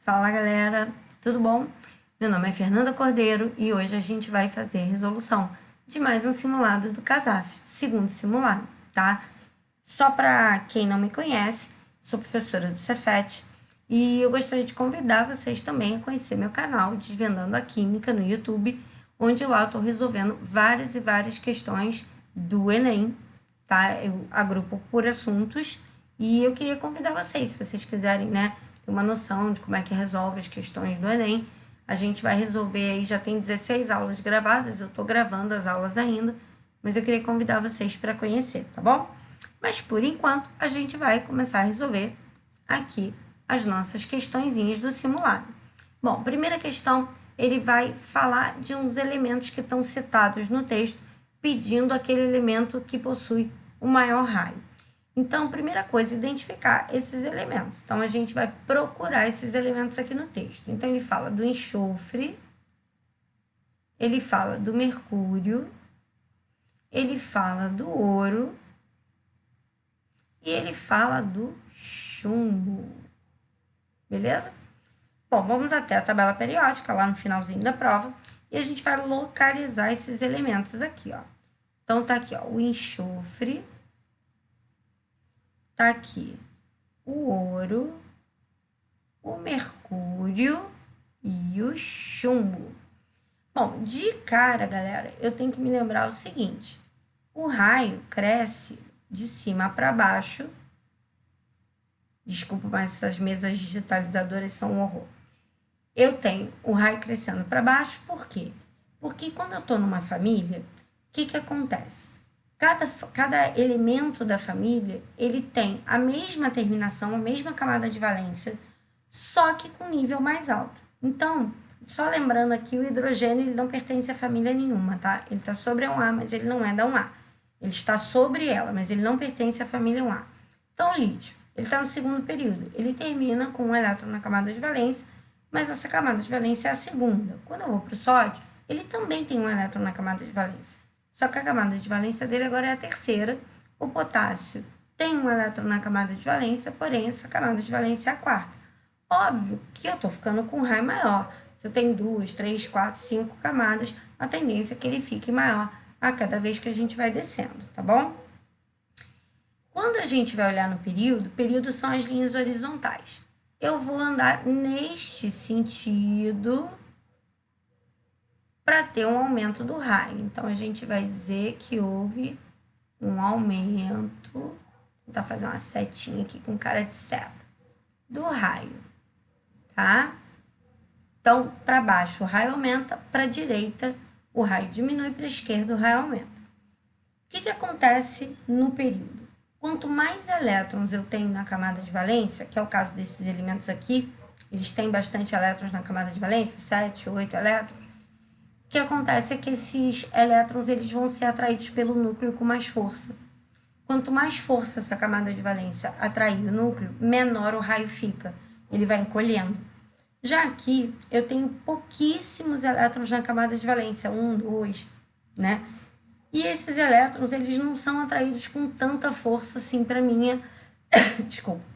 Fala galera, tudo bom? Meu nome é Fernanda Cordeiro e hoje a gente vai fazer a resolução de mais um simulado do CASAF, segundo simulado, tá? Só para quem não me conhece, sou professora do Cefet e eu gostaria de convidar vocês também a conhecer meu canal Desvendando a Química no YouTube, onde lá eu estou resolvendo várias e várias questões do Enem, tá? Eu agrupo por assuntos e eu queria convidar vocês, se vocês quiserem, né, ter uma noção de como é que resolve as questões do Enem. A gente vai resolver aí, já tem 16 aulas gravadas, eu tô gravando as aulas ainda, mas eu queria convidar vocês para conhecer, tá bom? Mas por enquanto, a gente vai começar a resolver aqui as nossas questõezinhas do simulado. Bom, primeira questão, ele vai falar de uns elementos que estão citados no texto, pedindo aquele elemento que possui o maior raio. Então, primeira coisa, identificar esses elementos. Então, a gente vai procurar esses elementos aqui no texto. Então, ele fala do enxofre, ele fala do mercúrio, ele fala do ouro e ele fala do chumbo. Beleza? Bom, vamos até a tabela periódica, lá no finalzinho da prova, e a gente vai localizar esses elementos aqui, ó. Então, tá aqui, ó, o enxofre, tá aqui o ouro, o mercúrio e o chumbo. Bom, de cara, galera, eu tenho que me lembrar o seguinte: o raio cresce de cima para baixo. Desculpa, mas essas mesas digitalizadoras são um horror. Eu tenho o raio crescendo para baixo, por quê? Porque quando eu estou numa família, o que acontece? Cada elemento da família, ele tem a mesma terminação, a mesma camada de valência, só que com nível mais alto. Então, só lembrando aqui, o hidrogênio ele não pertence a família nenhuma, tá? Ele está sobre a 1A, mas ele não é da 1A. Ele está sobre ela, mas ele não pertence à família 1A. Então, o lítio, ele está no segundo período. Ele termina com um elétron na camada de valência, mas essa camada de valência é a segunda. Quando eu vou para o sódio, ele também tem um elétron na camada de valência. Só que a camada de valência dele agora é a terceira. O potássio tem um elétron na camada de valência, porém essa camada de valência é a quarta. Óbvio que eu estou ficando com um raio maior. Se eu tenho 2, 3, 4, 5 camadas, a tendência é que ele fique maior a cada vez que a gente vai descendo, tá bom? Quando a gente vai olhar no período são as linhas horizontais. Eu vou andar neste sentido para ter um aumento do raio. Então, a gente vai dizer que houve um aumento. Vou tentar fazer uma setinha aqui com cara de seta. Do raio, tá? Então, para baixo o raio aumenta, para a direita o raio diminui, para a esquerda o raio aumenta. O que acontece no período? Quanto mais elétrons eu tenho na camada de valência, que é o caso desses elementos aqui, eles têm bastante elétrons na camada de valência, 7, 8 elétrons, o que acontece é que esses elétrons eles vão ser atraídos pelo núcleo com mais força. Quanto mais força essa camada de valência atrair o núcleo, menor o raio fica, ele vai encolhendo. Já aqui, eu tenho pouquíssimos elétrons na camada de valência, 1, 2, né? E esses elétrons, eles não são atraídos com tanta força assim para minha,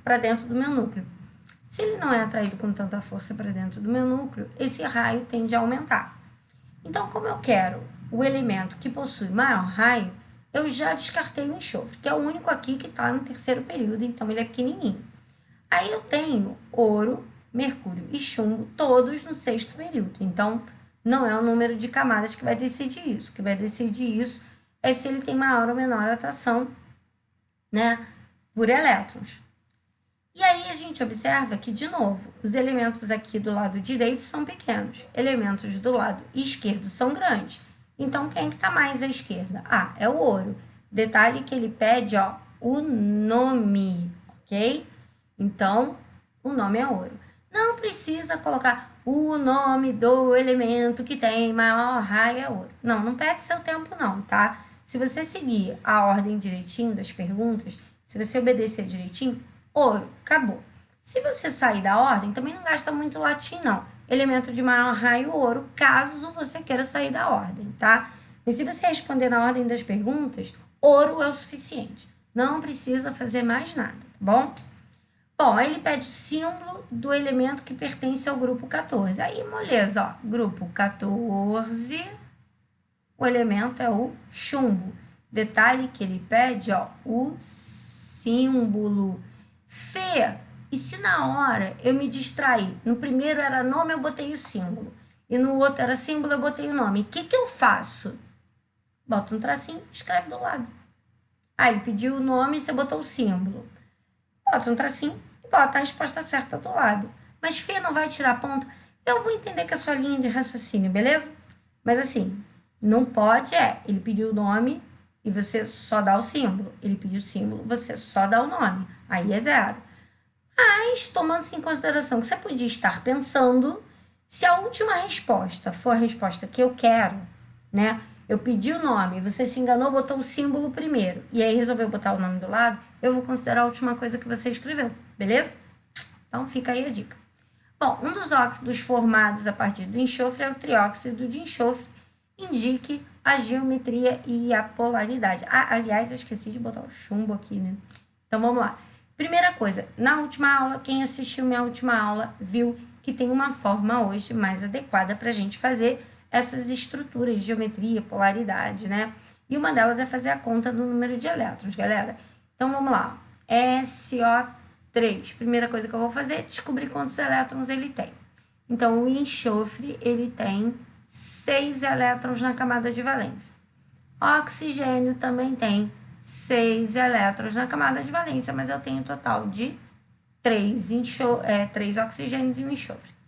para dentro do meu núcleo. Se ele não é atraído com tanta força para dentro do meu núcleo, esse raio tende a aumentar. Então, como eu quero o elemento que possui maior raio, eu já descartei o enxofre, que é o único aqui que está no terceiro período, então ele é pequenininho. Aí eu tenho ouro, mercúrio e chumbo, todos no sexto período. Então, não é o número de camadas que vai decidir isso. O que vai decidir isso é se ele tem maior ou menor atração, né, por elétrons. E aí a gente observa que, de novo, os elementos aqui do lado direito são pequenos, elementos do lado esquerdo são grandes. Então, quem está mais à esquerda? Ah, é o ouro. Detalhe que ele pede, ó, o nome, ok? Então, o nome é ouro. Não precisa colocar o nome do elemento que tem maior raio é ouro. Não perde seu tempo não, tá? Se você seguir a ordem direitinho das perguntas, se você obedecer direitinho, ouro, acabou. Se você sair da ordem, também não gasta muito latim, não. Elemento de maior raio, ouro, caso você queira sair da ordem, tá? Mas se você responder na ordem das perguntas, ouro é o suficiente. Não precisa fazer mais nada, tá bom? Bom, aí ele pede o símbolo do elemento que pertence ao grupo 14. Aí, moleza, ó, grupo 14, o elemento é o chumbo. Detalhe que ele pede, ó, o símbolo. Fê, e se na hora eu me distrair? No primeiro era nome, eu botei o símbolo. E no outro era símbolo, eu botei o nome. O que eu faço? Bota um tracinho, escreve do lado. Ele pediu o nome e você botou o símbolo. Bota um tracinho e bota a resposta certa do lado. Mas Fê não vai tirar ponto? Eu vou entender que é sua linha de raciocínio, beleza? Mas assim, não pode ele pediu o nome e você só dá o símbolo. Ele pediu o símbolo, você só dá o nome. Aí é 0. Mas, tomando-se em consideração que você podia estar pensando, se a última resposta for a resposta que eu quero, né? Eu pedi o nome, você se enganou, botou o símbolo primeiro, e aí resolveu botar o nome do lado, eu vou considerar a última coisa que você escreveu, beleza? Então, fica aí a dica. Bom, um dos óxidos formados a partir do enxofre é o trióxido de enxofre. Indique a geometria e a polaridade. Aliás, eu esqueci de botar o chumbo aqui, né? Então, vamos lá. Primeira coisa, na última aula, quem assistiu minha última aula viu que tem uma forma hoje mais adequada para a gente fazer essas estruturas de geometria, polaridade, né? E uma delas é fazer a conta do número de elétrons, galera. Então, vamos lá. SO3. Primeira coisa que eu vou fazer é descobrir quantos elétrons ele tem. Então, o enxofre, ele tem 6 elétrons na camada de valência. O oxigênio também tem 6 elétrons na camada de valência, mas eu tenho um total de 3 oxigênios e um enxofre.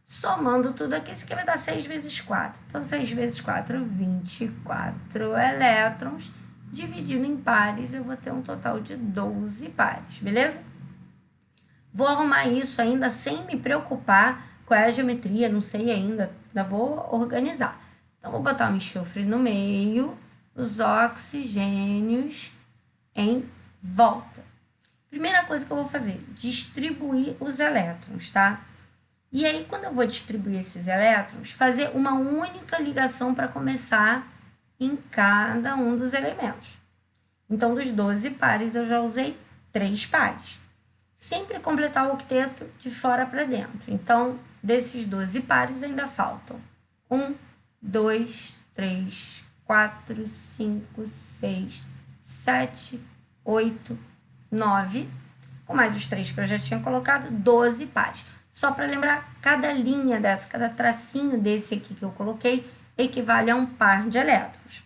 Somando tudo aqui, isso aqui vai dar 6 vezes 4. Então, 6 vezes 4, 24 elétrons. Dividido em pares, eu vou ter um total de 12 pares, beleza? Vou arrumar isso ainda sem me preocupar com a geometria, não sei ainda vou organizar. Então, vou botar o enxofre no meio, os oxigênios em volta. Primeira coisa que eu vou fazer, distribuir os elétrons, tá? E aí, quando eu vou distribuir esses elétrons, fazer uma única ligação para começar em cada um dos elementos. Então, dos 12 pares, eu já usei 3 pares. Sempre completar o octeto de fora para dentro. Então, desses 12 pares, ainda faltam 1, 2, 3, 4, 5, 6, 7, 8, 9. Com mais os 3 que eu já tinha colocado, 12 pares. Só para lembrar, cada linha dessa, cada tracinho desse aqui que eu coloquei, equivale a um par de elétrons.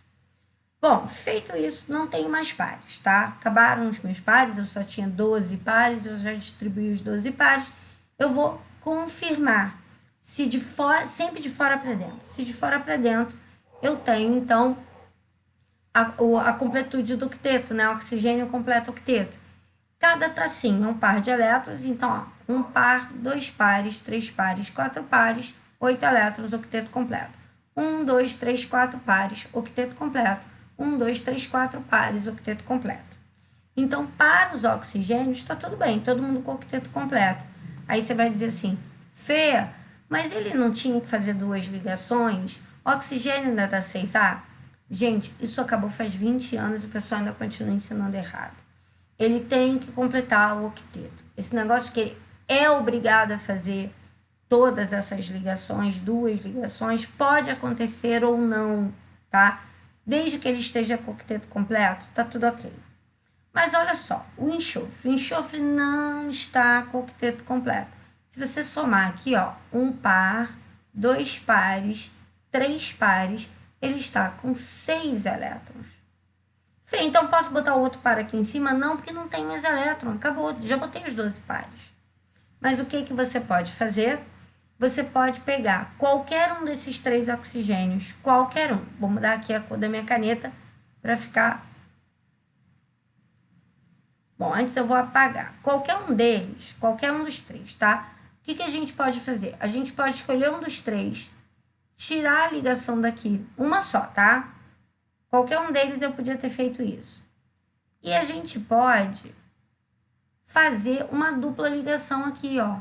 Bom, feito isso, não tenho mais pares, tá? Acabaram os meus pares, eu só tinha 12 pares, eu já distribuí os 12 pares. Eu vou confirmar se de fora, sempre de fora para dentro. Se de fora para dentro, eu tenho, então, a completude do octeto, né? O oxigênio completa o octeto. Cada tracinho é um par de elétrons, então, ó, 1 par, 2 pares, 3 pares, 4 pares, 8 elétrons, octeto completo. 1, 2, 3, 4 pares, octeto completo. 1, 2, 3, 4 pares, octeto completo. Então, para os oxigênios, está tudo bem, todo mundo com octeto completo. Aí você vai dizer assim, Fê, mas ele não tinha que fazer 2 ligações? Oxigênio ainda dá 6A? Gente, isso acabou faz 20 anos e o pessoal ainda continua ensinando errado. Ele tem que completar o octeto. Esse negócio que ele é obrigado a fazer todas essas ligações, 2 ligações, pode acontecer ou não, tá? Desde que ele esteja com o octeto completo, tá tudo ok. Mas olha só, o enxofre não está com o octeto completo. Se você somar aqui, ó, 1 par, 2 pares, 3 pares, ele está com 6 elétrons. Fê, então posso botar o outro par aqui em cima? Não, porque não tem mais elétron, acabou, já botei os 12 pares. Mas o que você pode fazer? Você pode pegar qualquer um desses 3 oxigênios, qualquer um. Vou mudar aqui a cor da minha caneta para ficar... Bom, antes eu vou apagar. Qualquer um deles, qualquer um dos 3, tá? O que a gente pode fazer? A gente pode escolher um dos 3, tirar a ligação daqui, uma só, tá? Qualquer um deles eu podia ter feito isso. E a gente pode fazer uma dupla ligação aqui, ó.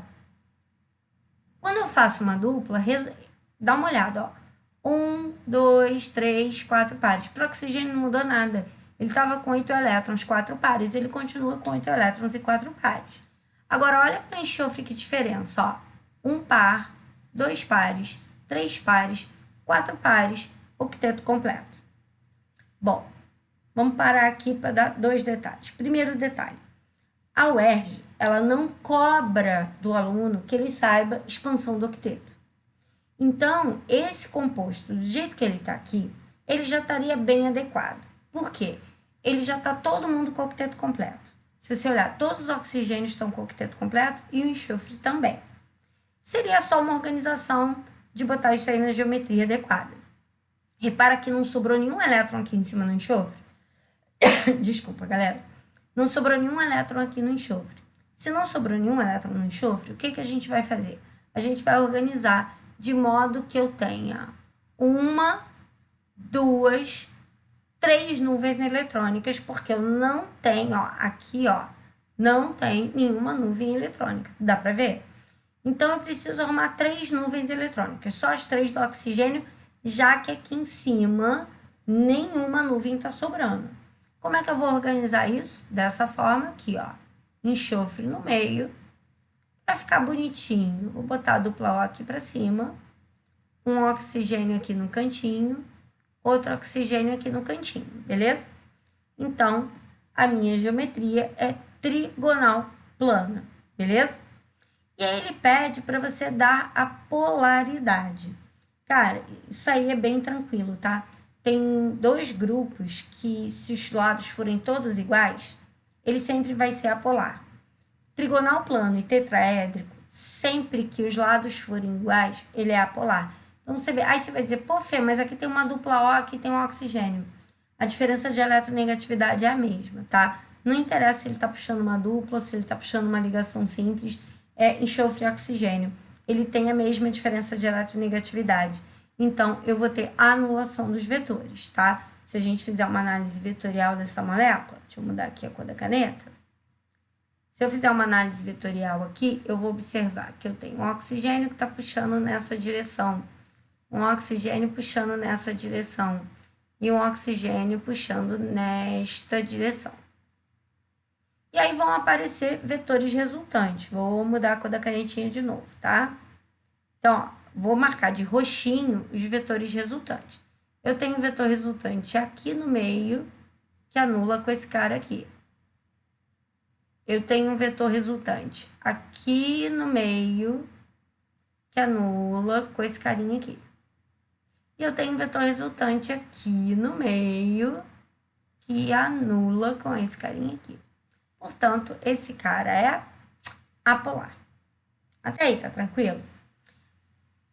Quando eu faço uma dupla, dá uma olhada, ó. 1, 2, 3, 4 pares. Para o oxigênio não mudou nada. Ele estava com 8 elétrons, 4 pares. Ele continua com 8 elétrons e 4 pares. Agora, olha para o enxofre que diferença, ó. 1 par, 2 pares, 3 pares, 4 pares, octeto completo. Bom, vamos parar aqui para dar 2 detalhes. Primeiro detalhe, a UERJ, ela não cobra do aluno que ele saiba expansão do octeto. Então, esse composto, do jeito que ele está aqui, ele já estaria bem adequado. Por quê? Ele já está todo mundo com o octeto completo. Se você olhar, todos os oxigênios estão com o octeto completo e o enxofre também. Seria só uma organização de botar isso aí na geometria adequada. Repara que não sobrou nenhum elétron aqui em cima no enxofre. Desculpa, galera. Não sobrou nenhum elétron aqui no enxofre. Se não sobrou nenhum elétron no enxofre, o que a gente vai fazer? A gente vai organizar de modo que eu tenha 1, 2, 3 nuvens eletrônicas, porque eu não tenho, ó, aqui, ó, não tem nenhuma nuvem eletrônica. Dá para ver? Então, eu preciso arrumar 3 nuvens eletrônicas, só as 3 do oxigênio, já que aqui em cima nenhuma nuvem está sobrando. Como é que eu vou organizar isso? Dessa forma aqui, ó. Enxofre no meio. Para ficar bonitinho, vou botar a dupla O aqui para cima. Um oxigênio aqui no cantinho. Outro oxigênio aqui no cantinho, beleza? Então, a minha geometria é trigonal plana, beleza? E aí ele pede para você dar a polaridade. Cara, isso aí é bem tranquilo, tá? Tem 2 grupos que, se os lados forem todos iguais, ele sempre vai ser apolar. Trigonal plano e tetraédrico, sempre que os lados forem iguais, ele é apolar. Então, você vê, aí você vai dizer, pô, Fê, mas aqui tem uma dupla O, aqui tem um oxigênio. A diferença de eletronegatividade é a mesma, tá? Não interessa se ele está puxando uma dupla, se ele está puxando uma ligação simples, enxofre e oxigênio. Ele tem a mesma diferença de eletronegatividade. Então, eu vou ter anulação dos vetores, tá? Se a gente fizer uma análise vetorial dessa molécula, deixa eu mudar aqui a cor da caneta. Se eu fizer uma análise vetorial aqui, eu vou observar que eu tenho um oxigênio que está puxando nessa direção, um oxigênio puxando nessa direção e um oxigênio puxando nesta direção. E aí vão aparecer vetores resultantes. Vou mudar a cor da canetinha de novo, tá? Então, ó, vou marcar de roxinho os vetores resultantes. Eu tenho um vetor resultante aqui no meio, que anula com esse cara aqui. Eu tenho um vetor resultante aqui no meio, que anula com esse carinha aqui. E eu tenho um vetor resultante aqui no meio, que anula com esse carinha aqui. Portanto, esse cara é apolar. Até aí, tá tranquilo?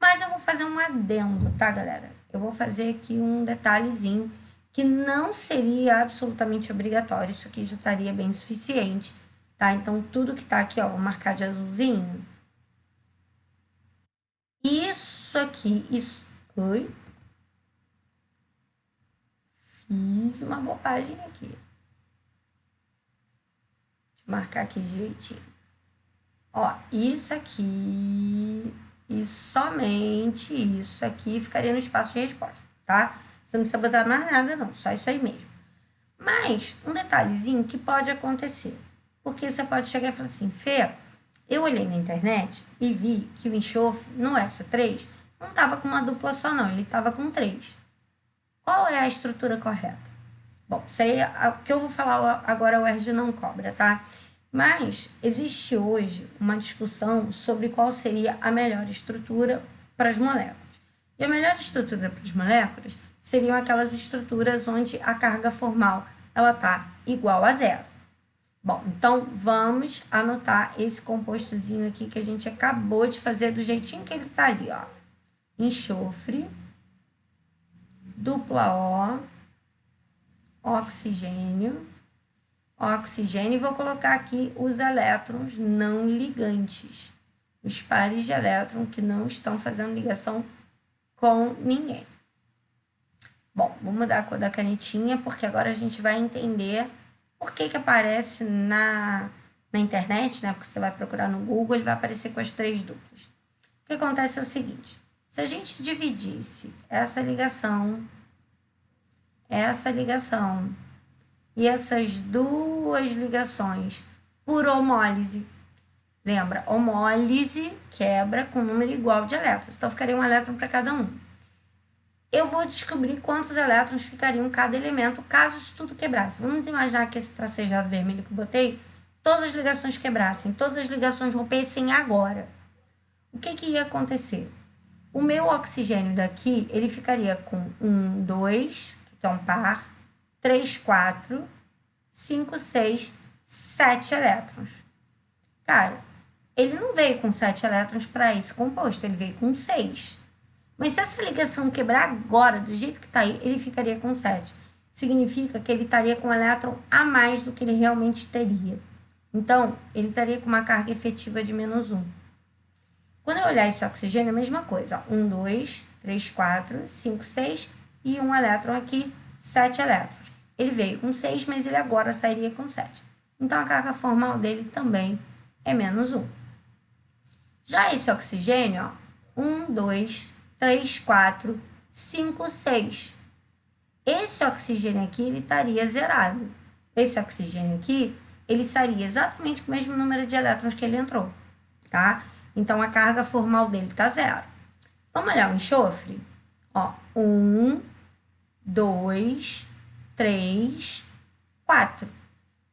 Mas eu vou fazer um adendo, tá, galera? Eu vou fazer aqui um detalhezinho que não seria absolutamente obrigatório. Isso aqui já estaria bem suficiente, tá? Então, tudo que tá aqui, ó, vou marcar de azulzinho. Isso aqui, isso... Oi? Fiz uma bobagem aqui. Deixa eu marcar aqui direitinho. Ó, isso aqui e somente isso aqui ficaria no espaço de resposta, tá? Você não precisa botar mais nada, não. Só isso aí mesmo. Mas, um detalhezinho que pode acontecer. Porque você pode chegar e falar assim, Fê, eu olhei na internet e vi que o enxofre no SO3 não estava com uma dupla só, não. Ele estava com 3. Qual é a estrutura correta? Bom, isso aí, o que eu vou falar agora, o UERJ não cobra, tá? Mas existe hoje uma discussão sobre qual seria a melhor estrutura para as moléculas. E a melhor estrutura para as moléculas seriam aquelas estruturas onde a carga formal ela está igual a 0. Bom, então vamos anotar esse compostozinho aqui que a gente acabou de fazer do jeitinho que ele está ali, ó. Enxofre, dupla O, oxigênio, oxigênio, e vou colocar aqui os elétrons não ligantes, os pares de elétron que não estão fazendo ligação com ninguém. Bom, vou mudar a cor da canetinha, porque agora a gente vai entender por que aparece na internet, né? Porque você vai procurar no Google, ele vai aparecer com as 3 duplas. O que acontece é o seguinte, se a gente dividisse essa ligação e essas 2 ligações por homólise, Lembra? Homólise quebra com um número igual de elétrons. Então, ficaria um elétron para cada um. Eu vou descobrir quantos elétrons ficariam cada elemento caso isso tudo quebrasse. Vamos imaginar que esse tracejado vermelho que eu botei, todas as ligações quebrassem, todas as ligações rompessem agora. O que ia acontecer? O meu oxigênio daqui, ele ficaria com 1, 2, que é um par, 3, 4, 5, 6, 7 elétrons. Cara, ele não veio com 7 elétrons para esse composto, ele veio com 6. Mas se essa ligação quebrar agora, do jeito que está aí, ele ficaria com 7. Significa que ele estaria com um elétron a mais do que ele realmente teria. Então, ele estaria com uma carga efetiva de -1. Quando eu olhar esse oxigênio, é a mesma coisa. Ó. 1, 2, 3, 4, 5, 6 e um elétron aqui, 7 elétrons. Ele veio com 6, mas ele agora sairia com 7. Então, a carga formal dele também é -1. Já esse oxigênio, ó, 1, 2, 3, 4, 5, 6. Esse oxigênio aqui, ele estaria zerado. Esse oxigênio aqui, ele sairia exatamente com o mesmo número de elétrons que ele entrou, tá? Então, a carga formal dele está 0. Vamos olhar o enxofre? Ó, 1, 2, 3, 4.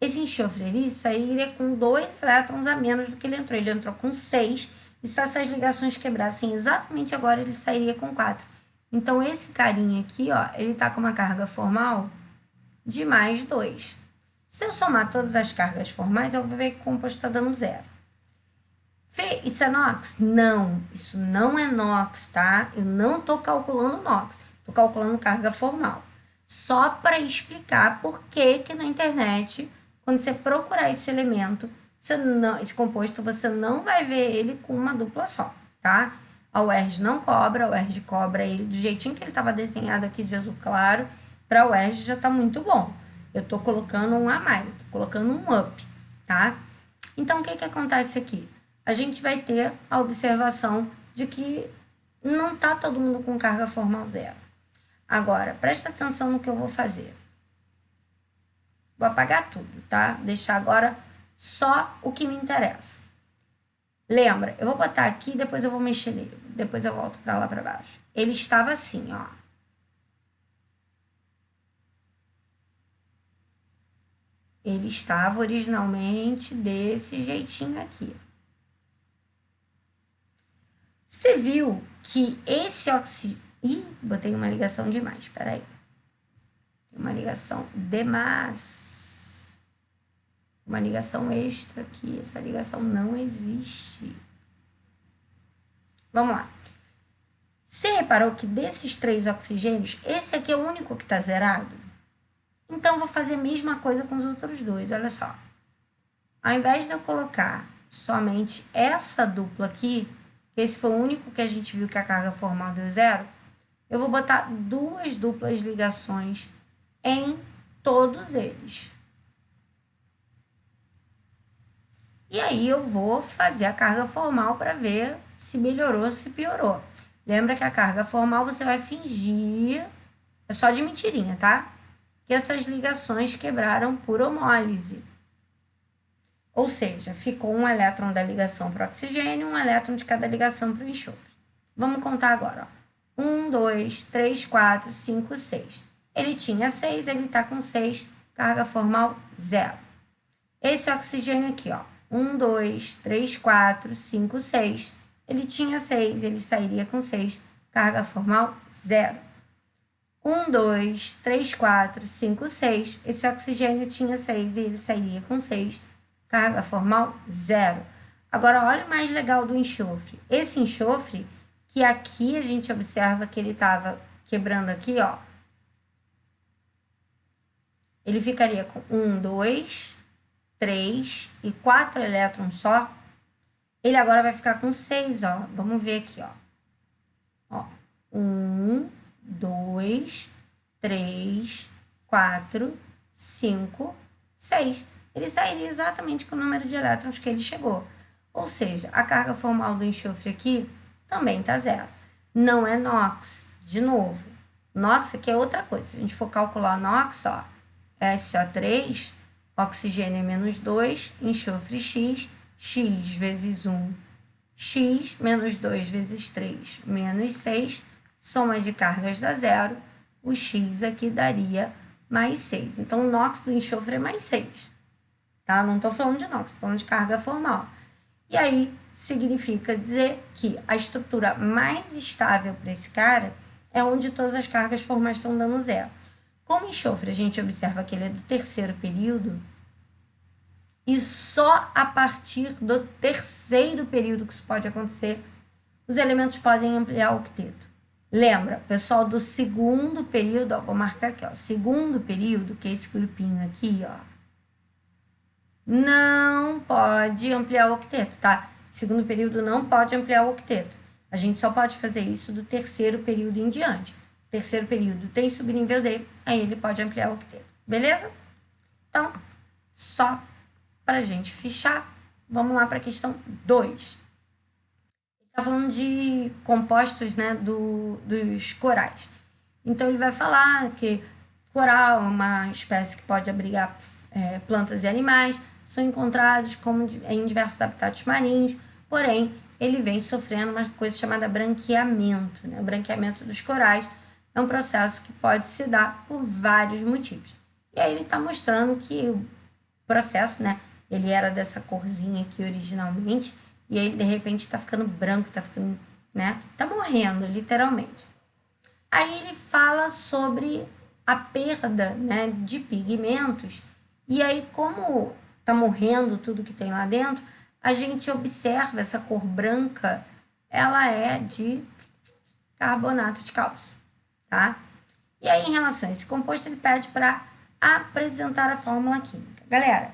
Esse enxofre ali sairia com 2 elétrons a menos do que ele entrou. Ele entrou com 6, e se essas ligações quebrassem exatamente agora, ele sairia com 4. Então, esse carinha aqui, ó, ele está com uma carga formal de mais 2. Se eu somar todas as cargas formais, eu vou ver que o composto está dando 0. Fê, isso é NOx? Não, isso não é NOx, tá? Eu não estou calculando NOx, estou calculando carga formal. Só para explicar por que na internet, quando você procurar esse elemento, esse composto, você não vai ver ele com uma dupla só, tá? A UERJ não cobra, a UERJ cobra ele do jeitinho que ele estava desenhado aqui de azul claro. Para a UERJ já está muito bom. Eu estou colocando um a mais, estou colocando um up, tá? Então, o que acontece aqui? A gente vai ter a observação de que não está todo mundo com carga formal 0. Agora, presta atenção no que eu vou fazer. Vou apagar tudo, tá? Deixar agora só o que me interessa. Lembra, eu vou botar aqui, depois eu vou mexer nele. Depois eu volto para lá para baixo. Ele estava assim, ó. Ele estava originalmente desse jeitinho aqui. Você viu que esse oxigênio... Ih, botei uma ligação demais, peraí. Tem uma ligação demais. Uma ligação extra aqui. Essa ligação não existe. Vamos lá. Você reparou que desses 3 oxigênios, esse aqui é o único que está zerado? Então, vou fazer a mesma coisa com os outros 2. Olha só. Ao invés de eu colocar somente essa dupla aqui, esse foi o único que a gente viu que a carga formal deu 0, eu vou botar 2 duplas ligações em todos eles. E aí eu vou fazer a carga formal para ver se melhorou ou se piorou. Lembra que a carga formal você vai fingir, é só de mentirinha, tá? Que essas ligações quebraram por homólise. Ou seja, ficou um elétron da ligação para o oxigênio, um elétron de cada ligação para o enxofre. Vamos contar agora. 1, 2, 3, 4, 5, 6. Ele tinha 6, ele está com 6, carga formal 0. Esse oxigênio aqui, ó. 1, 2, 3, 4, 5, 6. Ele tinha 6, ele sairia com 6, carga formal 0. 1, 2, 3, 4, 5, 6. Esse oxigênio tinha 6 e ele sairia com 6, carga formal 0. Agora, olha o mais legal do enxofre. Esse enxofre, que aqui a gente observa que ele estava quebrando aqui, ó. Ele ficaria com 1, 2, 3 e 4 elétrons só. Ele agora vai ficar com 6, ó. Vamos ver aqui, ó. 1, 2, 3, 4, 5, 6. Ele sairia exatamente com o número de elétrons que ele chegou. Ou seja, a carga formal do enxofre aqui também está 0. Não é NOx, de novo. NOx aqui é outra coisa. Se a gente for calcular NOx, ó, SO3, oxigênio é -2, enxofre X, x vezes 1, x menos 2 vezes 3 menos 6, soma de cargas dá zero, o x aqui daria mais 6. Então, o NOx do enxofre é mais 6. Tá? Não estou falando de NOx, estou falando de carga formal. E aí, significa dizer que a estrutura mais estável para esse cara é onde todas as cargas formais estão dando zero. Como enxofre, a gente observa que ele é do terceiro período, e só a partir do terceiro período que isso pode acontecer, os elementos podem ampliar o octeto. Lembra, pessoal, do segundo período, ó, vou marcar aqui, ó, segundo período, que é esse grupinho aqui, ó, não pode ampliar o octeto, tá? Segundo período não pode ampliar o octeto. A gente só pode fazer isso do terceiro período em diante. Terceiro período tem subnível D, aí ele pode ampliar o octeto. Beleza? Então, só para a gente fechar, vamos lá para a questão 2. Ele está falando de compostos, né, dos corais. Então, ele vai falar que coral é uma espécie que pode abrigar plantas e animais, são encontrados em diversos habitats marinhos, porém, ele vem sofrendo uma coisa chamada branqueamento. Né? O branqueamento dos corais é um processo que pode se dar por vários motivos. E aí ele está mostrando que o processo, né, ele era dessa corzinha aqui originalmente, e aí de repente está ficando branco, está ficando, né, tá morrendo, literalmente. Aí ele fala sobre a perda, né, de pigmentos, e aí como tá morrendo tudo que tem lá dentro, a gente observa essa cor branca, ela é de carbonato de cálcio, tá? E aí, em relação a esse composto, ele pede para apresentar a fórmula química. Galera,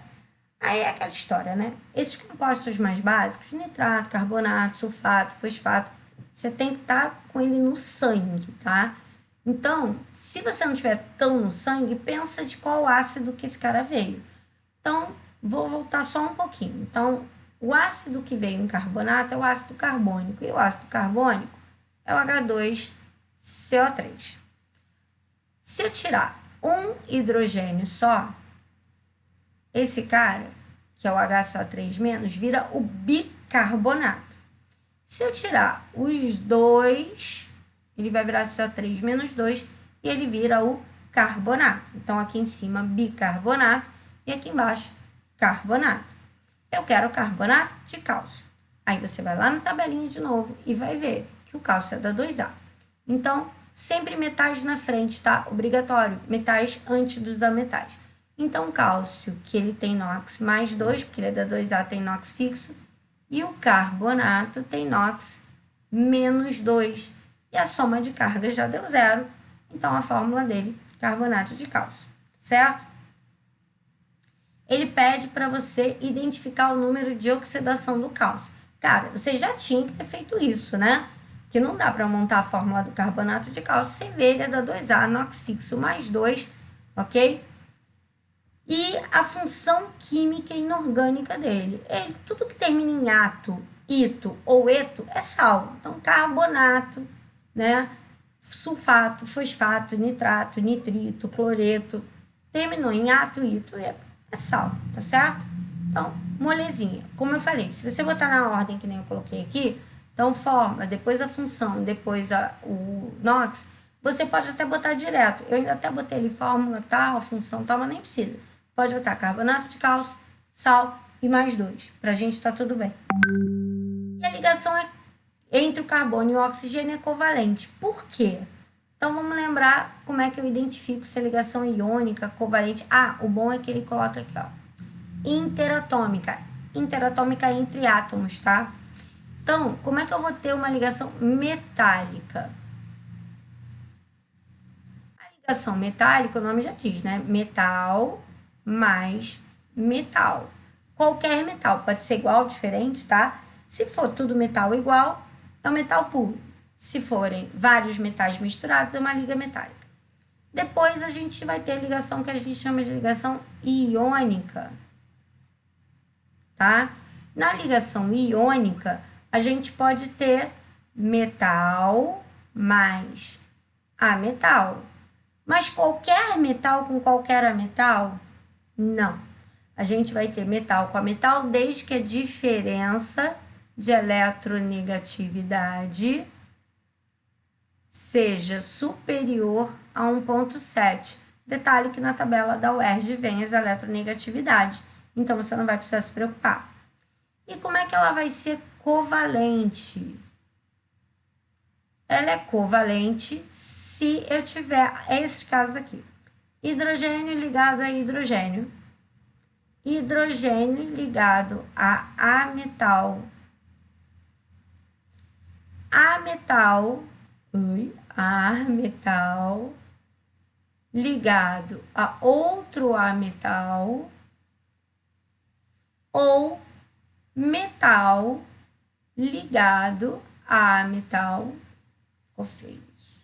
aí é aquela história, né? Esses compostos mais básicos, nitrato, carbonato, sulfato, fosfato, você tem que estar com ele no sangue, tá? Então, se você não tiver tão no sangue, pensa de qual ácido que esse cara veio. Então, vou voltar só um pouquinho. Então, o ácido que veio em carbonato é o ácido carbônico, e o ácido carbônico é o H2CO3. Se eu tirar um hidrogênio só, esse cara, que é o HCO3-, vira o bicarbonato. Se eu tirar os dois, ele vai virar CO3-2 e ele vira o carbonato. Então, aqui em cima, bicarbonato e aqui embaixo, carbonato. Eu quero carbonato de cálcio. Aí você vai lá na tabelinha de novo e vai ver que o cálcio é da 2A. Então, sempre metais na frente, tá? Obrigatório. Metais antes dos ametais. Então, o cálcio, que ele tem NOx mais 2, porque ele é da 2A, tem NOx fixo. E o carbonato tem NOx menos 2. E a soma de cargas já deu zero. Então, a fórmula dele, carbonato de cálcio. Certo? Ele pede para você identificar o número de oxidação do cálcio. Cara, você já tinha que ter feito isso, né? Que não dá para montar a fórmula do carbonato de cálcio sem ver, ele é da 2A, NOx fixo mais 2, ok? E a função química inorgânica dele. Tudo que termina em ato, ito ou eto é sal. Então, carbonato, né? Sulfato, fosfato, nitrato, nitrito, cloreto. Terminou em ato, ito, eto, é sal, tá certo? Então, molezinha. Como eu falei, se você botar na ordem que nem eu coloquei aqui, então fórmula, depois a função, depois o NOx, você pode até botar direto. Eu ainda até botei ali fórmula tal, função tal, mas nem precisa. Pode botar carbonato de cálcio, sal e mais 2. Pra gente tá tudo bem. E a ligação entre o carbono e o oxigênio é covalente. Por quê? Então, vamos lembrar como é que eu identifico se a ligação é iônica, covalente. Ah, o bom é que ele coloca aqui, ó, interatômica. Interatômica entre átomos, tá? Então, como é que eu vou ter uma ligação metálica? A ligação metálica, o nome já diz, né? Metal mais metal. Qualquer metal, pode ser igual ou diferente, tá? Se for tudo metal igual, é um metal puro. Se forem vários metais misturados, é uma liga metálica. Depois a gente vai ter a ligação que a gente chama de ligação iônica, tá? Na ligação iônica, a gente pode ter metal mais ametal. Mas qualquer metal com qualquer ametal? Não. a gente vai ter metal com a metal desde que a diferença de eletronegatividade seja superior a 1,7. Detalhe que na tabela da UERJ vem as eletronegatividades, então você não vai precisar se preocupar. E como é que ela vai ser covalente? Ela é covalente se eu tiver esses casos aqui. Hidrogênio ligado a hidrogênio. Hidrogênio ligado a ametal. Ametal ligado a outro ametal. Ou metal ligado a metal. Ficou feio isso.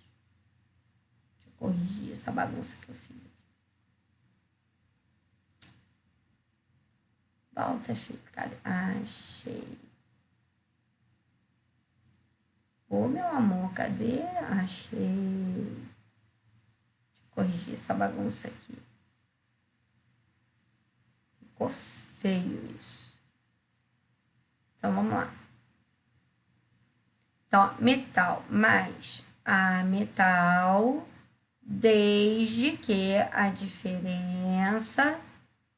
Deixa eu corrigir essa bagunça que eu fiz. Volta a ficar. Achei. Ô, meu amor, cadê? Achei. Deixa eu corrigir essa bagunça aqui. Ficou feio isso. Então, vamos lá. Então, metal mais ametal, desde que a diferença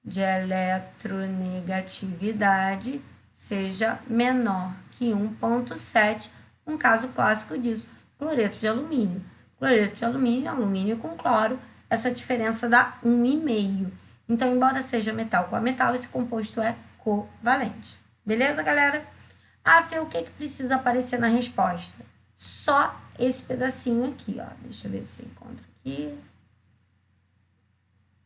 de eletronegatividade seja menor que 1,7. Um caso clássico disso, cloreto de alumínio. Cloreto de alumínio, alumínio com cloro, essa diferença dá 1,5. Então, embora seja metal com a metal, esse composto é covalente. Beleza, galera? Fê, o que precisa aparecer na resposta? Só esse pedacinho aqui, ó. Deixa eu ver se eu encontro aqui.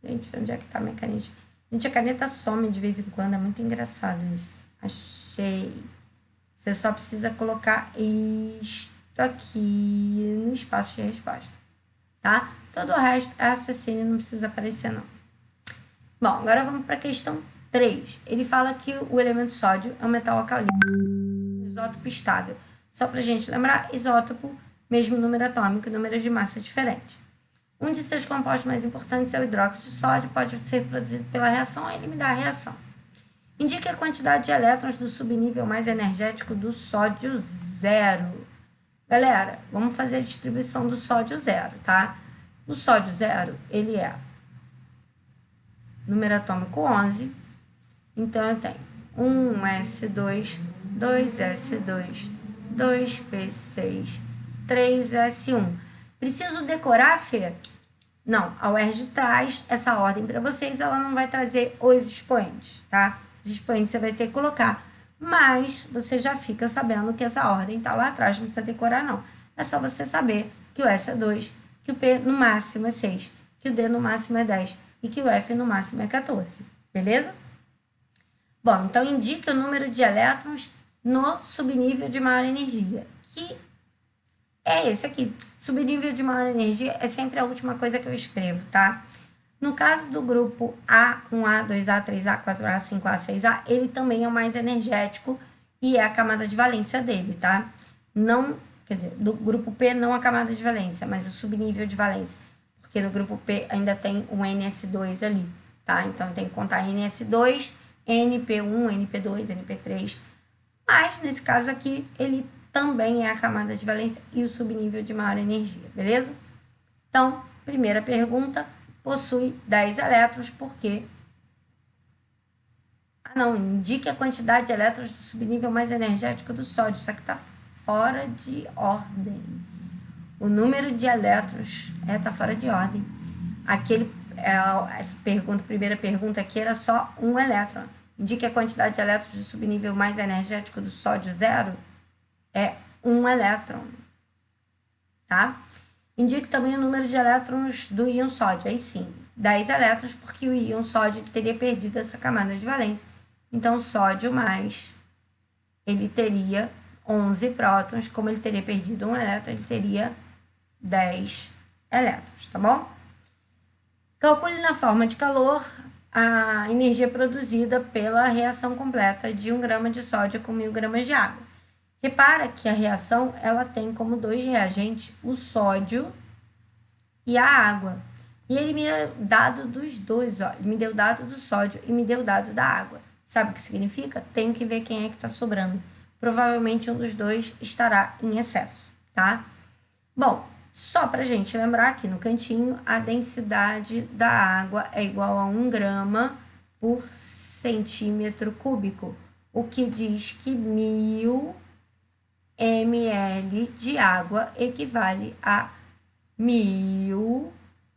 Gente, onde é que tá a minha caneta? Gente, a caneta some de vez em quando, é muito engraçado isso. Achei. Você só precisa colocar isto aqui no espaço de resposta, tá? Todo o resto é raciocínio, não precisa aparecer, não. Bom, agora vamos para a questão 3. Ele fala que o elemento sódio é um metal alcalino, isótopo estável. Só para a gente lembrar, isótopo, mesmo número atômico, número de massa diferente. Um de seus compostos mais importantes é o hidróxido de sódio, pode ser produzido pela reação ou eliminar a reação. Indique a quantidade de elétrons do subnível mais energético do sódio 0. Galera, vamos fazer a distribuição do sódio 0, tá? O sódio 0, ele é número atômico 11. Então, eu tenho 1s2, 2s2, 2p6, 3s1. Preciso decorar, Fê? Não, a UERJ traz essa ordem para vocês, ela não vai trazer os expoentes, tá? Os expoentes você vai ter que colocar, mas você já fica sabendo que essa ordem tá lá atrás, não precisa decorar não. É só você saber que o S é 2, que o P no máximo é 6, que o D no máximo é 10 e que o F no máximo é 14, beleza? Bom, então indique o número de elétrons no subnível de maior energia, que é esse aqui. Subnível de maior energia é sempre a última coisa que eu escrevo, tá? No caso do grupo A, 1A, 2A, 3A, 4A, 5A, 6A, ele também é o mais energético e é a camada de valência dele, tá? Não, quer dizer, do grupo P não a camada de valência, mas o subnível de valência, porque no grupo P ainda tem um NS2 ali, tá? Então tem que contar NS2, NP1, NP2, NP3, mas nesse caso aqui ele também é a camada de valência e o subnível de maior energia, beleza? Então, primeira pergunta, possui 10 elétrons, porque... indique a quantidade de elétrons do subnível mais energético do sódio, isso aqui está fora de ordem. O número de elétrons está fora de ordem. Essa primeira pergunta aqui era só um elétron. Indique a quantidade de elétrons do subnível mais energético do sódio 0, é 1 elétron, tá? Indique também o número de elétrons do íon sódio, aí sim, 10 elétrons, porque o íon sódio teria perdido essa camada de valência. Então, sódio mais, ele teria 11 prótons, como ele teria perdido 1 elétron, ele teria 10 elétrons, tá bom? Calcule na forma de calor a energia produzida pela reação completa de 1 grama de sódio com 1000 gramas de água. Repara que a reação ela tem como dois reagentes o sódio e a água. E ele me deu dado dos dois, ó. Ele me deu dado do sódio e me deu dado da água. Sabe o que significa? Tenho que ver quem é que está sobrando. Provavelmente um dos dois estará em excesso, tá? Bom, só para a gente lembrar aqui no cantinho, a densidade da água é igual a 1 grama por centímetro cúbico, o que diz que 1000 ml de água equivale a 1000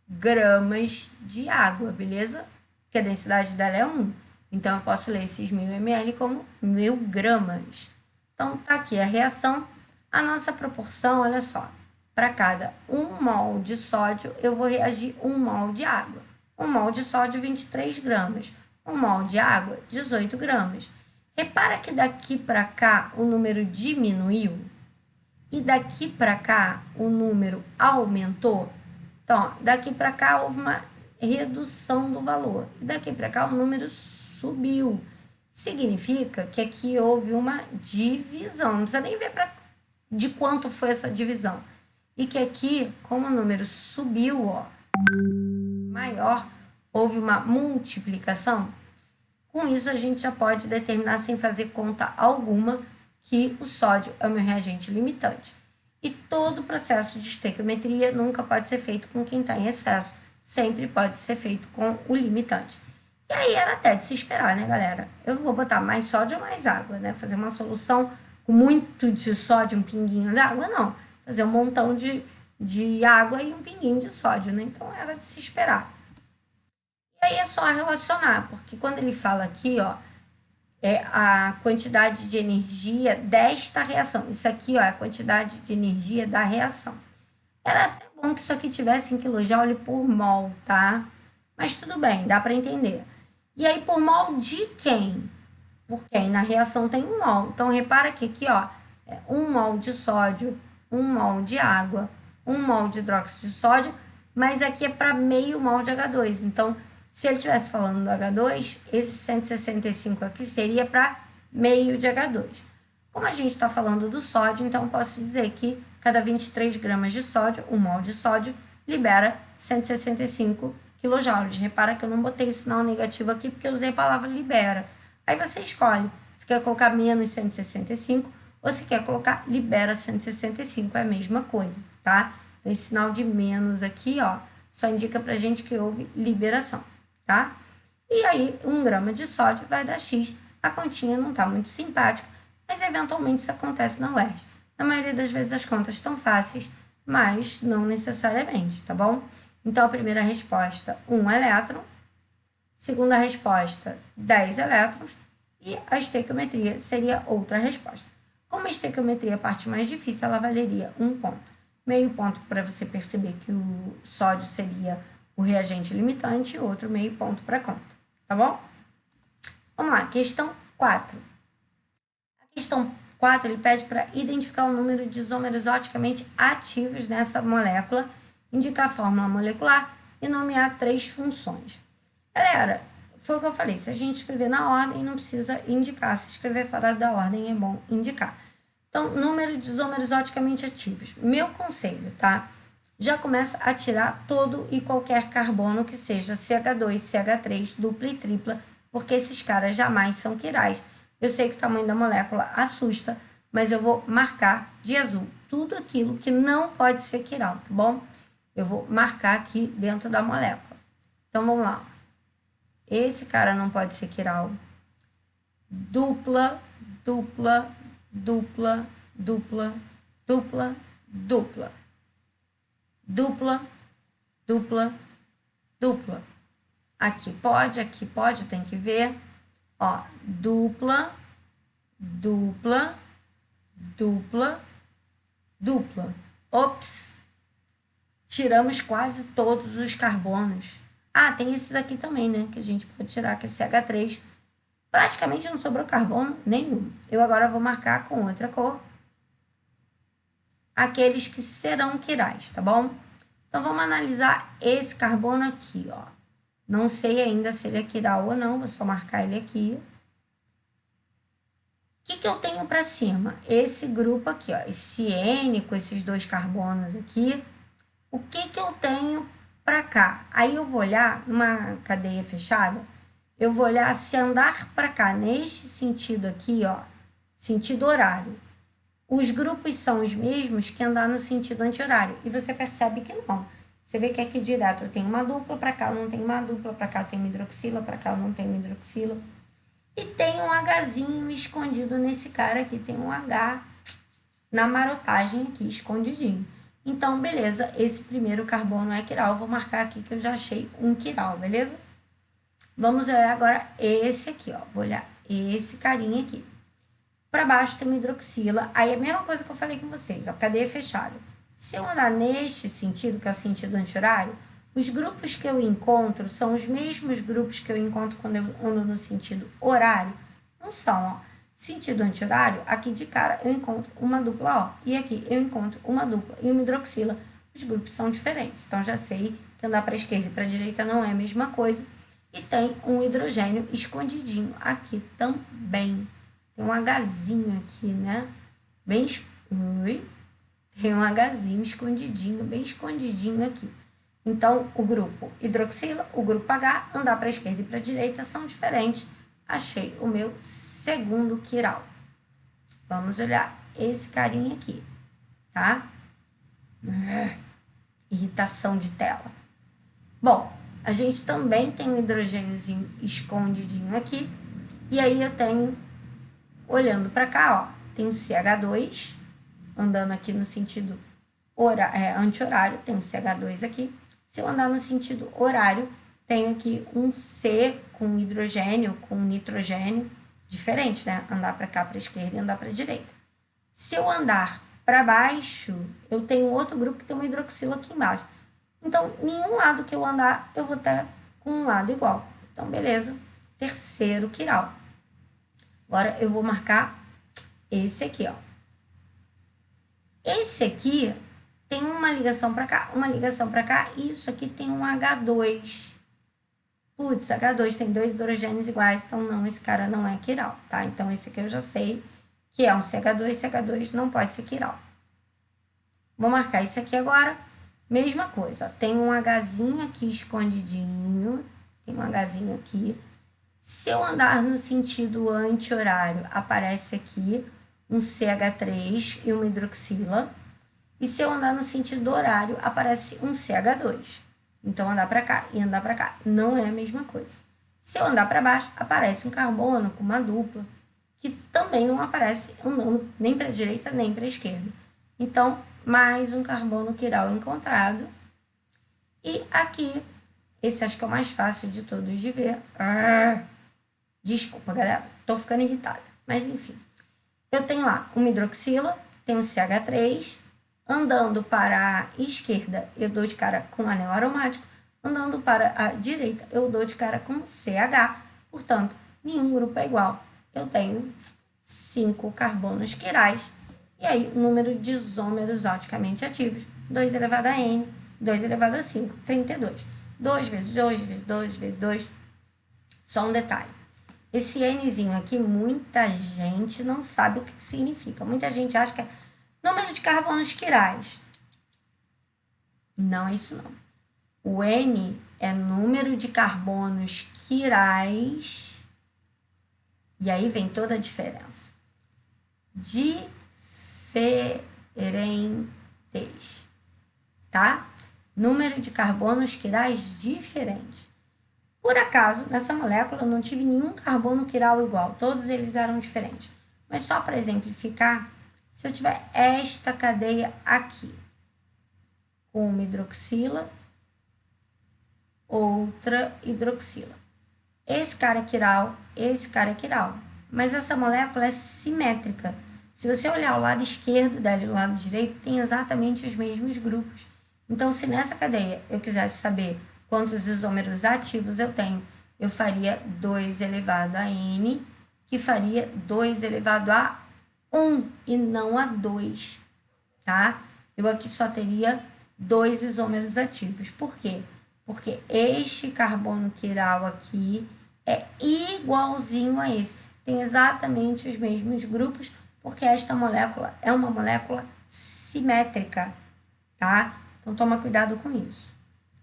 gramas de água, beleza? Porque a densidade dela é 1. Então, eu posso ler esses 1000 ml como 1000 gramas. Então, tá aqui a reação. A nossa proporção, olha só. Para cada 1 mol de sódio, eu vou reagir 1 mol de água. 1 mol de sódio, 23 gramas. 1 mol de água, 18 gramas. Repara que daqui para cá o número diminuiu e daqui para cá o número aumentou. Então, daqui para cá houve uma redução do valor e daqui para cá o número subiu. Significa que aqui houve uma divisão. Não precisa nem ver de quanto foi essa divisão. E que aqui, como o número subiu, ó, maior, houve uma multiplicação. Com isso, a gente já pode determinar, sem fazer conta alguma, que o sódio é o meu reagente limitante. E todo o processo de estequiometria nunca pode ser feito com quem está em excesso, sempre pode ser feito com o limitante. E aí era até de se esperar, né, galera? Eu vou botar mais sódio ou mais água, né? Fazer uma solução com muito de sódio, um pinguinho d'água, não. Fazer um montão de água e um pinguinho de sódio, né? Então era de se esperar. E aí é só relacionar, porque quando ele fala aqui, ó, é a quantidade de energia desta reação. Isso aqui, ó, é a quantidade de energia da reação. Era até bom que isso aqui tivesse em kJ por mol, tá? Mas tudo bem, dá para entender. E aí, por mol de quem? Por quem? Na reação tem 1 mol. Então, repara que aqui, ó, é 1 mol de sódio, 1 mol de água, 1 mol de hidróxido de sódio, mas aqui é para meio mol de H2. Então, se ele estivesse falando do H2, esse 165 aqui seria para meio de H2. Como a gente está falando do sódio, então posso dizer que cada 23 gramas de sódio, 1 mol de sódio, libera 165 kJ. Repara que eu não botei o sinal negativo aqui porque eu usei a palavra libera. Aí você escolhe se quer colocar menos 165 ou se quer colocar libera 165, é a mesma coisa, tá? Então, esse sinal de menos aqui, ó, só indica pra gente que houve liberação, tá? E aí, 1 grama de sódio vai dar X. A continha não tá muito simpática, mas eventualmente isso acontece na UERJ. Na maioria das vezes as contas estão fáceis, mas não necessariamente, tá bom? Então, a primeira resposta, 1 elétron. Segunda resposta, 10 elétrons. E a estequiometria seria outra resposta. Como a estequiometria é a parte mais difícil, ela valeria 1 ponto. Meio ponto para você perceber que o sódio seria o reagente limitante e outro meio ponto para conta, tá bom? Vamos lá, questão 4. A questão 4, ele pede para identificar o número de isômeros oticamente ativos nessa molécula, indicar a fórmula molecular e nomear 3 funções. Galera, foi o que eu falei, se a gente escrever na ordem, não precisa indicar, se escrever fora da ordem é bom indicar. Então, número de isômeros oticamente ativos. Meu conselho, tá? Já começa a tirar todo e qualquer carbono que seja CH2, CH3, dupla e tripla, porque esses caras jamais são quirais. Eu sei que o tamanho da molécula assusta, mas eu vou marcar de azul tudo aquilo que não pode ser quiral, tá bom? Eu vou marcar aqui dentro da molécula. Então, vamos lá. Esse cara não pode ser quiral. Dupla, dupla, dupla, dupla, dupla, dupla. Dupla, dupla, dupla. Aqui pode, tem que ver. Ó, dupla, dupla, dupla, dupla. Ops! Tiramos quase todos os carbonos. Ah, tem esses aqui também, né? Que a gente pode tirar, que é CH3. Praticamente não sobrou carbono nenhum. Eu agora vou marcar com outra cor aqueles que serão quirais, tá bom? Então, vamos analisar esse carbono aqui, ó. Não sei ainda se ele é quiral ou não, vou só marcar ele aqui. O que eu tenho para cima? Esse grupo aqui, ó, esse N com esses 2 carbonos aqui. O que eu tenho para cá. Aí eu vou olhar numa cadeia fechada, eu vou olhar se andar para cá, neste sentido aqui, ó, sentido horário, os grupos são os mesmos que andar no sentido anti-horário. E você percebe que não. Você vê que aqui direto eu tenho uma dupla, para cá eu não tenho uma dupla, para cá eu tenho uma hidroxila, para cá eu não tenho uma hidroxila. E tem um Hzinho escondido nesse cara aqui, tem um H na marotagem aqui, escondidinho. Então, beleza, esse primeiro carbono é quiral, vou marcar aqui que eu já achei um quiral, beleza? Vamos olhar agora esse aqui, ó, vou olhar esse carinha aqui. Para baixo tem uma hidroxila, aí é a mesma coisa que eu falei com vocês, ó, cadeia fechada. Se eu andar neste sentido, que é o sentido anti-horário, os grupos que eu encontro são os mesmos grupos que eu encontro quando eu ando no sentido horário? Não são, ó. Sentido anti-horário, aqui de cara eu encontro uma dupla O, e aqui eu encontro uma dupla e uma hidroxila. Os grupos são diferentes, então já sei que andar para a esquerda e para a direita não é a mesma coisa. E tem um hidrogênio escondidinho aqui também. Tem um Hzinho aqui, né? Bem... Oi? Tem um Hzinho escondidinho, bem escondidinho aqui. Então, o grupo hidroxila, o grupo H, andar para a esquerda e para a direita são diferentes. Achei o meu segundo quiral. Vamos olhar esse carinha aqui, tá? Irritação de tela. Bom, a gente também tem um hidrogêniozinho escondidinho aqui. E aí eu tenho, olhando para cá, ó, tem um CH2, andando aqui no sentido anti-horário, tem um CH2 aqui. Se eu andar no sentido horário, tenho aqui um C com hidrogênio, com nitrogênio, diferente, né? Andar para cá, para a esquerda e andar para a direita. Se eu andar para baixo, eu tenho outro grupo que tem uma hidroxila aqui embaixo. Então, nenhum lado que eu andar, eu vou ter com um lado igual. Então, beleza. Terceiro quiral. Agora, eu vou marcar esse aqui, ó. Esse aqui tem uma ligação para cá, uma ligação para cá, e isso aqui tem um H2. Putz, H2 tem dois hidrogênios iguais, então não, esse cara não é quiral, tá? Então, esse aqui eu já sei que é um CH2, CH2 não pode ser quiral. Vou marcar esse aqui agora. Mesma coisa, ó, tem um Hzinho aqui escondidinho, tem um Hzinho aqui. Se eu andar no sentido anti-horário, aparece aqui um CH3 e uma hidroxila. E se eu andar no sentido horário, aparece um CH2. Então, andar para cá e andar para cá não é a mesma coisa. Se eu andar para baixo, aparece um carbono com uma dupla, que também não aparece andando nem para a direita nem para a esquerda. Então, mais um carbono quiral encontrado. E aqui, esse acho que é o mais fácil de todos de ver. Desculpa, galera, tô ficando irritada. Mas, enfim. Eu tenho lá uma hidroxila, tem um CH3. Andando para a esquerda, eu dou de cara com anel aromático. Andando para a direita, eu dou de cara com CH. Portanto, nenhum grupo é igual. Eu tenho 5 carbonos quirais. E aí, o número de isômeros oticamente ativos, 2 elevado a N, 2 elevado a 5, 32. 2 vezes 2 vezes 2 vezes 2. Só um detalhe. Esse Nzinho aqui, muita gente não sabe o que significa. Muita gente acha que é número de carbonos quirais. Não é isso, não. O N é número de carbonos quirais. E aí vem toda a diferença. Diferentes. Tá? Número de carbonos quirais diferentes. Por acaso, nessa molécula, eu não tive nenhum carbono quiral igual. Todos eles eram diferentes. Mas só para exemplificar, se eu tiver esta cadeia aqui, com uma hidroxila, outra hidroxila. Esse cara é quiral, esse cara é quiral. Mas essa molécula é simétrica. Se você olhar o lado esquerdo dela e o lado direito, tem exatamente os mesmos grupos. Então, se nessa cadeia eu quisesse saber quantos isômeros ativos eu tenho, eu faria 2 elevado a N, que faria 2 elevado a 1 e não a 2, tá? Eu aqui só teria 2 isômeros ativos. Por quê? Porque este carbono quiral aqui é igualzinho a esse. Tem exatamente os mesmos grupos, porque esta molécula é uma molécula simétrica, tá? Então, toma cuidado com isso.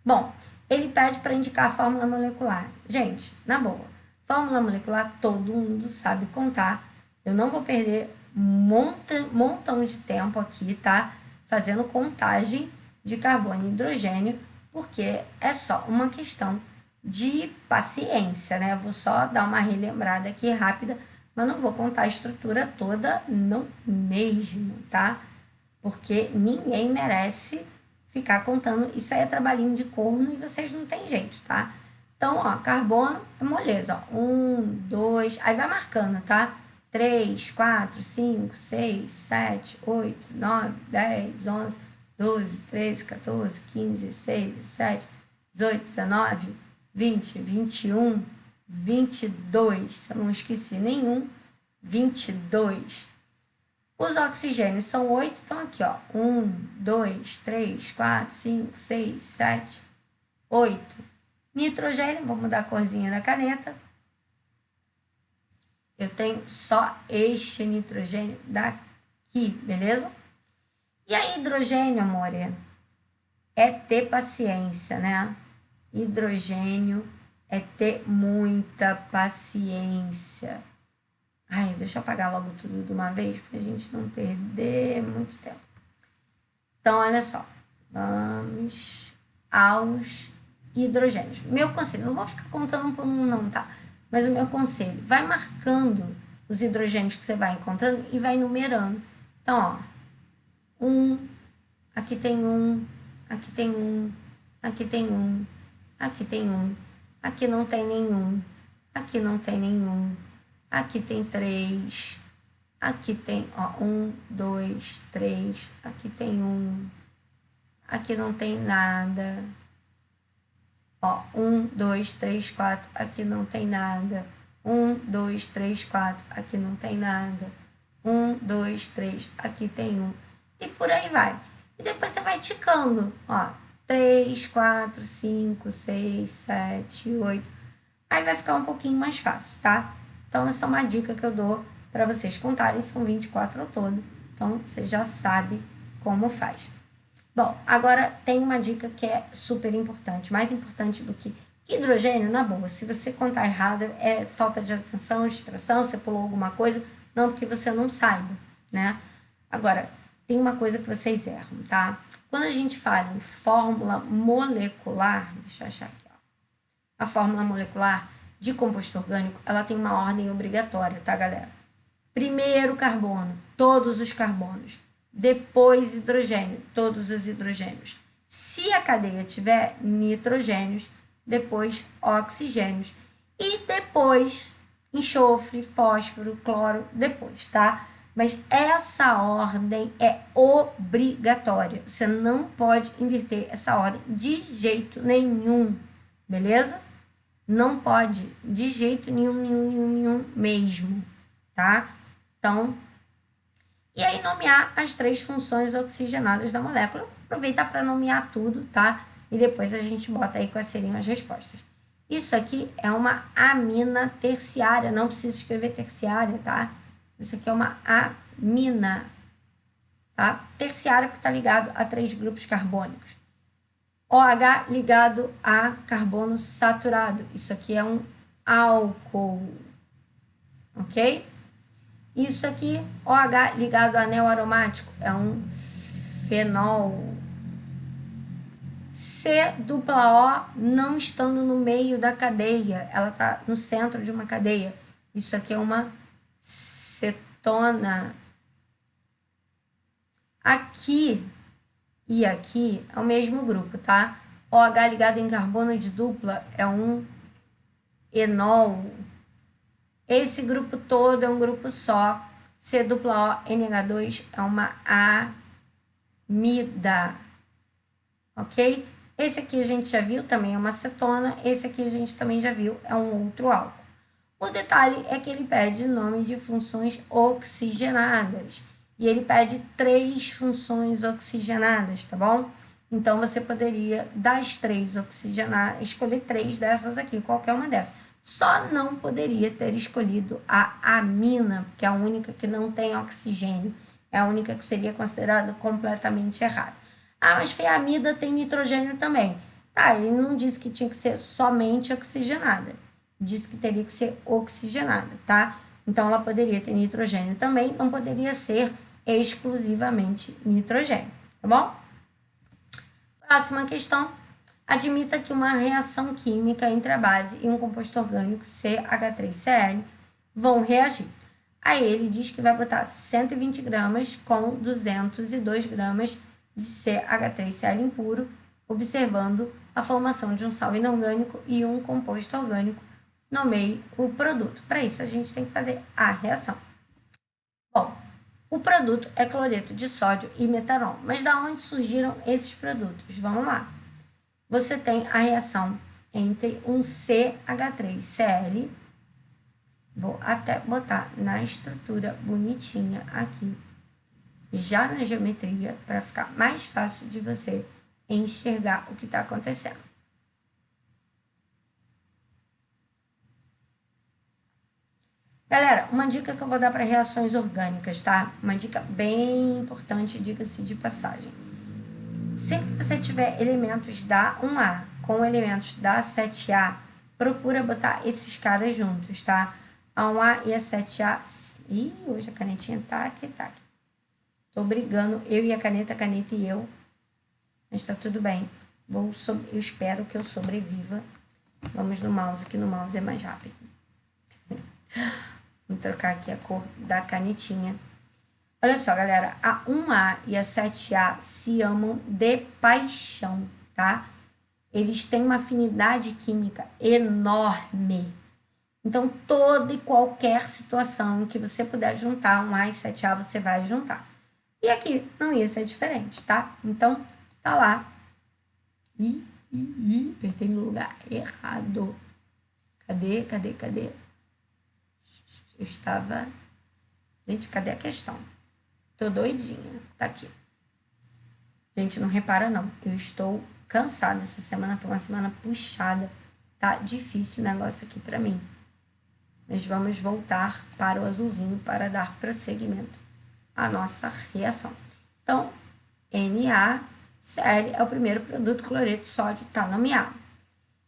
Bom, ele pede para indicar a fórmula molecular. Gente, na boa, fórmula molecular todo mundo sabe contar. Eu não vou perder montão de tempo aqui, tá? Fazendo contagem de carbono e hidrogênio, porque é só uma questão de paciência, né? Eu vou só dar uma relembrada aqui rápida, mas não vou contar a estrutura toda, não mesmo, tá? Porque ninguém merece ficar contando. Isso aí é trabalhinho de corno e vocês não tem jeito, tá? Então, ó, carbono é moleza, ó. 1, 2, aí vai marcando, tá? 3, 4, 5, 6, 7, 8, 9, 10, 11, 12, 13, 14, 15, 16, 17, 18, 19, 20, 21, 22, se eu não esqueci nenhum, 22. Os oxigênios são 8, então aqui, ó, 1, 2, 3, 4, 5, 6, 7, 8. Nitrogênio, vou mudar a corzinha da caneta. Eu tenho só este nitrogênio daqui, beleza? E aí, hidrogênio, amor, é ter paciência, né? Hidrogênio é ter muita paciência. Ai, deixa eu apagar logo tudo de uma vez, pra gente não perder muito tempo. Então, olha só. Vamos aos hidrogênios. Meu conselho, não vou ficar contando um por um não, tá? Mas o meu conselho, vai marcando os hidrogênios que você vai encontrando e vai numerando. Então, ó, 1, aqui tem 1, aqui tem 1, aqui tem 1, aqui tem 1, aqui não tem nenhum, aqui não tem nenhum, aqui tem 3, aqui tem, ó, 1, 2, 3, aqui tem 1, aqui não tem nada. Ó, 1, 2, 3, 4, aqui não tem nada. 1, 2, 3, 4, aqui não tem nada. 1, 2, 3, aqui tem 1. E por aí vai. E depois você vai ticando, ó, 3, 4, 5, 6, 7, 8. Aí vai ficar um pouquinho mais fácil, tá? Então, essa é uma dica que eu dou para vocês contarem. São 24 ao todo. Então, você já sabe como faz. Bom, agora tem uma dica que é super importante, mais importante do que hidrogênio, na boa. Se você contar errado, é falta de atenção, distração, você pulou alguma coisa, não porque você não saiba, né? Agora, tem uma coisa que vocês erram, tá? Quando a gente fala em fórmula molecular, deixa eu achar aqui, ó. A fórmula molecular de composto orgânico, ela tem uma ordem obrigatória, tá, galera? Primeiro carbono, todos os carbonos. Depois hidrogênio, todos os hidrogênios. Se a cadeia tiver nitrogênios, depois oxigênios. E depois enxofre, fósforo, cloro, depois, tá? Mas essa ordem é obrigatória. Você não pode inverter essa ordem de jeito nenhum, beleza? Não pode, de jeito nenhum mesmo, tá? Então, e aí nomear as 3 funções oxigenadas da molécula. Vou aproveitar para nomear tudo, tá? E depois a gente bota aí quais seriam as respostas. Isso aqui é uma amina terciária, não precisa escrever terciária, tá? Isso aqui é uma amina, tá? Terciária porque está ligado a 3 grupos carbônicos. OH ligado a carbono saturado. Isso aqui é um álcool, ok? Isso aqui, OH ligado a anel aromático, é um fenol. C-O não estando no meio da cadeia, ela está no centro de uma cadeia. Isso aqui é uma cetona. Aqui e aqui é o mesmo grupo, tá? OH ligado em carbono de dupla é um enol. Esse grupo todo é um grupo só. C-O-NH2 é uma amida. Ok? Esse aqui a gente já viu, também é uma cetona. Esse aqui a gente também já viu, é um outro álcool. O detalhe é que ele pede nome de funções oxigenadas. E ele pede 3 funções oxigenadas, tá bom? Então, você poderia, das 3 oxigenadas, escolher 3 dessas aqui, qualquer uma dessas. Só não poderia ter escolhido a amina, que é a única que não tem oxigênio. É a única que seria considerada completamente errada. Ah, mas a amida tem nitrogênio também. Tá, ele não disse que tinha que ser somente oxigenada. Disse que teria que ser oxigenada, tá? Então, ela poderia ter nitrogênio também, não poderia ser exclusivamente nitrogênio, tá bom? Próxima questão. Admita que uma reação química entre a base e um composto orgânico, CH3Cl, vão reagir. Aí ele diz que vai botar 120 gramas com 202 gramas de CH3Cl impuro, observando a formação de um sal inorgânico e um composto orgânico. Nomeie o produto. Para isso, a gente tem que fazer a reação. Bom, o produto é cloreto de sódio e metanol. Mas da onde surgiram esses produtos? Vamos lá. Você tem a reação entre um CH3Cl, vou até botar na estrutura bonitinha aqui, já na geometria, para ficar mais fácil de você enxergar o que está acontecendo. Galera, uma dica que eu vou dar para reações orgânicas, tá? Uma dica bem importante, diga-se de passagem. Sempre que você tiver elementos da 1A com elementos da 7A, procura botar esses caras juntos, tá? A 1A e a 7A... Ih, hoje a canetinha tá aqui. Tô brigando, eu e a caneta e eu. Mas tá tudo bem. Eu espero que eu sobreviva. Vamos no mouse, que no mouse é mais rápido. Vou trocar aqui a cor da canetinha. Olha só, galera, a 1A e a 7A se amam de paixão, tá? Eles têm uma afinidade química enorme. Então, toda e qualquer situação em que você puder juntar 1A e 7A, você vai juntar. E aqui não ia ser diferente, tá? Então, tá lá. Apertei no lugar errado. Cadê? Eu estava... Gente, cadê a questão? Tô doidinha. Tá aqui. Gente, não repara não. Eu estou cansada. Essa semana foi uma semana puxada. Tá difícil o negócio aqui pra mim. Mas vamos voltar para o azulzinho para dar prosseguimento à nossa reação. Então, NaCl é o primeiro produto, cloreto de sódio tá nomeado.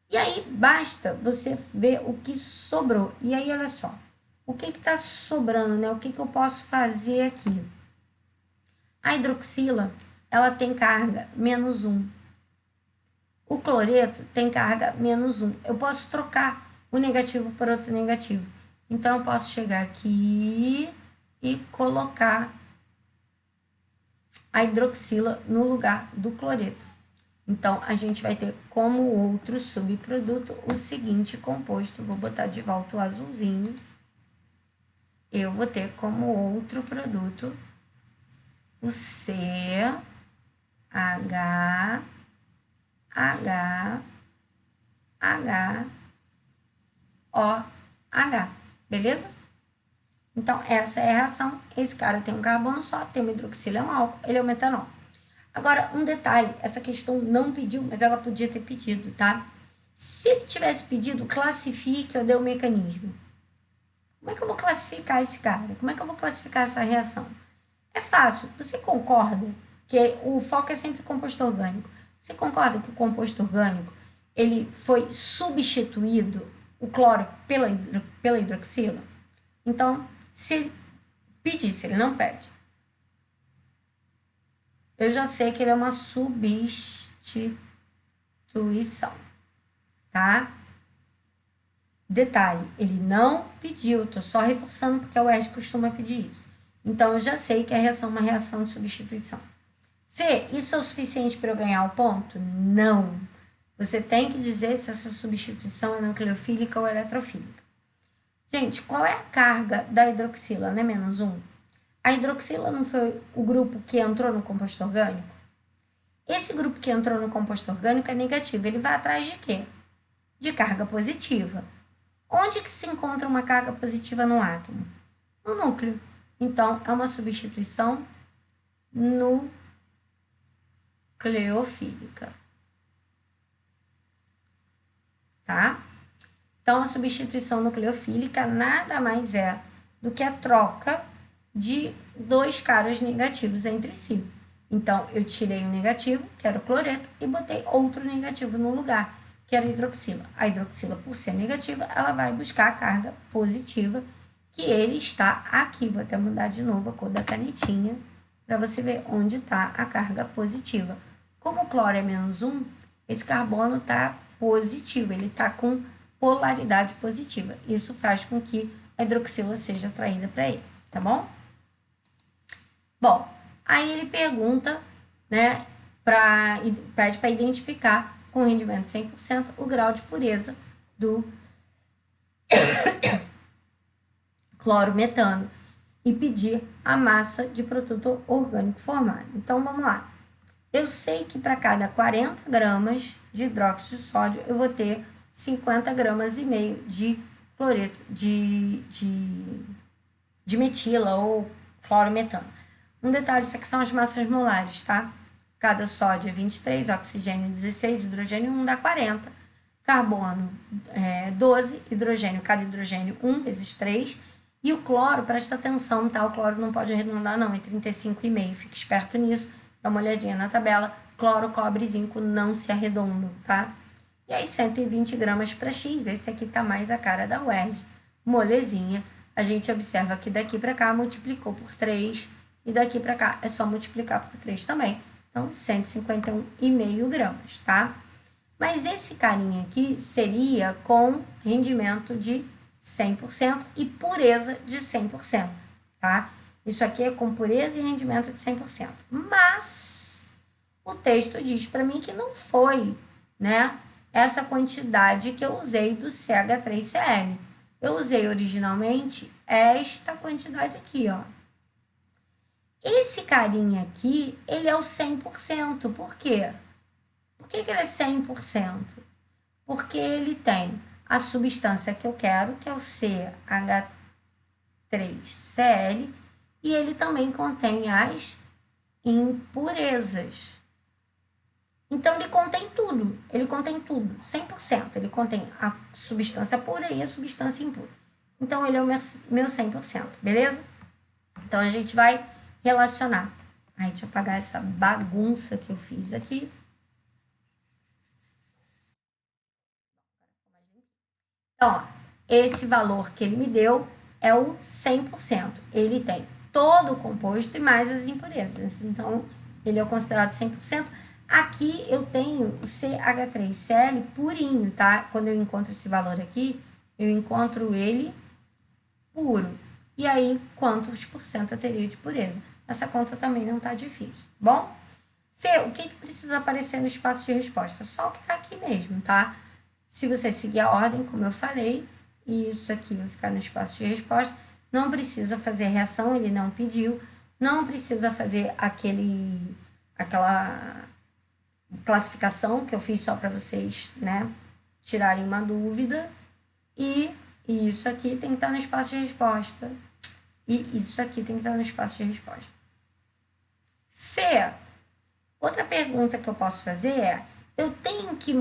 E aí, basta você ver o que sobrou. E aí, olha só. O que está sobrando, né? O que eu posso fazer aqui? A hidroxila, ela tem carga -1. O cloreto tem carga -1. Eu posso trocar o negativo por outro negativo. Então, eu posso chegar aqui e colocar a hidroxila no lugar do cloreto. Então, a gente vai ter como outro subproduto o seguinte composto. Vou botar de volta o azulzinho. Eu vou ter como outro produto o CHHOH, beleza? Então, essa é a reação. Esse cara tem um carbono só, tem uma hidroxila, é um álcool, ele é o metanol. Agora, um detalhe, essa questão não pediu, mas ela podia ter pedido, tá? Se ele tivesse pedido, classifique ou dê o mecanismo. Como é que eu vou classificar esse cara? Como é que eu vou classificar essa reação? É fácil. Você concorda que o foco é sempre composto orgânico? Você concorda que o composto orgânico ele foi substituído, o cloro, pela hidroxila? Então, se ele pedisse, ele não pede. Eu já sei que ele é uma substituição, tá? Detalhe, ele não pediu, tô só reforçando porque a UERJ costuma pedir isso. Então, eu já sei que a reação é uma reação de substituição. Fê, isso é o suficiente para eu ganhar o ponto? Não. Você tem que dizer se essa substituição é nucleofílica ou eletrofílica. Gente, qual é a carga da hidroxila, né? -1. A hidroxila não foi o grupo que entrou no composto orgânico? Esse grupo que entrou no composto orgânico é negativo. Ele vai atrás de quê? De carga positiva. Onde que se encontra uma carga positiva no átomo? No núcleo. Então, é uma substituição nucleofílica. Tá? Então, a substituição nucleofílica nada mais é do que a troca de dois caras negativos entre si. Então, eu tirei o negativo, que era o cloreto, e botei outro negativo no lugar, que era a hidroxila. A hidroxila, por ser negativa, ela vai buscar a carga positiva, que ele está aqui. Vou até mudar de novo a cor da canetinha, para você ver onde está a carga positiva. Como o cloro é -1, esse carbono está positivo, ele está com polaridade positiva. Isso faz com que a hidroxila seja atraída para ele, tá bom? Bom, aí ele pergunta, né, pede para identificar com rendimento 100% o grau de pureza do clorometano e pedir a massa de produto orgânico formado. Então, vamos lá. Eu sei que para cada 40 gramas de hidróxido de sódio, eu vou ter 50 gramas e meio de cloreto, de metila ou clorometano. Um detalhe, isso aqui são as massas molares, tá? Cada sódio é 23, oxigênio 16, hidrogênio 1 dá 40, carbono 12, hidrogênio, cada hidrogênio 1 vezes 3, e o cloro, presta atenção, tá? O cloro não pode arredondar não, é 35,5, fica esperto nisso, dá uma olhadinha na tabela, cloro, cobre e zinco não se arredondam, tá? E aí 120 gramas para X, esse aqui tá mais a cara da UERJ, molezinha, a gente observa que daqui para cá multiplicou por 3, e daqui para cá é só multiplicar por 3 também. Então, 151,5 gramas, tá? Mas esse carinha aqui seria com rendimento de 100% e pureza de 100%, tá? Isso aqui é com pureza e rendimento de 100%. Mas o texto diz para mim que não foi, né, essa quantidade que eu usei do CH3Cl. Eu usei originalmente esta quantidade aqui, ó. Esse carinha aqui, ele é o 100%. Por quê? Por que ele é 100%? Porque ele tem a substância que eu quero, que é o CH3Cl, e ele também contém as impurezas. Então, ele contém tudo. Ele contém tudo, 100%. Ele contém a substância pura e a substância impura. Então, ele é o meu 100%, beleza? Então, a gente vai relacionar. Aí, deixa eu apagar essa bagunça que eu fiz aqui. Então, ó, esse valor que ele me deu é o 100%. Ele tem todo o composto e mais as impurezas. Então, ele é considerado 100%. Aqui eu tenho o CH3Cl purinho, tá? Quando eu encontro esse valor aqui, eu encontro ele puro. E aí, quantos por cento eu teria de pureza? Essa conta também não tá difícil, bom? Fê, o que precisa aparecer no espaço de resposta? Só o que tá aqui mesmo, tá? Se você seguir a ordem, como eu falei, e isso aqui vai ficar no espaço de resposta, não precisa fazer reação, ele não pediu, não precisa fazer aquela classificação que eu fiz só para vocês, né, tirarem uma dúvida, e isso aqui tem que estar no espaço de resposta, e isso aqui tem que estar no espaço de resposta. Fê, outra pergunta que eu posso fazer é, eu tenho que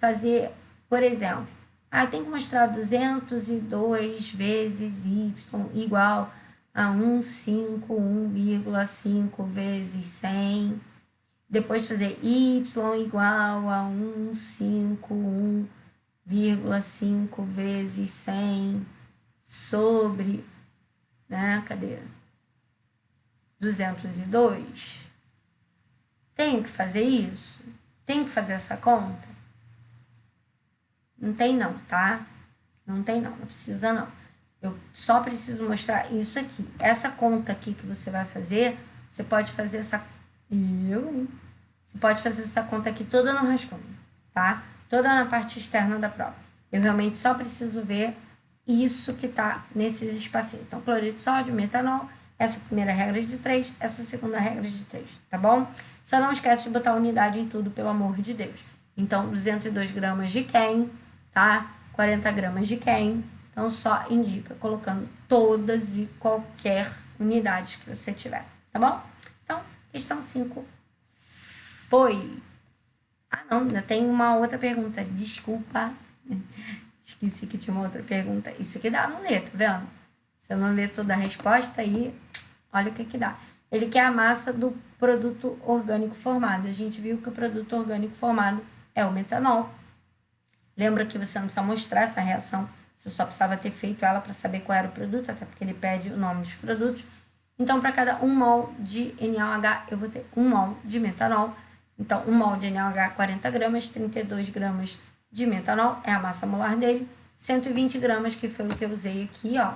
fazer, por exemplo, eu tenho que mostrar 202 vezes y igual a 151,5 vezes 100. Depois fazer y igual a 151,5 vezes 100 sobre, né, cadê? 202. Tenho que fazer isso? Tenho que fazer essa conta? Não tem não, tá? Não tem não, não precisa não. Eu só preciso mostrar isso aqui. Essa conta aqui que você vai fazer, você pode fazer essa... Você pode fazer essa conta aqui toda no rascunho, tá? Toda na parte externa da prova. Eu realmente só preciso ver isso que tá nesses espacinhos. Então, cloreto de sódio, metanol, essa primeira regra de 3, essa segunda regra de 3, tá bom? Só não esquece de botar unidade em tudo, pelo amor de Deus. Então, 202 gramas de quem, tá? 40 gramas de quem. Então, só indica colocando todas e qualquer unidades que você tiver, tá bom? Então, questão 5 foi. Ah, não, ainda tem uma outra pergunta. Desculpa. Esqueci que tinha uma outra pergunta. Isso aqui dá, não lê, tá vendo? Se eu não ler toda a resposta, aí, olha o que dá. Ele quer a massa do produto orgânico formado. A gente viu que o produto orgânico formado é o metanol. Lembra que você não precisa mostrar essa reação, você só precisava ter feito ela para saber qual era o produto, até porque ele pede o nome dos produtos. Então, para cada 1 mol de NaOH, eu vou ter 1 mol de metanol. Então, 1 mol de NaOH, 40 gramas, 32 gramas de metanol, é a massa molar dele. 120 gramas, que foi o que eu usei aqui, ó.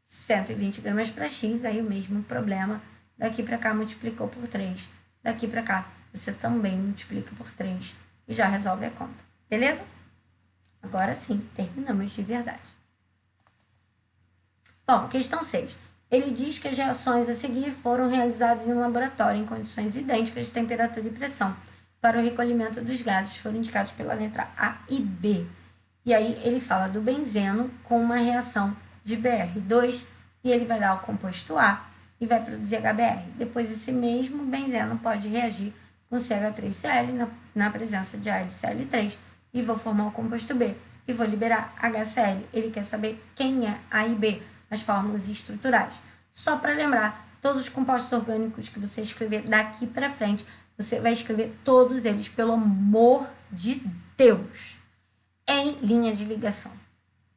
120 gramas para X, aí o mesmo problema. Daqui para cá, multiplicou por 3. Daqui para cá, você também multiplica por 3 e já resolve a conta. Beleza? Agora sim, terminamos de verdade. Bom, questão 6. Ele diz que as reações a seguir foram realizadas em um laboratório em condições idênticas de temperatura e pressão para o recolhimento dos gases, foram indicados pela letra A e B. E aí ele fala do benzeno com uma reação de Br2 e ele vai dar o composto A e vai produzir HBr. Depois esse mesmo benzeno pode reagir com CH3Cl na presença de AlCl3 e vou formar o composto B e vou liberar HCl. Ele quer saber quem é A e B, as fórmulas estruturais. Só para lembrar, todos os compostos orgânicos que você escrever daqui para frente, você vai escrever todos eles, pelo amor de Deus, em linha de ligação,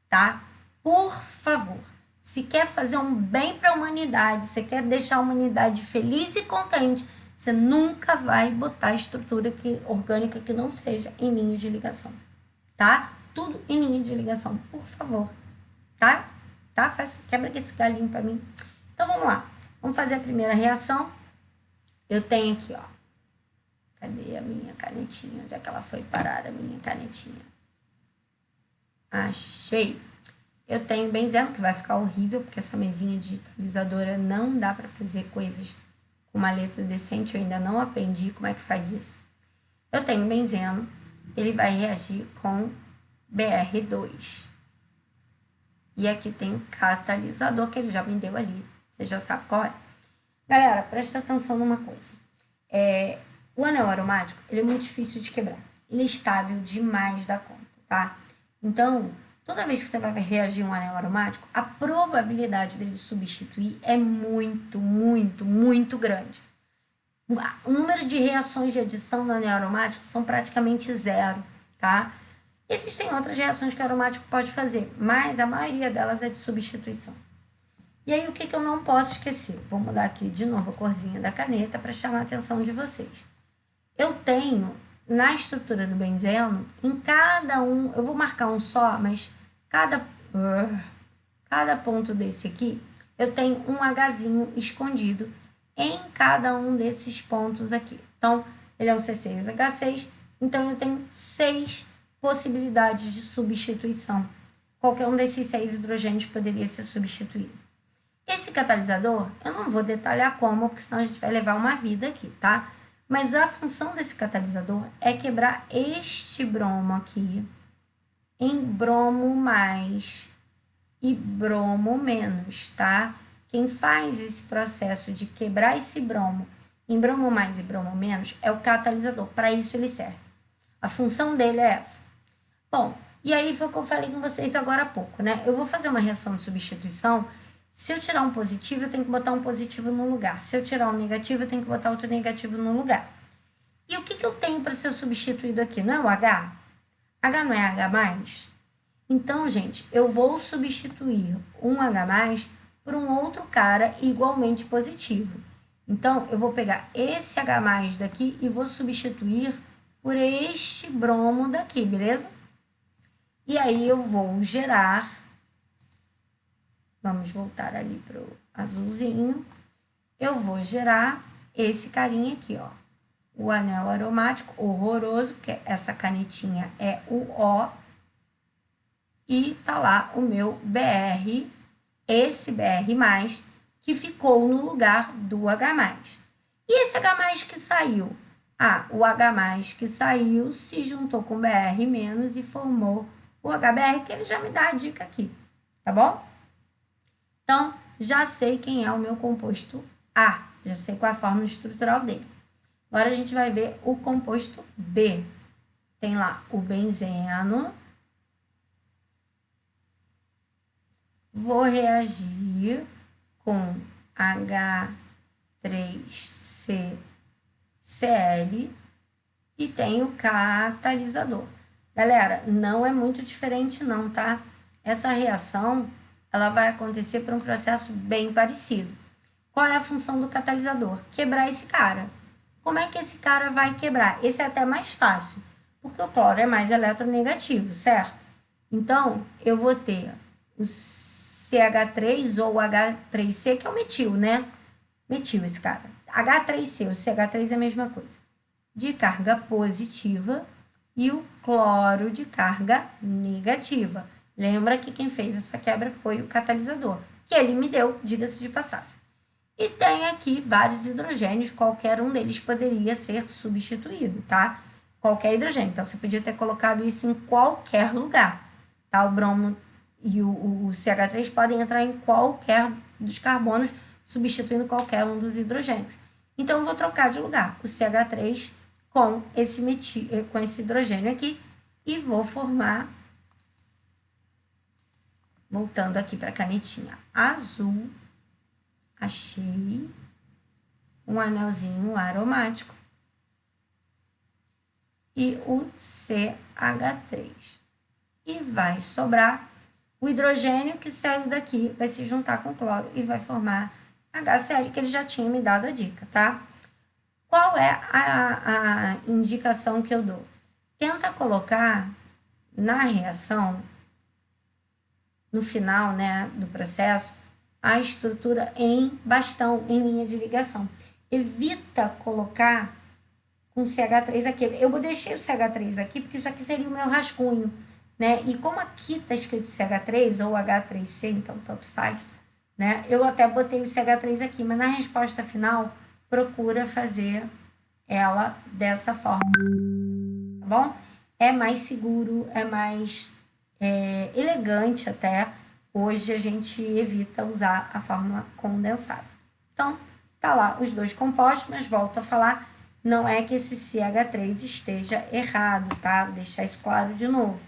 tá? Por favor, se quer fazer um bem para a humanidade, se quer deixar a humanidade feliz e contente, você nunca vai botar estrutura orgânica que não seja em linha de ligação, tá? Tudo em linha de ligação, por favor, tá? Quebra esse galinho para mim. Então, vamos lá. Vamos fazer a primeira reação. Eu tenho aqui, ó. Cadê a minha canetinha? Onde é que ela foi parar, a minha canetinha? Achei. Eu tenho benzeno, que vai ficar horrível, porque essa mesinha digitalizadora não dá para fazer coisas com uma letra decente. Eu ainda não aprendi como é que faz isso. Eu tenho benzeno. Ele vai reagir com Br2. E aqui tem o catalisador, que ele já me deu ali. Você já sabe qual é. Galera, presta atenção numa coisa. O anel aromático, ele é muito difícil de quebrar. Ele é estável demais da conta, tá? Então, toda vez que você vai reagir um anel aromático, a probabilidade dele substituir é muito, muito, muito grande. O número de reações de adição no anel aromático são praticamente zero, tá? Existem outras reações que o aromático pode fazer, mas a maioria delas é de substituição. E aí, o que eu não posso esquecer? Vou mudar aqui de novo a corzinha da caneta para chamar a atenção de vocês. Eu tenho, na estrutura do benzeno, em cada um, eu vou marcar um só, mas cada ponto desse aqui, eu tenho um Hzinho escondido em cada um desses pontos aqui. Então, ele é um C6H6, então eu tenho 6 possibilidades de substituição. Qualquer um desses 6 hidrogênios poderia ser substituído. Esse catalisador, eu não vou detalhar como, porque senão a gente vai levar uma vida aqui, tá? Mas a função desse catalisador é quebrar este bromo aqui em bromo mais e bromo menos, tá? Quem faz esse processo de quebrar esse bromo em bromo mais e bromo menos é o catalisador. Para isso ele serve. A função dele é essa. Bom, e aí foi o que eu falei com vocês agora há pouco, né? Eu vou fazer uma reação de substituição. Se eu tirar um positivo, eu tenho que botar um positivo no lugar. Se eu tirar um negativo, eu tenho que botar outro negativo no lugar. E o que eu tenho para ser substituído aqui? Não é o H? H não é H+? Então, gente, eu vou substituir um H+, por um outro cara igualmente positivo. Então, eu vou pegar esse H+ daqui e vou substituir por este bromo daqui, beleza? E aí, eu vou gerar... Vamos voltar ali para o azulzinho. Eu vou gerar esse carinha aqui, ó. O anel aromático horroroso, porque essa canetinha é o O. E tá lá o meu Br, esse Br+, que ficou no lugar do H+. E esse H+ que saiu? O H+ que saiu se juntou com o Br- e formou o HBr, que ele já me dá a dica aqui, tá bom? Então, já sei quem é o meu composto A, já sei qual é a fórmula estrutural dele. Agora, a gente vai ver o composto B. Tem lá o benzeno. Vou reagir com H3CCl e tem o catalisador. Galera, não é muito diferente não, tá? Essa reação, ela vai acontecer por um processo bem parecido. Qual é a função do catalisador? Quebrar esse cara. Como é que esse cara vai quebrar? Esse é até mais fácil, porque o cloro é mais eletronegativo, certo? Então, eu vou ter o CH3 ou o H3C, que é o metil, né? Metil esse cara. H3C, o CH3 é a mesma coisa. De carga positiva e o cloro de carga negativa. Lembra que quem fez essa quebra foi o catalisador, que ele me deu, diga-se de passagem. E tem aqui vários hidrogênios, qualquer um deles poderia ser substituído, tá? Qualquer hidrogênio. Então, você podia ter colocado isso em qualquer lugar, tá? O bromo e o CH3 podem entrar em qualquer dos carbonos, substituindo qualquer um dos hidrogênios. Então, eu vou trocar de lugar o CH3 com esse hidrogênio aqui e vou formar, voltando aqui para a canetinha azul, achei um anelzinho aromático e o CH3. E vai sobrar o hidrogênio que saiu daqui, vai se juntar com o cloro e vai formar HCl, que ele já tinha me dado a dica, tá? Qual é a indicação que eu dou? Tenta colocar na reação, no final, né, do processo, a estrutura em bastão, em linha de ligação. Evita colocar com CH3 aqui. Eu deixei o CH3 aqui porque isso aqui seria o meu rascunho, né? E como aqui está escrito CH3 ou H3C, então tanto faz, né? Eu até botei o CH3 aqui, mas na resposta final, procura fazer ela dessa forma, tá bom? É mais seguro, é mais elegante até. Hoje a gente evita usar a fórmula condensada. Então, tá lá os dois compostos, mas volto a falar, não é que esse CH3 esteja errado, tá? Vou deixar isso claro de novo.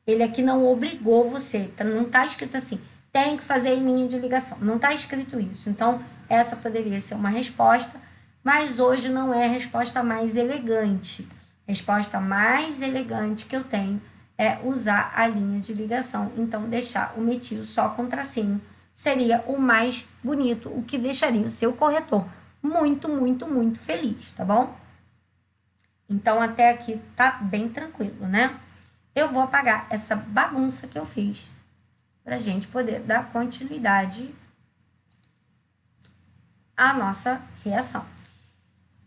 Ele aqui não obrigou você, tá? Não tá escrito assim, tem que fazer em linha de ligação. Não tá escrito isso. Então, essa poderia ser uma resposta, mas hoje não é a resposta mais elegante. A resposta mais elegante que eu tenho é usar a linha de ligação. Então, deixar o metil só com tracinho seria o mais bonito, o que deixaria o seu corretor muito, muito, muito feliz, tá bom? Então, até aqui tá bem tranquilo, né? Eu vou apagar essa bagunça que eu fiz pra gente poder dar continuidade à nossa reação.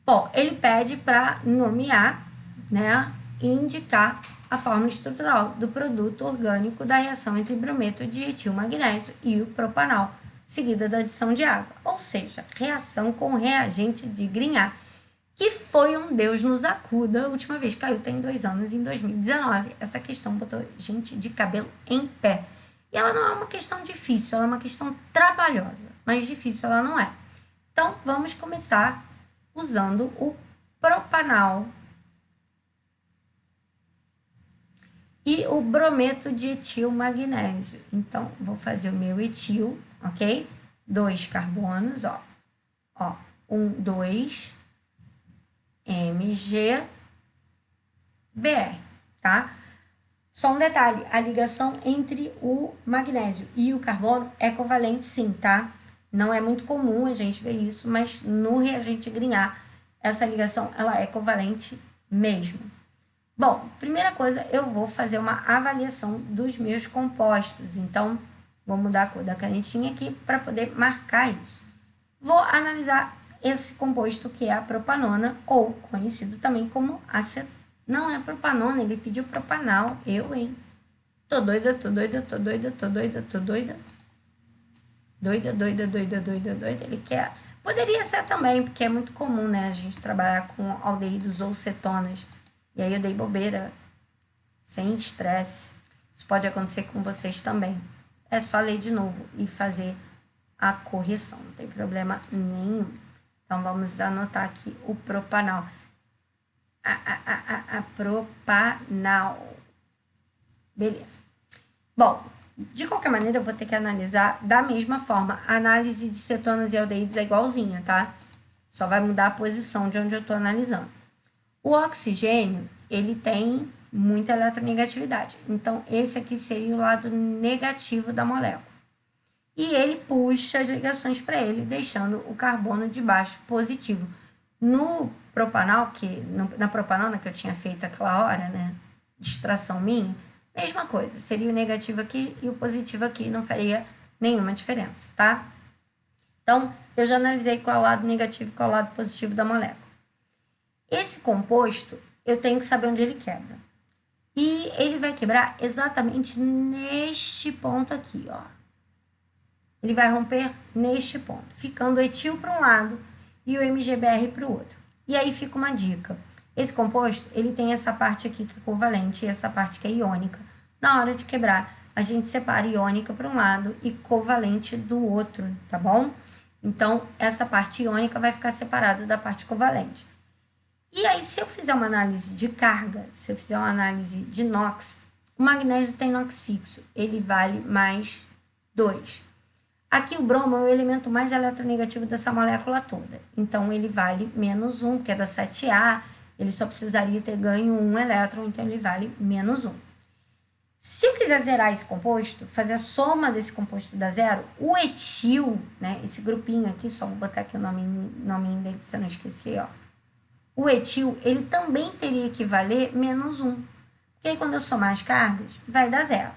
Bom, ele pede para nomear, né, e indicar a fórmula estrutural do produto orgânico da reação entre brometo de etilmagnésio e o propanol, seguida da adição de água, ou seja, reação com reagente de Grignard, que foi um Deus nos acuda. A última vez caiu tem 2 anos, em 2019. Essa questão botou gente de cabelo em pé. E ela não é uma questão difícil, ela é uma questão trabalhosa, mas difícil ela não é. Então, vamos começar usando o propanal e o brometo de etilmagnésio. Então, vou fazer o meu etil, ok? 2 carbonos, ó. 2 MgBr, tá? Só um detalhe, a ligação entre o magnésio e o carbono é covalente sim, tá? Não é muito comum a gente ver isso, mas no reagente Grignard, essa ligação ela é covalente mesmo. Bom, primeira coisa, eu vou fazer uma avaliação dos meus compostos. Então, vou mudar a cor da canetinha aqui para poder marcar isso. Vou analisar esse composto que é a propanona, ou conhecido também como acetona. Não é propanona, ele pediu propanal. Tô doida. Doida. Ele quer... Poderia ser também, porque é muito comum, né? A gente trabalhar com aldeídos ou cetonas. E aí eu dei bobeira, sem estresse. Isso pode acontecer com vocês também. É só ler de novo e fazer a correção, não tem problema nenhum. Então, vamos anotar aqui o propanal. Propanal. Beleza. Bom, De qualquer maneira, eu vou ter que analisar da mesma forma. A análise de cetonas e aldeídos é igualzinha, tá? Só vai mudar a posição de onde eu estou analisando. O oxigênio, ele tem muita eletronegatividade. Então, esse aqui seria o lado negativo da molécula. E ele puxa as ligações para ele, deixando o carbono de baixo positivo. No propanol, na propanona que eu tinha feito aquela hora, né? Distração minha, mesma coisa. Seria o negativo aqui e o positivo aqui, não faria nenhuma diferença, tá? Então, eu já analisei qual é o lado negativo e qual é o lado positivo da molécula. Esse composto, eu tenho que saber onde ele quebra. E ele vai quebrar exatamente neste ponto aqui, ó. Ele vai romper neste ponto, ficando o etil para um lado e o MGBr para o outro. E aí fica uma dica. Esse composto, ele tem essa parte aqui que é covalente e essa parte que é iônica. Na hora de quebrar, a gente separa iônica para um lado e covalente do outro, tá bom? Então, essa parte iônica vai ficar separada da parte covalente. E aí, se eu fizer uma análise de carga, se eu fizer uma análise de NOx, o magnésio tem NOx fixo, ele vale mais 2. Aqui o bromo é o elemento mais eletronegativo dessa molécula toda, então ele vale menos 1, que é da 7A, ele só precisaria ter ganho 1 elétron, então ele vale menos 1. Se eu quiser zerar esse composto, fazer a soma desse composto da zero, o etil, né, esse grupinho aqui, só vou botar aqui o nominho dele para você não esquecer, ó. O etil, ele também teria que valer menos 1. Porque aí, quando eu somar as cargas, vai dar 0.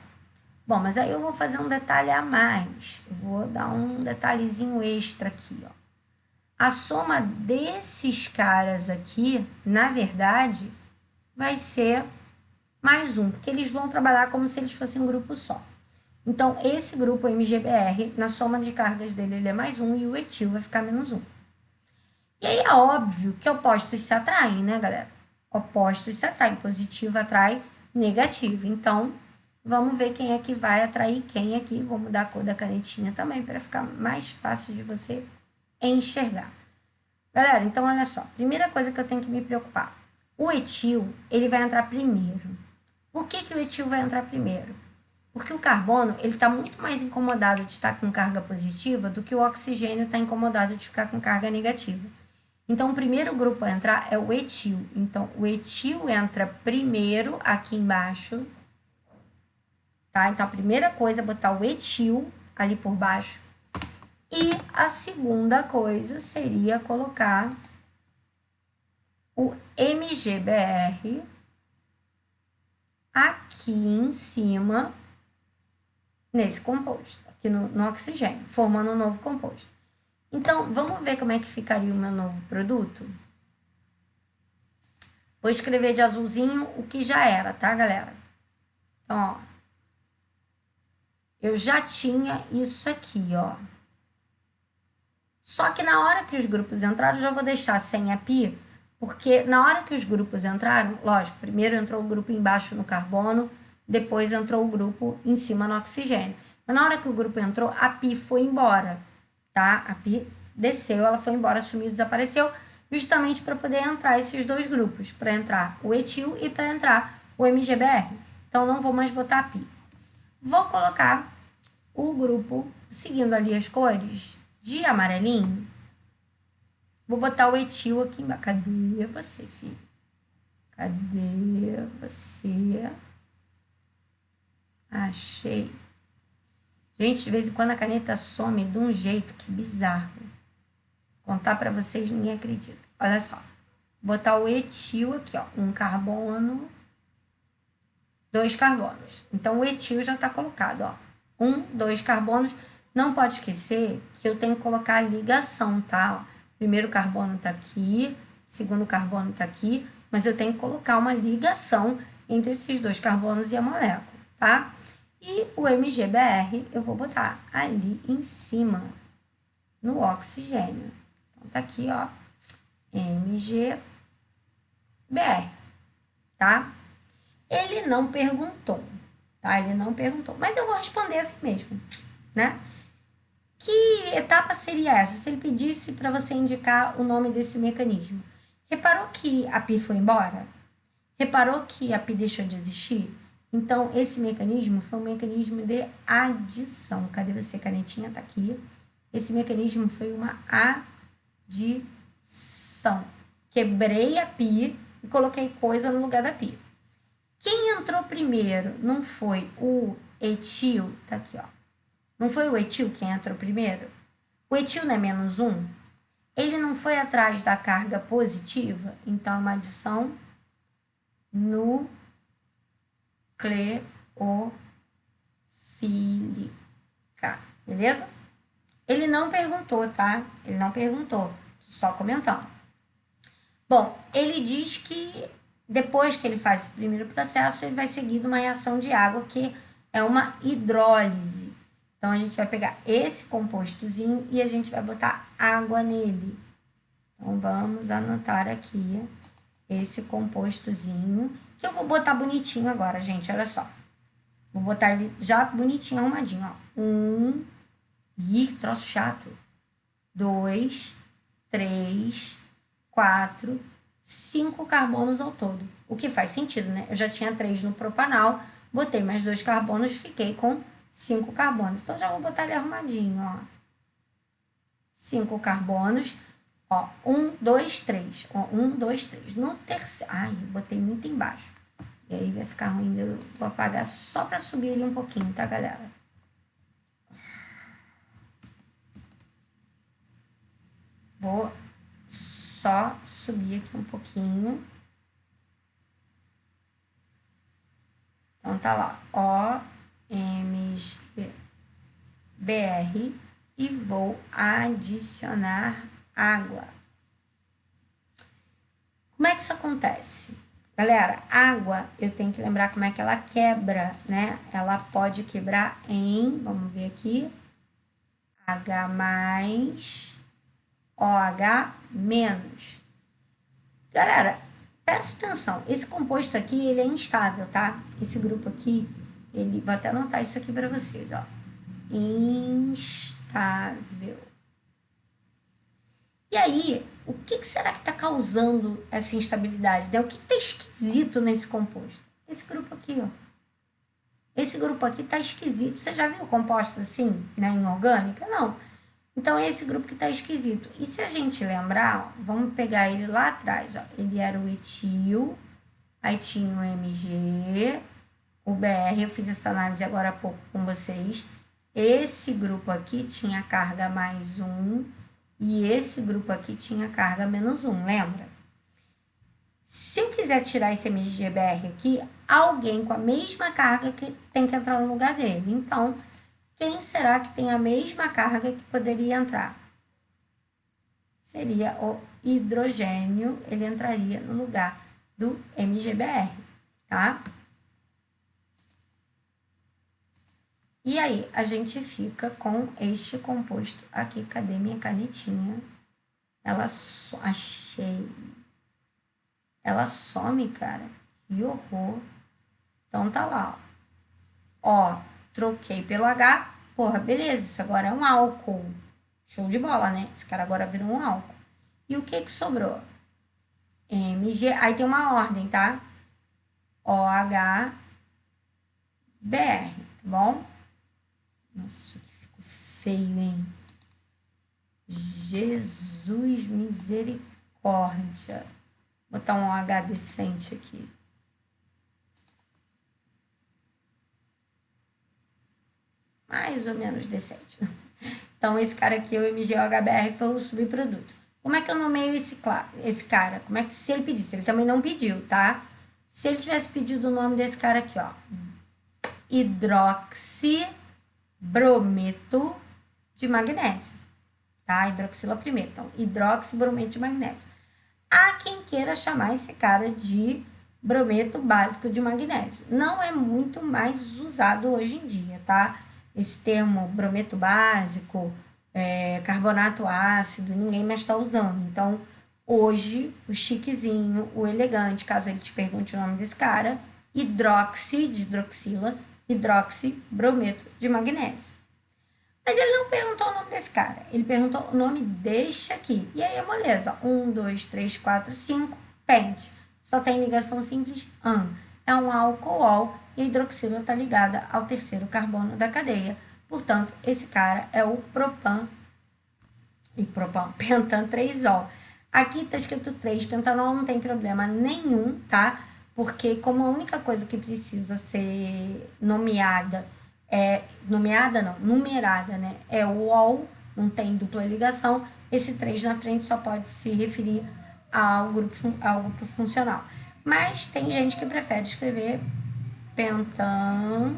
Bom, mas aí eu vou fazer um detalhe a mais. Eu vou dar um detalhezinho extra aqui, ó. A soma desses caras aqui, na verdade, vai ser mais 1. Porque eles vão trabalhar como se eles fossem um grupo só. Então, esse grupo MGBr, na soma de cargas dele, ele é mais 1 e o etil vai ficar menos 1. E aí é óbvio que opostos se atraem, né, galera? Opostos se atraem. Positivo atrai negativo. Então, vamos ver quem é que vai atrair quem aqui. Vou mudar a cor da canetinha também para ficar mais fácil de você enxergar. Galera, então olha só. Primeira coisa que eu tenho que me preocupar. O etil, ele vai entrar primeiro. Por que o etil vai entrar primeiro? Porque o carbono, ele está muito mais incomodado de estar com carga positiva do que o oxigênio está incomodado de ficar com carga negativa. Então, o primeiro grupo a entrar é o etil. Então, o etil entra primeiro aqui embaixo, tá? Então, a primeira coisa é botar o etil ali por baixo. E a segunda coisa seria colocar o MGBr aqui em cima, nesse composto, aqui no oxigênio, formando um novo composto. Então, vamos ver como é que ficaria o meu novo produto? Vou escrever de azulzinho o que já era, tá, galera? Então, ó. Eu já tinha isso aqui, ó. Só que na hora que os grupos entraram, eu já vou deixar sem a pi, porque na hora que os grupos entraram, lógico, primeiro entrou o grupo embaixo no carbono, depois entrou o grupo em cima no oxigênio. Mas na hora que o grupo entrou, a pi foi embora. Tá? A pi desceu, ela foi embora, sumiu, desapareceu, justamente para poder entrar esses dois grupos, para entrar o etil e para entrar o MGBr. Então, não vou mais botar a pi. Vou colocar o grupo, seguindo ali as cores, de amarelinho. Vou botar o etil aqui embaixo. Cadê você, filho? Cadê você? Achei. Gente, de vez em quando a caneta some de um jeito que é bizarro. Contar para vocês, ninguém acredita. Olha só. Botar o etil aqui, ó. 1 carbono, 2 carbonos. Então, o etil já está colocado, ó. 1, 2 carbonos. Não pode esquecer que eu tenho que colocar a ligação, tá? Ó, primeiro carbono tá aqui, segundo carbono tá aqui, mas eu tenho que colocar uma ligação entre esses 2 carbonos e a molécula, tá? E o MGBr eu vou botar ali em cima, no oxigênio. Então, tá aqui, ó, MGBr, tá? Ele não perguntou, tá? Ele não perguntou, mas eu vou responder assim mesmo, né? Que etapa seria essa? Se ele pedisse para você indicar o nome desse mecanismo. Reparou que a pi foi embora? Reparou que a pi deixou de existir? Então, esse mecanismo foi um mecanismo de adição. Cadê você, canetinha? Tá aqui. Esse mecanismo foi uma adição. Quebrei a π e coloquei coisa no lugar da π. Quem entrou primeiro não foi o etil, tá aqui, ó. Não foi o etil quem entrou primeiro? O etil não é menos 1? Ele não foi atrás da carga positiva? Então, é uma adição nucleofílica, beleza? Ele não perguntou, tá? Ele não perguntou, só comentando. Bom, ele diz que depois que ele faz esse primeiro processo, ele vai seguir de uma reação de água, que é uma hidrólise. Então, a gente vai pegar esse compostozinho e a gente vai botar água nele. Então, vamos anotar aqui esse compostozinho, que eu vou botar bonitinho agora, gente, olha só. Vou botar ele já bonitinho, arrumadinho, ó. 1, ih, troço chato. 2, 3, 4, 5 carbonos ao todo. O que faz sentido, né? Eu já tinha 3 no propanal, botei mais 2 carbonos, fiquei com 5 carbonos. Então, já vou botar ele arrumadinho, ó. 5 carbonos, ó. 1, 2, 3. Ó, 1, 2, 3. No terceiro... Ai, eu botei muito embaixo. E aí vai ficar ruim, eu vou apagar só para subir ele um pouquinho, tá, galera? Vou só subir aqui um pouquinho. Então, tá lá, OMGBR e vou adicionar água. Como é que isso acontece? Galera, água, eu tenho que lembrar como é que ela quebra, né? Ela pode quebrar em, vamos ver aqui, H mais OH menos. Galera, presta atenção, esse composto aqui, ele é instável, tá? Esse grupo aqui, ele, vou até anotar isso aqui para vocês, ó. Instável. E aí, o que será que está causando essa instabilidade? Né? O que está esquisito nesse composto? Esse grupo aqui, ó. Esse grupo aqui está esquisito. Você já viu composto assim, né, em orgânica? Não. Então, é esse grupo que está esquisito. E se a gente lembrar, ó, vamos pegar ele lá atrás. Ó. Ele era o etil, aí tinha o Mg, o Br. Eu fiz essa análise agora há pouco com vocês. Esse grupo aqui tinha carga mais 1 e esse grupo aqui tinha carga menos 1, lembra? Se eu quiser tirar esse MgBr aqui, alguém com a mesma carga que tem que entrar no lugar dele. Então, quem será que tem a mesma carga que poderia entrar? Seria o hidrogênio, ele entraria no lugar do MgBr, tá? E aí, a gente fica com este composto aqui. Cadê minha canetinha? Ela achei. Ela some, cara. Que horror. Então, tá lá, ó. Ó, troquei pelo H. Porra, beleza. Isso agora é um álcool. Show de bola, né? Esse cara agora virou um álcool. E o que sobrou? Mg. Aí tem uma ordem, tá? OH, BR, tá bom? Nossa, isso aqui ficou feio, hein? Jesus, misericórdia. Vou botar um H decente aqui. Mais ou menos decente. Então, esse cara aqui, o MgOHBr, foi o subproduto. Como é que eu nomeio esse cara? Como é que, se ele pedisse? Ele também não pediu, tá? Se ele tivesse pedido o nome desse cara aqui, ó. Hidroxibrometo de magnésio, tá? Hidroxila primeiro. Então, hidroxibrometo de magnésio. Há quem queira chamar esse cara de brometo básico de magnésio. Não é muito mais usado hoje em dia, tá? Esse termo brometo básico, carbonato ácido, ninguém mais está usando. Então, hoje, o chiquezinho, o elegante, caso ele te pergunte o nome desse cara, hidroxi, de hidroxila, hidroxibrometo de magnésio. Mas ele não perguntou o nome desse cara, ele perguntou o nome deste aqui. E aí é moleza, 1, 2, 3, 4, 5, pente. Só tem ligação simples, AN. é um alcool e a hidroxila está ligada ao terceiro carbono da cadeia. Portanto, esse cara é o propan e pentan-3-ol. Aqui está escrito 3, pentanol não tem problema nenhum, tá? Porque como a única coisa que precisa ser numerada, né? É o ol, não tem dupla ligação. Esse 3 na frente só pode se referir ao grupo funcional. Mas tem gente que prefere escrever pentan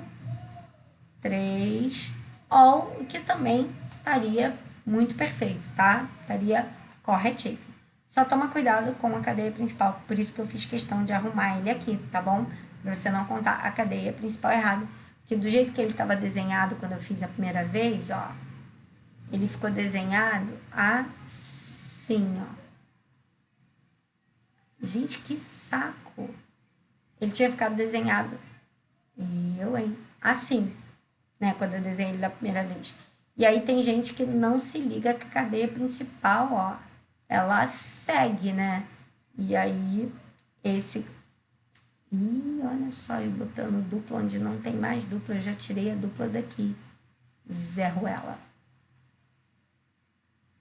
3-ol, que também estaria muito perfeito, tá? Estaria corretíssimo. Só toma cuidado com a cadeia principal, por isso que eu fiz questão de arrumar ele aqui, tá bom? Pra você não contar a cadeia principal errada, porque do jeito que ele estava desenhado quando eu fiz a primeira vez, ó, ele ficou desenhado assim, ó. Gente, que saco! Ele tinha ficado desenhado, assim, né, quando eu desenhei ele da primeira vez. E aí tem gente que não se liga que a cadeia principal, ó, ela segue, né? E aí, olha só, eu botando dupla onde não tem mais dupla, eu já tirei a dupla daqui. Zerro ela.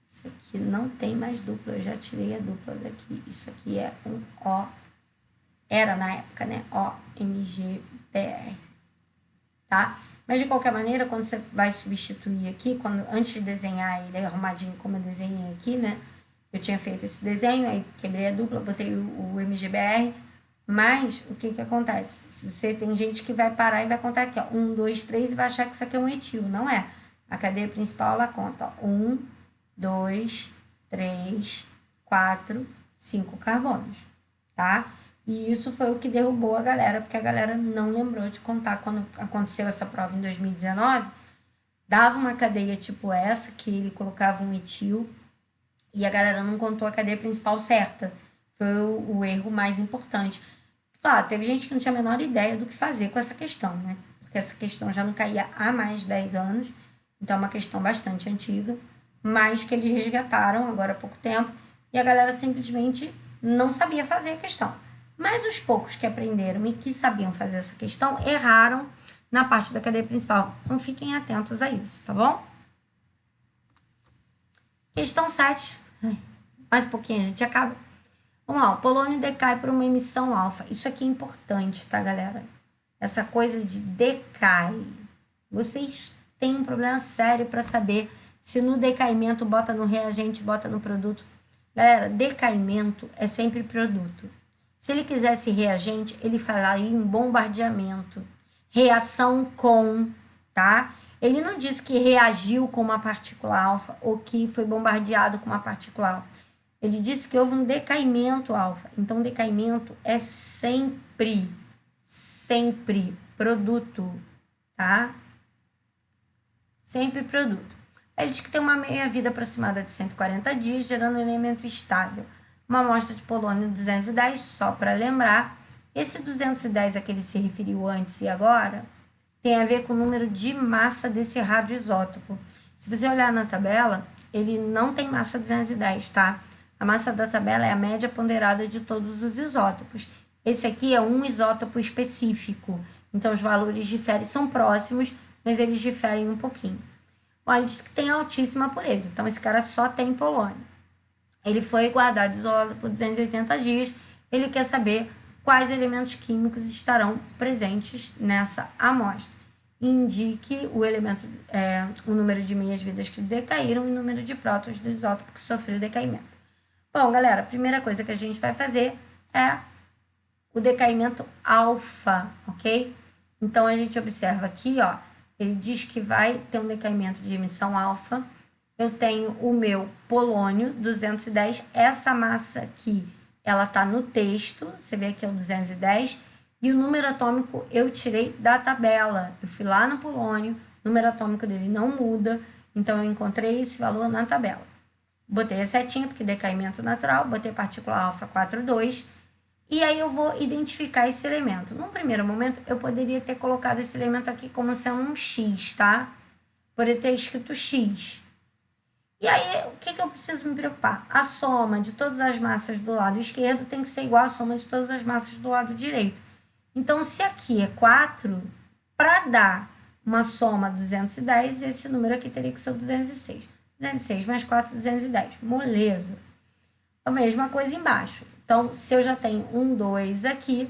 Isso aqui não tem mais dupla, eu já tirei a dupla daqui. Isso aqui é um O, era na época, né? OMGBR, tá? Mas de qualquer maneira, quando você vai substituir aqui, antes de desenhar ele arrumadinho como eu desenhei aqui, né? Eu tinha feito esse desenho, aí quebrei a dupla, botei o MGBR, mas o que acontece? Se você tem gente que vai parar e vai contar aqui, ó, 1, 2, 3 e vai achar que isso aqui é um etil, não é. A cadeia principal, ela conta, ó, 1, 2, 3, 4, 5 carbonos, tá? E isso foi o que derrubou a galera, porque a galera não lembrou de contar quando aconteceu essa prova em 2019. Dava uma cadeia tipo essa, que ele colocava um etil, e a galera não contou a cadeia principal certa. Foi o erro mais importante. Claro, teve gente que não tinha a menor ideia do que fazer com essa questão, né? Porque essa questão já não caía há mais de 10 anos, então é uma questão bastante antiga, mas que eles resgataram agora há pouco tempo, e a galera simplesmente não sabia fazer a questão. Mas os poucos que aprenderam e que sabiam fazer essa questão erraram na parte da cadeia principal. Então fiquem atentos a isso, tá bom? Questão 7. Mais um pouquinho a gente acaba. Vamos lá, o polônio decai por uma emissão alfa. Isso aqui é importante, tá, galera? Essa coisa de decai. Vocês têm um problema sério para saber se no decaimento bota no reagente, bota no produto. Galera, decaimento é sempre produto. Se ele quisesse reagente, ele falaria em bombardeamento. Reação com, tá? Ele não disse que reagiu com uma partícula alfa ou que foi bombardeado com uma partícula alfa. Ele disse que houve um decaimento alfa. Então, decaimento é sempre produto, tá? Sempre produto. Ele diz que tem uma meia-vida aproximada de 140 dias, gerando um elemento estável. Uma amostra de polônio 210, só para lembrar. Esse 210 a que ele se referiu antes e agora tem a ver com o número de massa desse radioisótopo. Se você olhar na tabela, ele não tem massa 210, tá? A massa da tabela é a média ponderada de todos os isótopos. Esse aqui é um isótopo específico, então os valores diferem, são próximos, mas eles diferem um pouquinho. Bom, ele diz que tem altíssima pureza, então esse cara só tem polônio. Ele foi guardado isolado por 280 dias, ele quer saber quais elementos químicos estarão presentes nessa amostra. Indique o número de meias-vidas que decaíram e o número de prótons do isótopo que sofreu decaimento. Bom, galera, a primeira coisa que a gente vai fazer é o decaimento alfa, ok? Então, a gente observa aqui, ó, ele diz que vai ter um decaimento de emissão alfa. Eu tenho o meu polônio 210, essa massa aqui, ela tá no texto, você vê que é o 210, e o número atômico eu tirei da tabela. Eu fui lá no polônio, o número atômico dele não muda, então eu encontrei esse valor na tabela. Botei a setinha, porque decaimento natural, botei partícula alfa 4,2, e aí eu vou identificar esse elemento. Num primeiro momento, eu poderia ter colocado esse elemento aqui como sendo um X, tá? Poderia ter escrito X. E aí, o que eu preciso me preocupar? A soma de todas as massas do lado esquerdo tem que ser igual à soma de todas as massas do lado direito. Então, se aqui é 4, para dar uma soma 210, esse número aqui teria que ser o 206. 206 mais 4, 210. Moleza. A mesma coisa embaixo. Então, se eu já tenho 2 aqui,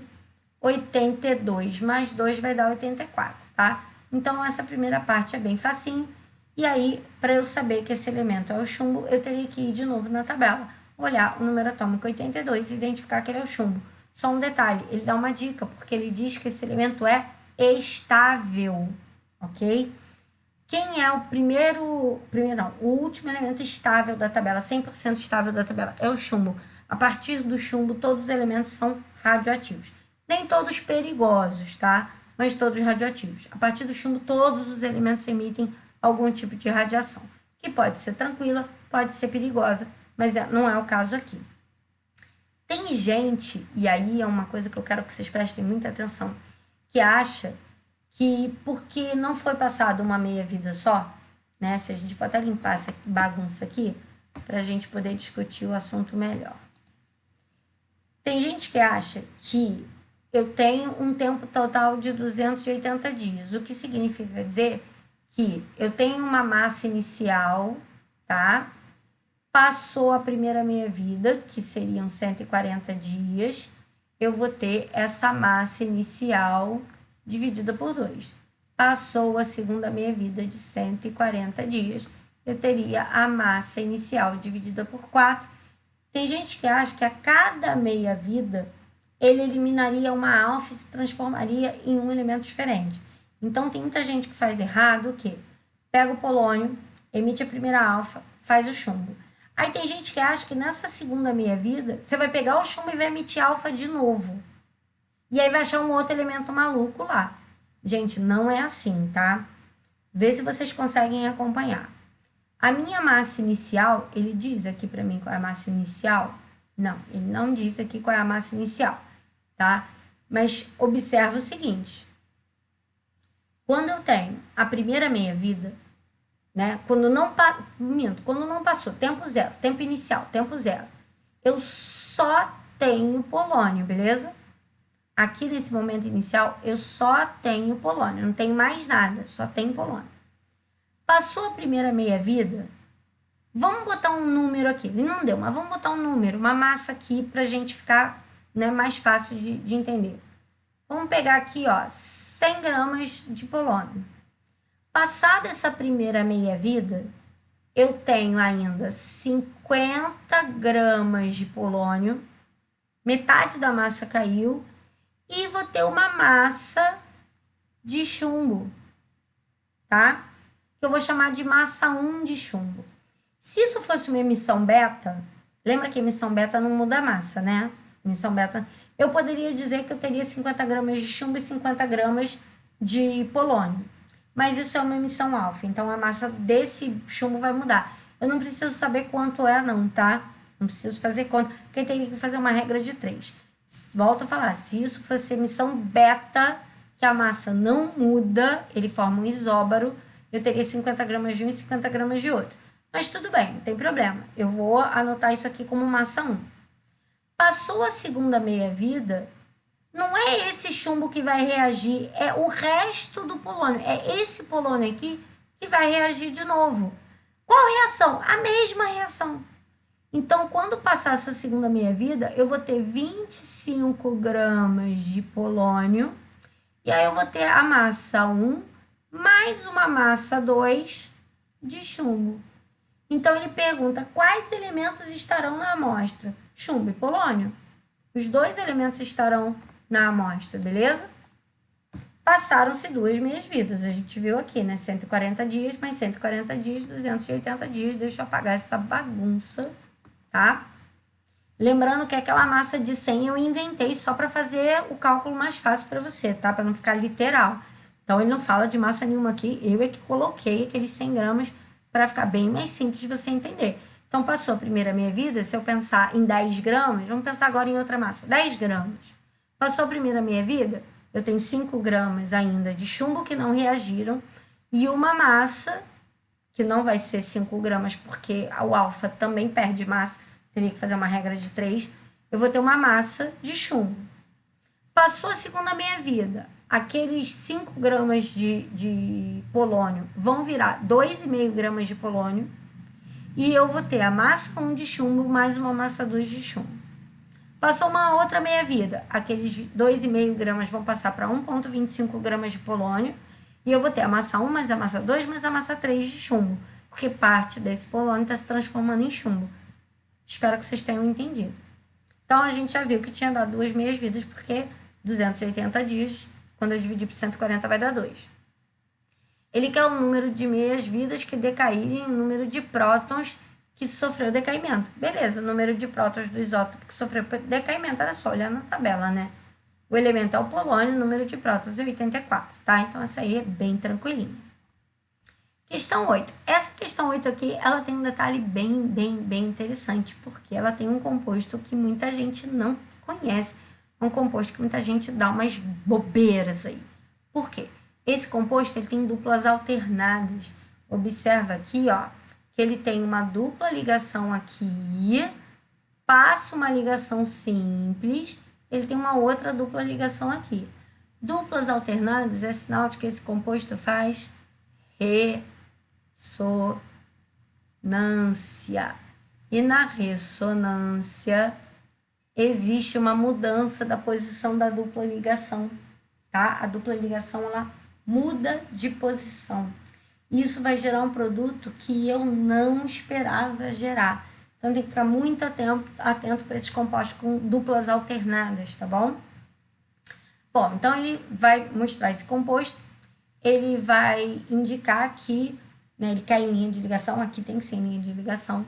82 mais 2 vai dar 84, tá? Então, essa primeira parte é bem facinho. E aí, para eu saber que esse elemento é o chumbo, eu teria que ir de novo na tabela, olhar o número atômico 82 e identificar que ele é o chumbo. Só um detalhe, ele dá uma dica, porque ele diz que esse elemento é estável, ok? Quem é o último elemento estável da tabela, 100% estável da tabela? É o chumbo. A partir do chumbo, todos os elementos são radioativos. Nem todos perigosos, tá? Mas todos radioativos. A partir do chumbo, todos os elementos emitem algum tipo de radiação, que pode ser tranquila, pode ser perigosa, mas não é o caso aqui. Tem gente, e aí é uma coisa que eu quero que vocês prestem muita atenção, que acha que porque não foi passado uma meia-vida só, né? Se a gente for até limpar essa bagunça aqui, para a gente poder discutir o assunto melhor. Tem gente que acha que eu tenho um tempo total de 280 dias, o que significa dizer que eu tenho uma massa inicial, tá? Passou a primeira meia-vida, que seriam 140 dias, eu vou ter essa massa inicial dividida por 2. Passou a segunda meia-vida de 140 dias, eu teria a massa inicial dividida por 4. Tem gente que acha que a cada meia-vida ele eliminaria uma alfa e se transformaria em um elemento diferente. Então, tem muita gente que faz errado o quê? Pega o polônio, emite a primeira alfa, faz o chumbo. Aí tem gente que acha que nessa segunda meia-vida, você vai pegar o chumbo e vai emitir alfa de novo. E aí vai achar um outro elemento maluco lá. Gente, não é assim, tá? Vê se vocês conseguem acompanhar. A minha massa inicial, ele diz aqui para mim qual é a massa inicial? Não, ele não diz aqui qual é a massa inicial, tá? Mas observa o seguinte. Quando eu tenho a primeira meia-vida, né? Quando não passou, tempo zero, tempo inicial, tempo zero, eu só tenho polônio, beleza? Aqui nesse momento inicial, eu só tenho polônio, não tenho mais nada, só tenho polônio. Passou a primeira meia-vida, vamos botar um número aqui, ele não deu, mas vamos botar um número, uma massa aqui pra gente ficar, né, mais fácil de entender. Vamos pegar aqui, ó, 100 gramas de polônio. Passada essa primeira meia-vida, eu tenho ainda 50 gramas de polônio, metade da massa caiu, e vou ter uma massa de chumbo, tá? Que eu vou chamar de massa 1 de chumbo. Se isso fosse uma emissão beta, lembra que a emissão beta não muda a massa, né? Emissão beta, eu poderia dizer que eu teria 50 gramas de chumbo e 50 gramas de polônio. Mas isso é uma emissão alfa, então a massa desse chumbo vai mudar. Eu não preciso saber quanto é não, tá? Não preciso fazer conta, porque teria que fazer uma regra de 3. Volto a falar, se isso fosse emissão beta, que a massa não muda, ele forma um isóbaro, eu teria 50 gramas de um e 50 gramas de outro. Mas tudo bem, não tem problema. Eu vou anotar isso aqui como massa 1. Passou a segunda meia-vida, não é esse chumbo que vai reagir, é o resto do polônio. É esse polônio aqui que vai reagir de novo. Qual reação? A mesma reação. Então, quando passar essa segunda meia-vida, eu vou ter 25 gramas de polônio. E aí eu vou ter a massa 1 mais uma massa 2 de chumbo. Então, ele pergunta quais elementos estarão na amostra? Chumbo e polônio. Os dois elementos estarão na amostra, beleza? Passaram-se 2 meias-vidas. A gente viu aqui, né? 140 dias mais 140 dias, 280 dias. Deixa eu apagar essa bagunça, tá? Lembrando que aquela massa de 100 eu inventei só para fazer o cálculo mais fácil para você, tá? Para não ficar literal. Então, ele não fala de massa nenhuma aqui. Eu é que coloquei aqueles 100 gramas para ficar bem mais simples de você entender. Então, passou a primeira meia-vida, se eu pensar em 10 gramas, vamos pensar agora em outra massa, 10 gramas. Passou a primeira meia-vida, eu tenho 5 gramas ainda de chumbo que não reagiram e uma massa, que não vai ser 5 gramas, porque o alfa também perde massa, teria que fazer uma regra de 3, eu vou ter uma massa de chumbo. Passou a segunda meia-vida, aqueles 5 gramas de polônio vão virar 2,5 gramas de polônio e eu vou ter a massa 1 de chumbo mais uma massa 2 de chumbo. Passou uma outra meia-vida, aqueles 2,5 gramas vão passar para 1,25 gramas de polônio e eu vou ter a massa 1 mais a massa 2 mais a massa 3 de chumbo, porque parte desse polônio está se transformando em chumbo. Espero que vocês tenham entendido. Então, a gente já viu que tinha dado 2 meias-vidas, porque 280 dias, quando eu dividir por 140, vai dar 2. Ele quer o número de meias-vidas que decaírem em número de prótons que sofreu decaimento. Beleza, o número de prótons do isótopo que sofreu decaimento, era só olhar na tabela, né? O elemento é o polônio, o número de prótons é 84, tá? Então, essa aí é bem tranquilinha. Questão 8. Essa questão 8 aqui, ela tem um detalhe bem interessante, porque ela tem um composto que muita gente não conhece, um composto que muita gente dá umas bobeiras aí. Por quê? Esse composto, ele tem duplas alternadas. Observa aqui, ó, que ele tem uma dupla ligação aqui, passa uma ligação simples, ele tem uma outra dupla ligação aqui. Duplas alternadas é sinal de que esse composto faz ressonância. E na ressonância existe uma mudança da posição da dupla ligação, tá? A dupla ligação, ela muda de posição. Isso vai gerar um produto que eu não esperava gerar. Então, tem que ficar muito atento para esses compostos com duplas alternadas, tá bom? Bom, então ele vai mostrar esse composto, ele vai indicar que, né, ele quer em linha de ligação, aqui tem que ser em linha de ligação,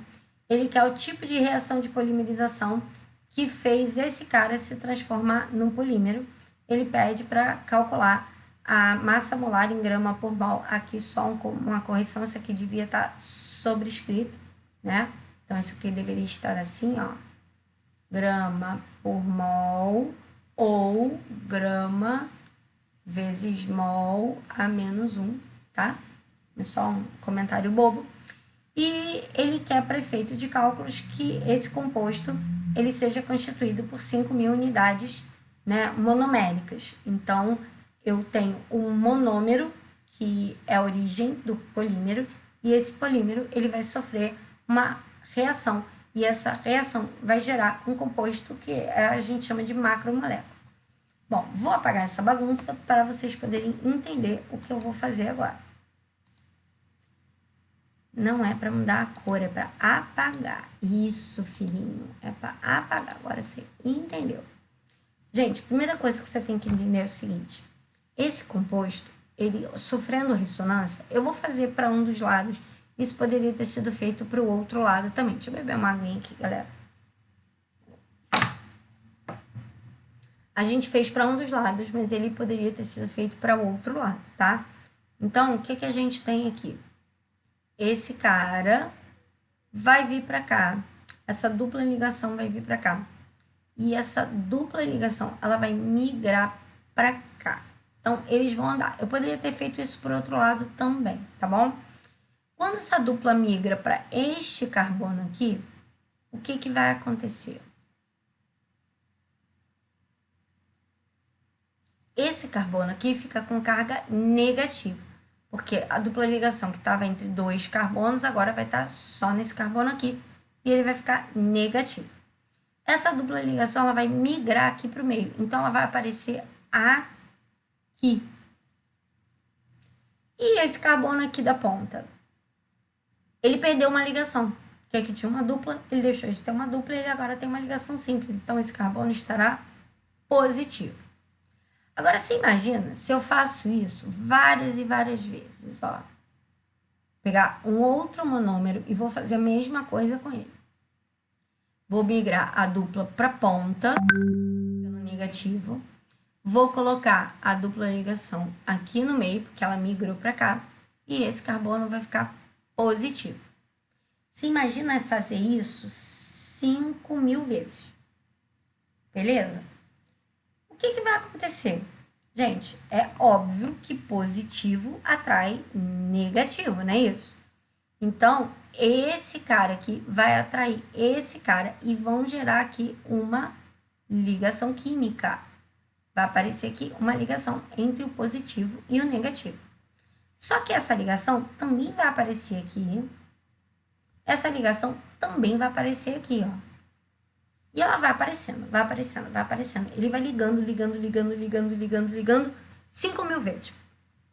ele quer o tipo de reação de polimerização que fez esse cara se transformar num polímero. Ele pede para calcular a massa molar em grama por mol. Aqui só uma correção, isso aqui devia estar sobrescrito, né? Então, isso aqui deveria estar assim, ó, grama por mol ou grama vezes mol a menos 1, tá? É só um comentário bobo. E ele quer, para efeito de cálculos, que esse composto ele seja constituído por 5.000 unidades, né, monoméricas. Então, eu tenho um monômero, que é a origem do polímero, e esse polímero ele vai sofrer uma reação, e essa reação vai gerar um composto que a gente chama de macromolécula. Bom, vou apagar essa bagunça para vocês poderem entender o que eu vou fazer agora. Não é para mudar a cor, é para apagar. Isso, filhinho, é para apagar. Agora você entendeu. Gente, primeira coisa que você tem que entender é o seguinte. Esse composto, ele sofrendo ressonância, eu vou fazer para um dos lados. Isso poderia ter sido feito para o outro lado também. Deixa eu beber uma aguinha aqui, galera. A gente fez para um dos lados, mas ele poderia ter sido feito para o outro lado, tá? Então, o que a gente tem aqui? Esse cara vai vir para cá. Essa dupla ligação vai vir para cá. E essa dupla ligação, ela vai migrar para cá. Então, eles vão andar. Eu poderia ter feito isso por outro lado também, tá bom? Quando essa dupla migra para este carbono aqui, o que vai acontecer? Esse carbono aqui fica com carga negativa, porque a dupla ligação que estava entre dois carbonos agora vai estar só nesse carbono aqui e ele vai ficar negativo. Essa dupla ligação ela vai migrar aqui para o meio, então ela vai aparecer aqui. E esse carbono aqui da ponta? Ele perdeu uma ligação, porque aqui tinha uma dupla, ele deixou de ter uma dupla e ele agora tem uma ligação simples, então esse carbono estará positivo. Agora, você imagina se eu faço isso várias e várias vezes, ó. Pegar um outro monômero e vou fazer a mesma coisa com ele. Vou migrar a dupla para a ponta, no negativo. Vou colocar a dupla ligação aqui no meio, porque ela migrou para cá. E esse carbono vai ficar positivo. Você imagina fazer isso 5.000 vezes. Beleza? O que vai acontecer? Gente, é óbvio que positivo atrai negativo, não é isso? Então, esse cara aqui vai atrair esse cara e vão gerar aqui uma ligação química. vai aparecer aqui uma ligação entre o positivo e o negativo. Só que essa ligação também vai aparecer aqui. Essa ligação também vai aparecer aqui, ó. E ela vai aparecendo, vai aparecendo, vai aparecendo. Ele vai ligando, ligando, ligando, ligando, ligando, ligando 5.000 vezes,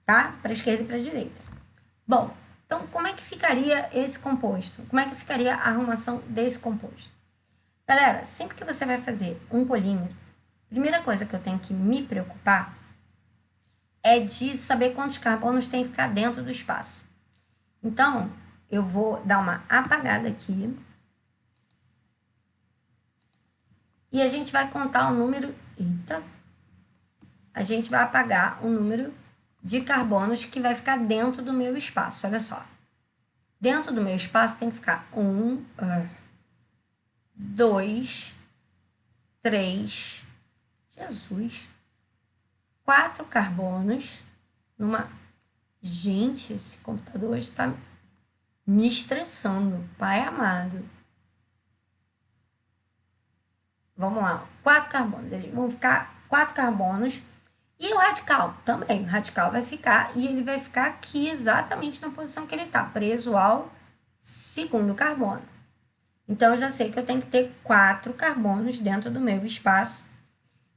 tá? Para a esquerda e para a direita. Bom, então como é que ficaria esse composto? Como é que ficaria a arrumação desse composto? Galera, sempre que você vai fazer um polímero, a primeira coisa que eu tenho que me preocupar é de saber quantos carbonos tem que ficar dentro do espaço. Então, eu vou dar uma apagada aqui. E a gente vai contar o número... Eita! A gente vai apagar o número de carbonos que vai ficar dentro do meu espaço. Olha só. Dentro do meu espaço tem que ficar 1, 2, 3... Jesus! 4 carbonos numa... Gente, esse computador hoje está me estressando. Pai amado. Vamos lá, 4 carbonos. Eles vão ficar 4 carbonos. E o radical também. O radical vai ficar e ele vai ficar aqui exatamente na posição que ele está, preso ao segundo carbono. Então, eu já sei que eu tenho que ter 4 carbonos dentro do meu espaço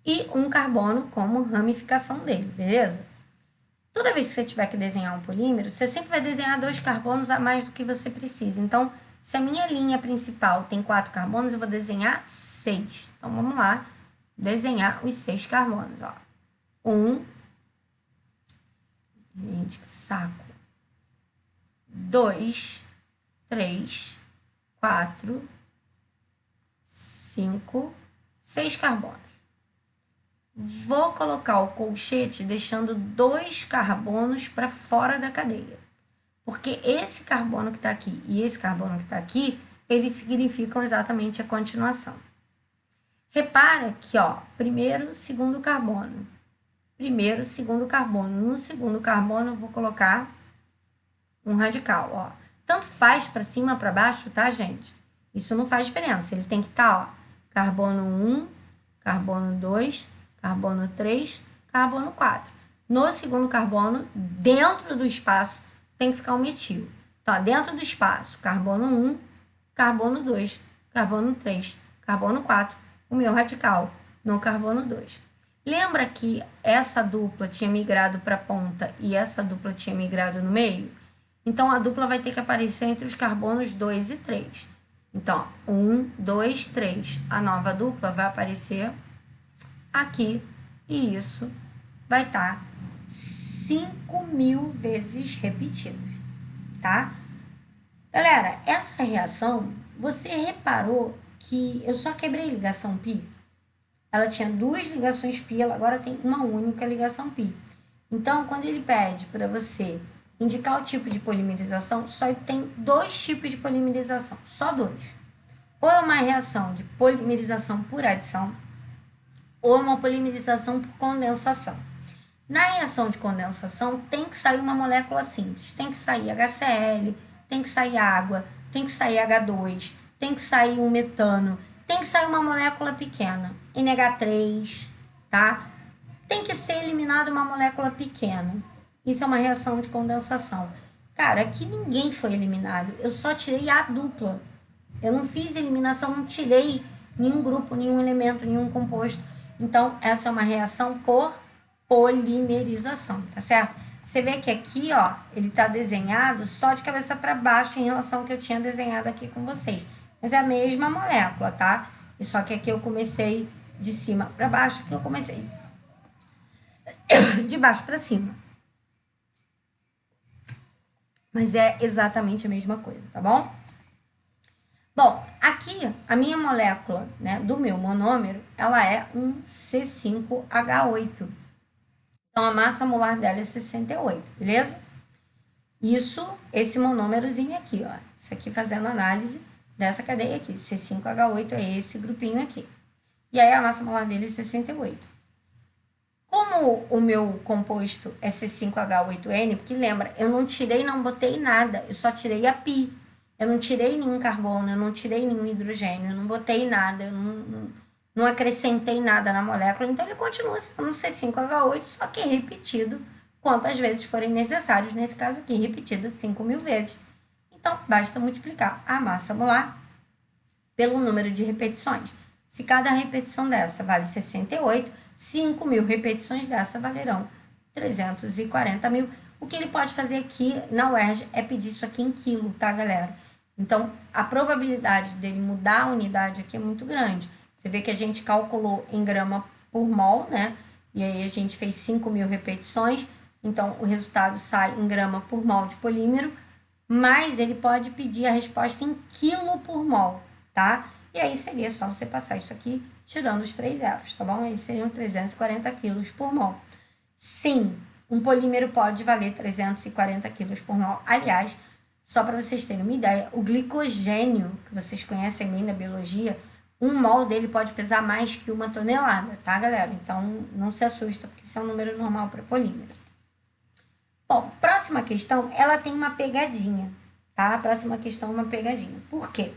e um carbono como ramificação dele, beleza? Toda vez que você tiver que desenhar um polímero, você sempre vai desenhar 2 carbonos a mais do que você precisa. Então, se a minha linha principal tem 4 carbonos, eu vou desenhar 6. Então, vamos lá, desenhar os 6 carbonos, ó. 1. Gente, que saco. 2, 3, 4, 5, 6 carbonos. Vou colocar o colchete deixando 2 carbonos para fora da cadeia. Porque esse carbono que está aqui e esse carbono que está aqui, eles significam exatamente a continuação. Repara que, ó, primeiro, segundo carbono. Primeiro, segundo carbono. No segundo carbono, eu vou colocar um radical, ó. Tanto faz para cima, para baixo, tá, gente? Isso não faz diferença. Ele tem que estar, ó, carbono 1, carbono 2, carbono 3, carbono 4. No segundo carbono, dentro do espaço, tem que ficar um metil. Então, dentro do espaço, carbono 1, carbono 2, carbono 3, carbono 4, o meu radical no carbono 2. Lembra que essa dupla tinha migrado para a ponta e essa dupla tinha migrado no meio? Então, a dupla vai ter que aparecer entre os carbonos 2 e 3. Então, 1, 2, 3. A nova dupla vai aparecer aqui e isso vai estar 5.000 vezes repetidos, tá? Galera, essa reação, você reparou que eu só quebrei ligação π? Ela tinha 2 ligações π, ela agora tem uma única ligação π. Então, quando ele pede para você indicar o tipo de polimerização, só tem 2 tipos de polimerização, só 2. Ou é uma reação de polimerização por adição, ou uma polimerização por condensação. Na reação de condensação, tem que sair uma molécula simples. Tem que sair HCl, tem que sair água, tem que sair H2, tem que sair um metano, tem que sair uma molécula pequena, NH3, tá? Tem que ser eliminada uma molécula pequena. Isso é uma reação de condensação. Cara, aqui ninguém foi eliminado. Eu só tirei a dupla. Eu não fiz eliminação, não tirei nenhum grupo, nenhum elemento, nenhum composto. Então, essa é uma reação por polimerização, tá certo? Você vê que aqui, ó, ele tá desenhado só de cabeça para baixo em relação ao que eu tinha desenhado aqui com vocês. Mas é a mesma molécula, tá? E só que aqui eu comecei de cima para baixo, aqui eu comecei de baixo para cima. Mas é exatamente a mesma coisa, tá bom? Bom, aqui a minha molécula, né, do meu monômero, ela é um C5H8. Então, a massa molar dela é 68, beleza? Isso, esse monômerozinho aqui, ó. Isso aqui fazendo análise dessa cadeia aqui. C5H8 é esse grupinho aqui. E aí, a massa molar dele é 68. Como o meu composto é C5H8N, porque lembra, eu não tirei, não botei nada, eu só tirei a π. Eu não tirei nenhum carbono, eu não tirei nenhum hidrogênio, eu não botei nada, eu não não acrescentei nada na molécula, então ele continua sendo C5H8, só que repetido quantas vezes forem necessários, nesse caso aqui, repetido 5.000 vezes. Então, basta multiplicar a massa molar pelo número de repetições. Se cada repetição dessa vale 68, 5.000 repetições dessa valerão 340.000. O que ele pode fazer aqui na UERJ é pedir isso aqui em quilo, tá, galera? Então, a probabilidade dele mudar a unidade aqui é muito grande. Você vê que a gente calculou em grama por mol, né? E aí a gente fez 5.000 repetições, então o resultado sai em grama por mol de polímero, mas ele pode pedir a resposta em quilo por mol, tá? E aí seria só você passar isso aqui tirando os 3 zeros, tá bom? Aí seriam 340 quilos por mol. Sim, um polímero pode valer 340 quilos por mol. Aliás, só para vocês terem uma ideia, o glicogênio, que vocês conhecem bem da biologia, um mol dele pode pesar mais que 1 tonelada, tá, galera? Então, não se assusta, porque isso é um número normal para polímero. Bom, próxima questão, ela tem uma pegadinha, tá? A próxima questão é uma pegadinha. Por quê?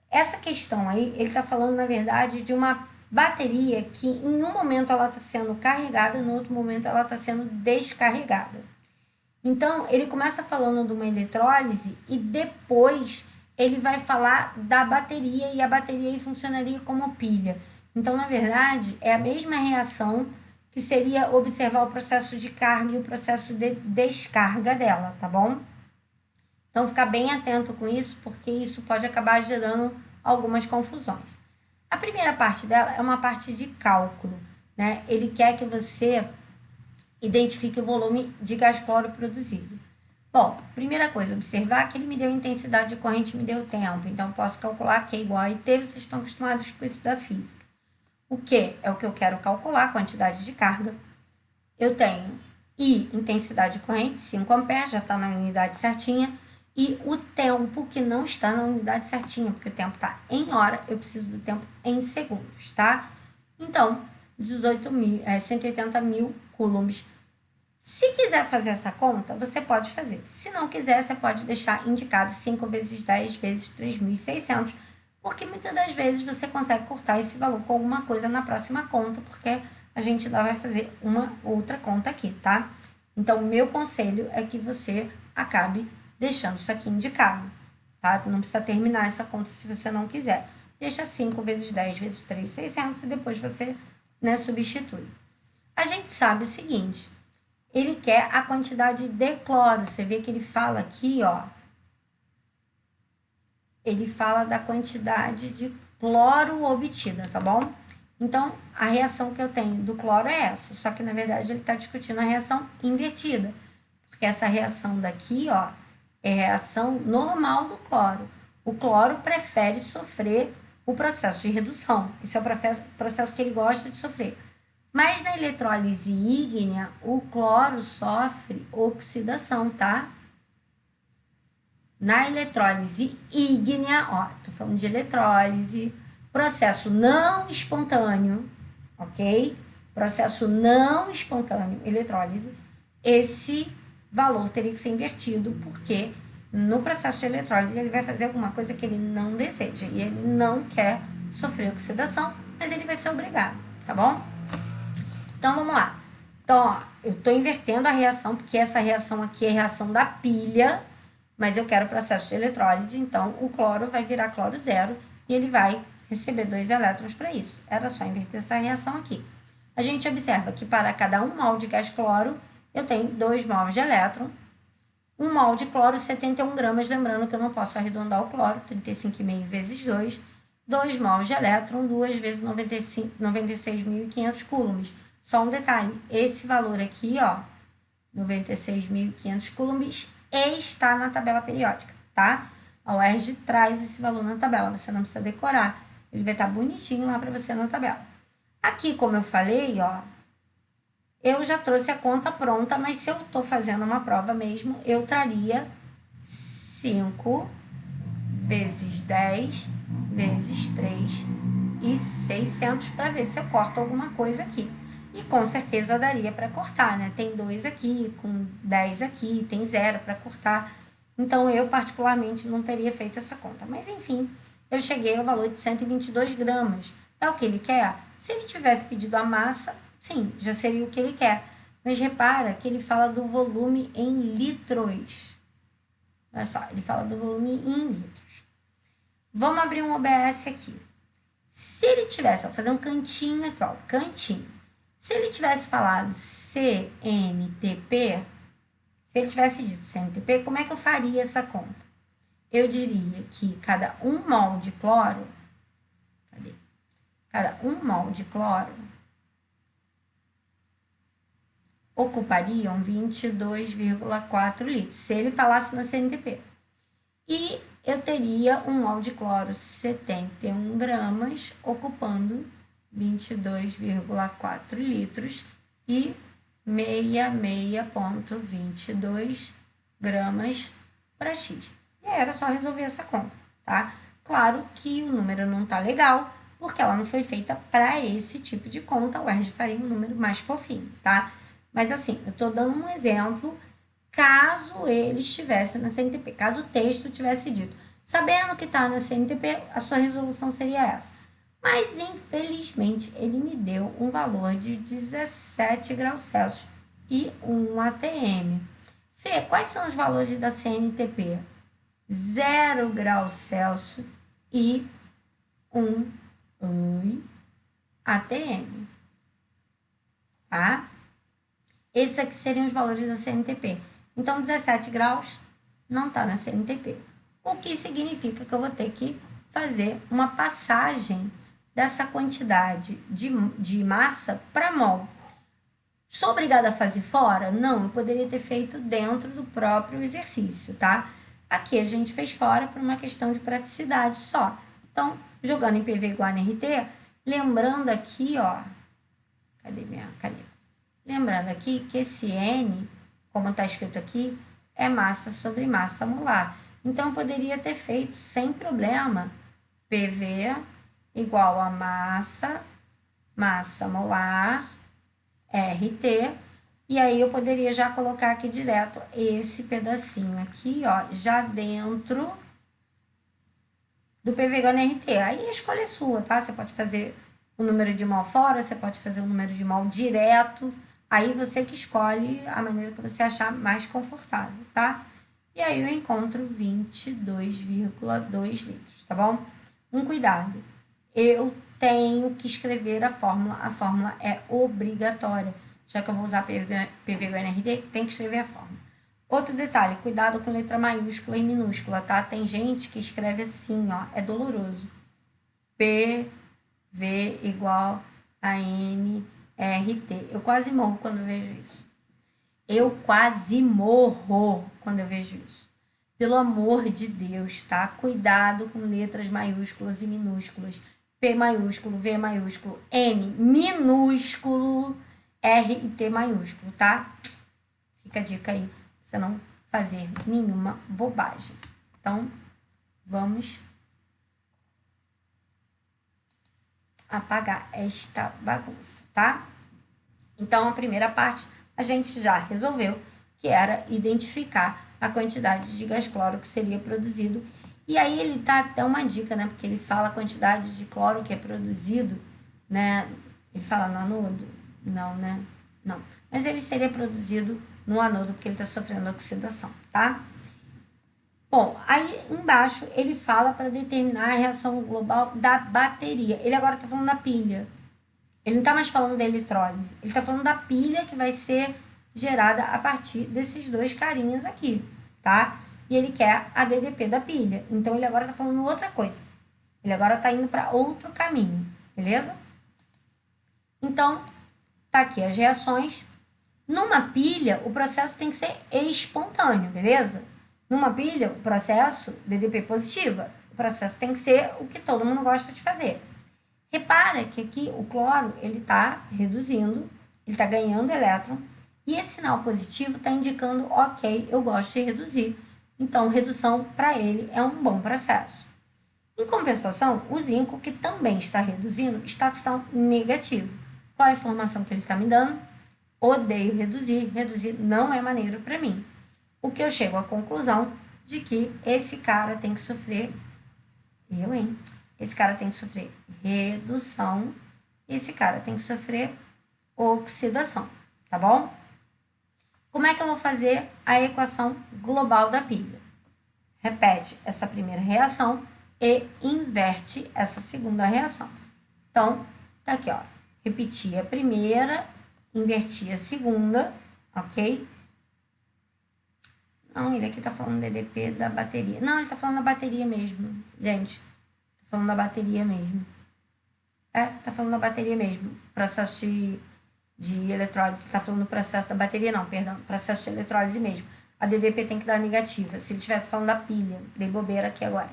Essa questão aí, ele está falando, na verdade, de uma bateria que em um momento ela está sendo carregada, no outro momento ela está sendo descarregada. Então, ele começa falando de uma eletrólise e depois ele vai falar da bateria e a bateria aí funcionaria como pilha. Então, na verdade, é a mesma reação que seria observar o processo de carga e o processo de descarga dela, tá bom? Então, ficar bem atento com isso, porque isso pode acabar gerando algumas confusões. A primeira parte dela é uma parte de cálculo, né? Ele quer que você identifique o volume de gás cloro produzido. Bom, primeira coisa, observar que ele me deu intensidade de corrente e me deu tempo. Então, posso calcular Q igual a IT, vocês estão acostumados com isso da física. O Q é o que eu quero calcular, quantidade de carga. Eu tenho I, intensidade de corrente, 5 amperes, já está na unidade certinha. E o tempo que não está na unidade certinha, porque o tempo está em hora, eu preciso do tempo em segundos, tá? Então, 180 mil coulombs. Se quiser fazer essa conta, você pode fazer. Se não quiser, você pode deixar indicado 5 vezes 10 vezes 3.600, porque muitas das vezes você consegue cortar esse valor com alguma coisa na próxima conta, porque a gente ainda vai fazer uma outra conta aqui, tá? Então, o meu conselho é que você acabe deixando isso aqui indicado, tá? Não precisa terminar essa conta se você não quiser. Deixa 5 vezes 10 vezes 3.600 e depois você, né, substitui. A gente sabe o seguinte, ele quer a quantidade de cloro. Você vê que ele fala aqui, ó, ele fala da quantidade de cloro obtida, tá bom? Então, a reação que eu tenho do cloro é essa, só que na verdade ele está discutindo a reação invertida, porque essa reação daqui, ó, é reação normal do cloro. O cloro prefere sofrer o processo de redução. Esse é o processo que ele gosta de sofrer. Mas na eletrólise ígnea, o cloro sofre oxidação, tá? Na eletrólise ígnea, ó, tô falando de eletrólise, processo não espontâneo, ok? Processo não espontâneo, eletrólise, esse valor teria que ser invertido, porque no processo de eletrólise ele vai fazer alguma coisa que ele não deseja e ele não quer sofrer oxidação, mas ele vai ser obrigado, tá bom? Então, vamos lá. Então, ó, eu estou invertendo a reação, porque essa reação aqui é a reação da pilha, mas eu quero o processo de eletrólise, então o cloro vai virar cloro zero e ele vai receber 2 elétrons para isso. Era só inverter essa reação aqui. A gente observa que para cada 1 mol de gás cloro, eu tenho 2 mols de elétron. 1 mol de cloro, 71 gramas, lembrando que eu não posso arredondar o cloro, 35,5 vezes 2. 2 mols de elétron, 2 vezes 96.500 coulombs. Só um detalhe, esse valor aqui, ó, 96.500 coulombs, está na tabela periódica, tá? A UERJ traz esse valor na tabela, você não precisa decorar. Ele vai estar bonitinho lá para você na tabela. Aqui, como eu falei, ó, eu já trouxe a conta pronta, mas se eu estou fazendo uma prova mesmo, eu traria 5 vezes 10 vezes 3.600 para ver se eu corto alguma coisa aqui. E com certeza daria para cortar, né? Tem 2 aqui, com 10 aqui, tem 0 para cortar. Então, eu particularmente não teria feito essa conta. Mas, enfim, eu cheguei ao valor de 122 gramas. É o que ele quer? Se ele tivesse pedido a massa, sim, já seria o que ele quer. Mas repara que ele fala do volume em litros. Olha só, ele fala do volume em litros. Vamos abrir um OBS aqui. Se ele tivesse, ó, fazer um cantinho aqui, ó, cantinho. Se ele tivesse falado CNTP, se ele tivesse dito CNTP, como é que eu faria essa conta? Eu diria que cada 1 mol de cloro, cada 1 mol de cloro ocupariam 22,4 litros, se ele falasse na CNTP. E eu teria 1 mol de cloro, 71 gramas, ocupando 22,4 litros e 66,22 gramas para X. E aí era só resolver essa conta, tá? Claro que o número não tá legal, porque ela não foi feita para esse tipo de conta. O RG faria um número mais fofinho, tá? Mas assim, eu tô dando um exemplo caso ele estivesse na CNTP, caso o texto tivesse dito. Sabendo que está na CNTP, a sua resolução seria essa. Mas, infelizmente, ele me deu um valor de 17 graus Celsius e 1 atm. Fê, quais são os valores da CNTP? 0 graus Celsius e 1 atm. Tá? Esses aqui seriam os valores da CNTP. Então, 17 graus não está na CNTP. O que significa que eu vou ter que fazer uma passagem dessa quantidade de massa para mol. Sou obrigada a fazer fora? Não, eu poderia ter feito dentro do próprio exercício, tá? Aqui a gente fez fora por uma questão de praticidade só. Então, jogando em PV igual a NRT, lembrando aqui, ó, cadê minha caneta? Lembrando aqui que esse N, como está escrito aqui, é massa sobre massa molar. Então, eu poderia ter feito sem problema PV igual a massa molar, RT, e aí eu poderia já colocar aqui direto esse pedacinho aqui, ó, já dentro do PV igual a RT. Aí a escolha é sua, tá? Você pode fazer o número de mol fora, você pode fazer o número de mol direto, aí você que escolhe a maneira que você achar mais confortável, tá? E aí eu encontro 22,2 litros, tá bom? Um cuidado, eu tenho que escrever a fórmula é obrigatória. Já que eu vou usar PV igual a NRT, tem que escrever a fórmula. Outro detalhe, cuidado com letra maiúscula e minúscula, tá? Tem gente que escreve assim, ó, é doloroso. PV igual a NRT. Eu quase morro quando eu vejo isso. Eu quase morro quando eu vejo isso. Pelo amor de Deus, tá? Cuidado com letras maiúsculas e minúsculas. P maiúsculo, V maiúsculo, N minúsculo, R e T maiúsculo, tá? Fica a dica aí, pra você não fazer nenhuma bobagem. Então, vamos apagar esta bagunça, tá? Então, a primeira parte a gente já resolveu, que era identificar a quantidade de gás cloro que seria produzido. E aí ele dá até uma dica, né? Porque ele fala a quantidade de cloro que é produzido, né? Ele fala no anodo? Não, né? Não. Mas ele seria produzido no anodo, porque ele está sofrendo oxidação, tá? Bom, aí embaixo ele fala para determinar a reação global da bateria. Ele agora está falando da pilha. Ele não está mais falando da eletrólise. Ele está falando da pilha que vai ser gerada a partir desses dois carinhas aqui, tá? E ele quer a DDP da pilha. Então, ele agora está falando outra coisa. Ele agora está indo para outro caminho, beleza? Então, tá aqui as reações. Numa pilha, o processo tem que ser espontâneo, beleza? Numa pilha, o processo DDP positiva, o processo tem que ser o que todo mundo gosta de fazer. Repara que aqui o cloro, ele está reduzindo, ele está ganhando elétron, e esse sinal positivo está indicando, ok, eu gosto de reduzir. Então, redução para ele é um bom processo. Em compensação, o zinco, que também está reduzindo, está com sinal negativo. Qual a informação que ele está me dando? Odeio reduzir, reduzir não é maneiro para mim. O que eu chego à conclusão de que esse cara tem que sofrer, esse cara tem que sofrer redução, e esse cara tem que sofrer oxidação, tá bom? Como é que eu vou fazer a equação global da pilha? Repete essa primeira reação e inverte essa segunda reação. Então, tá aqui, ó. Repetir a primeira, invertir a segunda, ok? Não, ele aqui tá falando DDP da bateria. Não, ele tá falando da bateria mesmo, gente. Tá falando da bateria mesmo. Tá falando da bateria mesmo. Processo de eletrólise. Tá falando do processo da bateria, não, perdão. Processo de eletrólise mesmo. A DDP tem que dar negativa. Se ele estivesse falando da pilha, dei bobeira aqui agora.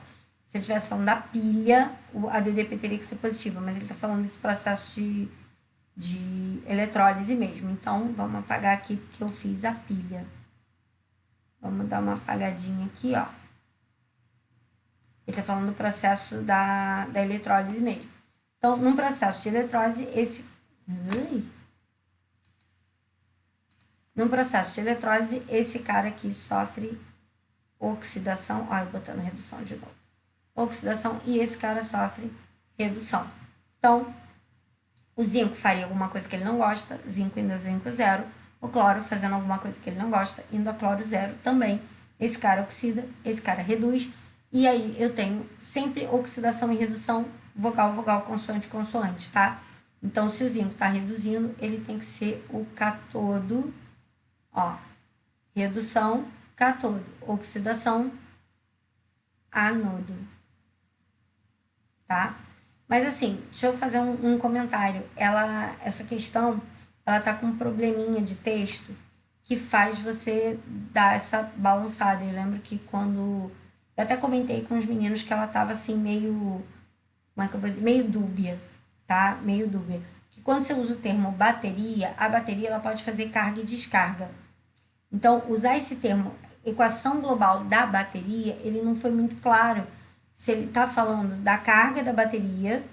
Se ele estivesse falando da pilha, a DDP teria que ser positiva, mas ele tá falando desse processo de eletrólise mesmo. Então, vamos apagar aqui porque eu fiz a pilha. Vamos dar uma apagadinha aqui, ó. Ele tá falando do processo da eletrólise mesmo. Então, num processo de eletrólise, num processo de eletrólise, esse cara aqui sofre oxidação. Ó, eu botando redução de novo. Oxidação, e esse cara sofre redução. Então, o zinco faria alguma coisa que ele não gosta, zinco indo a zinco zero. O cloro fazendo alguma coisa que ele não gosta, indo a cloro zero também. Esse cara oxida, esse cara reduz. E aí eu tenho sempre oxidação e redução, vogal, vogal, consoante, consoante, tá? Então, se o zinco está reduzindo, ele tem que ser o catodo, ó. Redução, catodo. Oxidação, anodo. Tá? Mas assim, deixa eu fazer um comentário. Essa questão, ela tá com um probleminha de texto que faz você dar essa balançada. Eu lembro que quando... Eu até comentei com os meninos que ela tava assim meio... Como é que eu vou dizer? Meio dúbia, tá? Meio dúbia. Que quando você usa o termo bateria, a bateria ela pode fazer carga e descarga. Então, usar esse termo equação global da bateria, ele não foi muito claro se ele está falando da carga da bateria,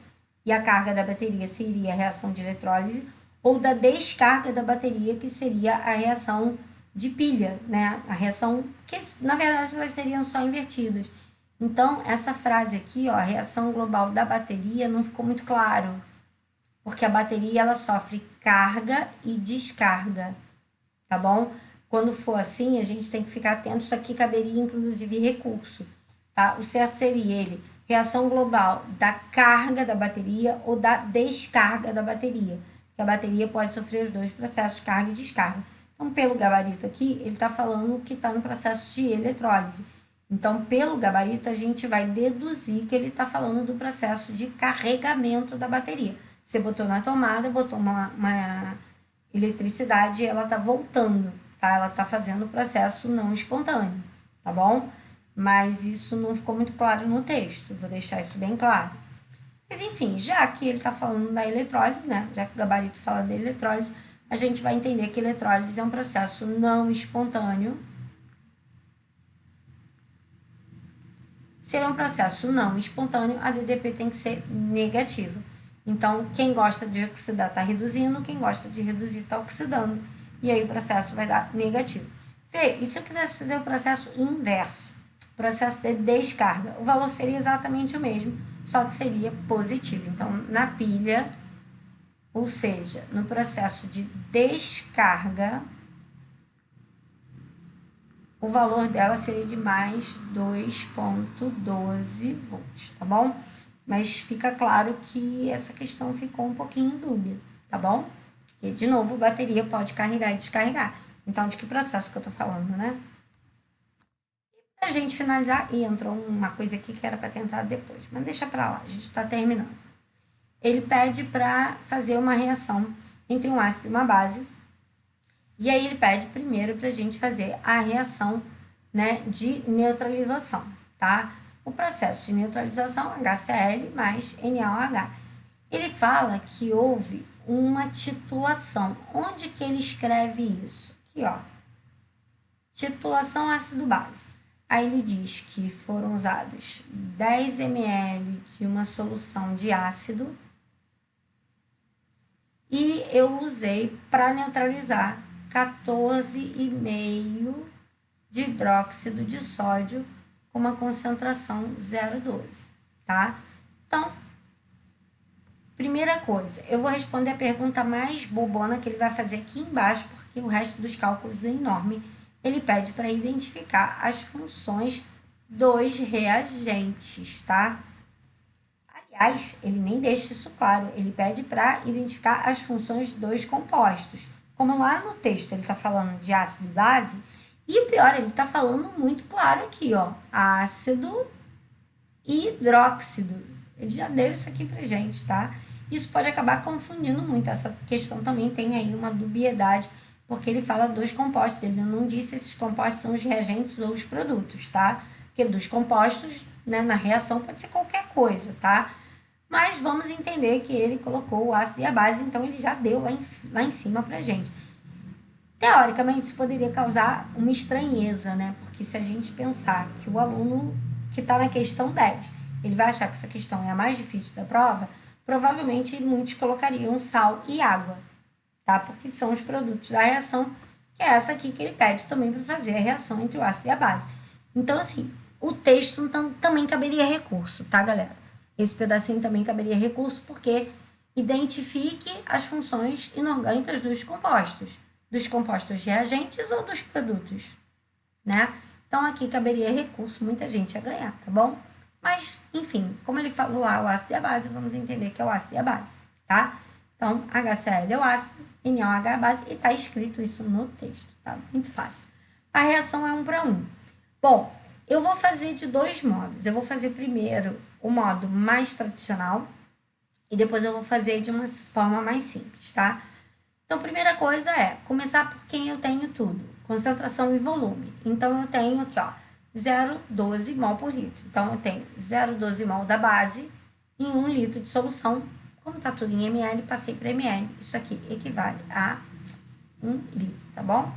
e a carga da bateria seria a reação de eletrólise, ou da descarga da bateria, que seria a reação de pilha, né? A reação que, na verdade, elas seriam só invertidas. Então, essa frase aqui, ó, a reação global da bateria, não ficou muito claro, porque a bateria, ela sofre carga e descarga, tá bom? Quando for assim, a gente tem que ficar atento, isso aqui caberia, inclusive, recurso. Tá? O certo seria ele, reação global da carga da bateria ou da descarga da bateria. Que a bateria pode sofrer os dois processos, carga e descarga. Então, pelo gabarito aqui, ele está falando que está no processo de eletrólise. Então, pelo gabarito, a gente vai deduzir que ele está falando do processo de carregamento da bateria. Você botou na tomada, botou uma eletricidade e ela está voltando, tá? Ela está fazendo o processo não espontâneo, tá bom? Mas isso não ficou muito claro no texto, vou deixar isso bem claro. Mas enfim, já que ele está falando da eletrólise, né? Já que o gabarito fala da eletrólise, a gente vai entender que eletrólise é um processo não espontâneo. Se ele é um processo não espontâneo, a DDP tem que ser negativa. Então, quem gosta de oxidar está reduzindo, quem gosta de reduzir está oxidando. E aí o processo vai dar negativo. Fê, e se eu quisesse fazer o processo inverso? Processo de descarga, o valor seria exatamente o mesmo, só que seria positivo. Então, na pilha, ou seja, no processo de descarga, o valor dela seria de mais 2,12 volts, tá bom? Mas fica claro que essa questão ficou um pouquinho em dúvida, tá bom? Porque, de novo, bateria pode carregar e descarregar. Então, de que processo que eu tô falando, né? A gente finalizar, e entrou uma coisa aqui que era para ter entrado depois, mas deixa para lá, a gente está terminando. Ele pede para fazer uma reação entre um ácido e uma base, e aí ele pede primeiro para a gente fazer a reação, né, de neutralização, tá? O processo de neutralização, HCl mais NaOH. Ele fala que houve uma titulação. Onde que ele escreve isso? Aqui, ó. Titulação ácido-base. Aí ele diz que foram usados 10 ml de uma solução de ácido e eu usei para neutralizar 14,5 de hidróxido de sódio com uma concentração 0,12, tá? Então, primeira coisa, eu vou responder a pergunta mais bobona que ele vai fazer aqui embaixo, porque o resto dos cálculos é enorme. Ele pede para identificar as funções dos reagentes, tá? Aliás, ele nem deixa isso claro, ele pede para identificar as funções dos compostos. Como lá no texto ele está falando de ácido e base, e o pior, ele está falando muito claro aqui, ó, ácido e hidróxido. Ele já deu isso aqui pra gente, tá? Isso pode acabar confundindo muito. Essa questão também tem aí uma dubiedade, porque ele fala dos compostos. Ele não disse se esses compostos são os reagentes ou os produtos, tá? Porque dos compostos, né, na reação pode ser qualquer coisa, tá? Mas vamos entender que ele colocou o ácido e a base, então ele já deu lá em cima pra gente. Teoricamente, isso poderia causar uma estranheza, né? Porque se a gente pensar que o aluno que está na questão 10, ele vai achar que essa questão é a mais difícil da prova, provavelmente muitos colocariam sal e água, tá? Porque são os produtos da reação, que é essa aqui que ele pede também para fazer a reação entre o ácido e a base. Então, assim, o texto também caberia recurso, tá, galera? Esse pedacinho também caberia recurso, porque identifique as funções inorgânicas dos compostos reagentes ou dos produtos, né? Então, aqui caberia recurso, muita gente ia ganhar, tá bom? Mas, enfim, como ele falou lá, o ácido e a base, vamos entender que é o ácido e a base, tá? Então, HCl é o ácido, NaOH é a base, e tá escrito isso no texto, tá? Muito fácil. A reação é 1 para 1. Bom, eu vou fazer de dois modos. Eu vou fazer primeiro o modo mais tradicional e depois eu vou fazer de uma forma mais simples, tá? Então, primeira coisa é começar por quem eu tenho tudo, concentração e volume. Então, eu tenho aqui, ó, 0,12 mol por litro. Então, eu tenho 0,12 mol da base em 1 litro de solução. Como tá tudo em ml, passei para ml. Isso aqui equivale a 1 litro, tá bom?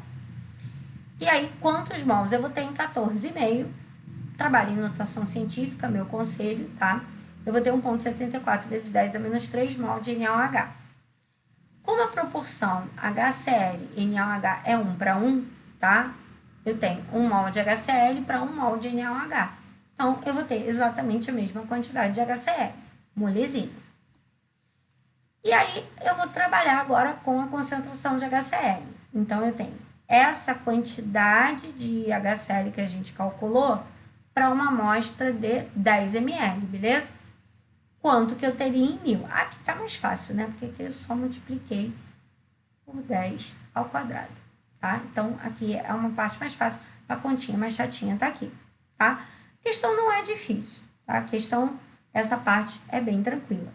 E aí, quantos mols eu vou ter em 14,5? Trabalho em notação científica, meu conselho, tá? Eu vou ter 1,74 vezes 10 a menos 3 mol de NaOH. Como a proporção HCl e NaOH é 1 para 1, tá? Eu tenho 1 mol de HCl para 1 mol de NaOH. Então, eu vou ter exatamente a mesma quantidade de HCl, molezinha. E aí, eu vou trabalhar agora com a concentração de HCl. Então, eu tenho essa quantidade de HCl que a gente calculou para uma amostra de 10 ml, beleza? Quanto que eu teria em 1000? Aqui tá mais fácil, né? Porque aqui eu só multipliquei por 10 ao quadrado, tá? Então, aqui é uma parte mais fácil, a continha mais chatinha tá aqui, tá? A questão não é difícil, tá? A questão, essa parte é bem tranquila.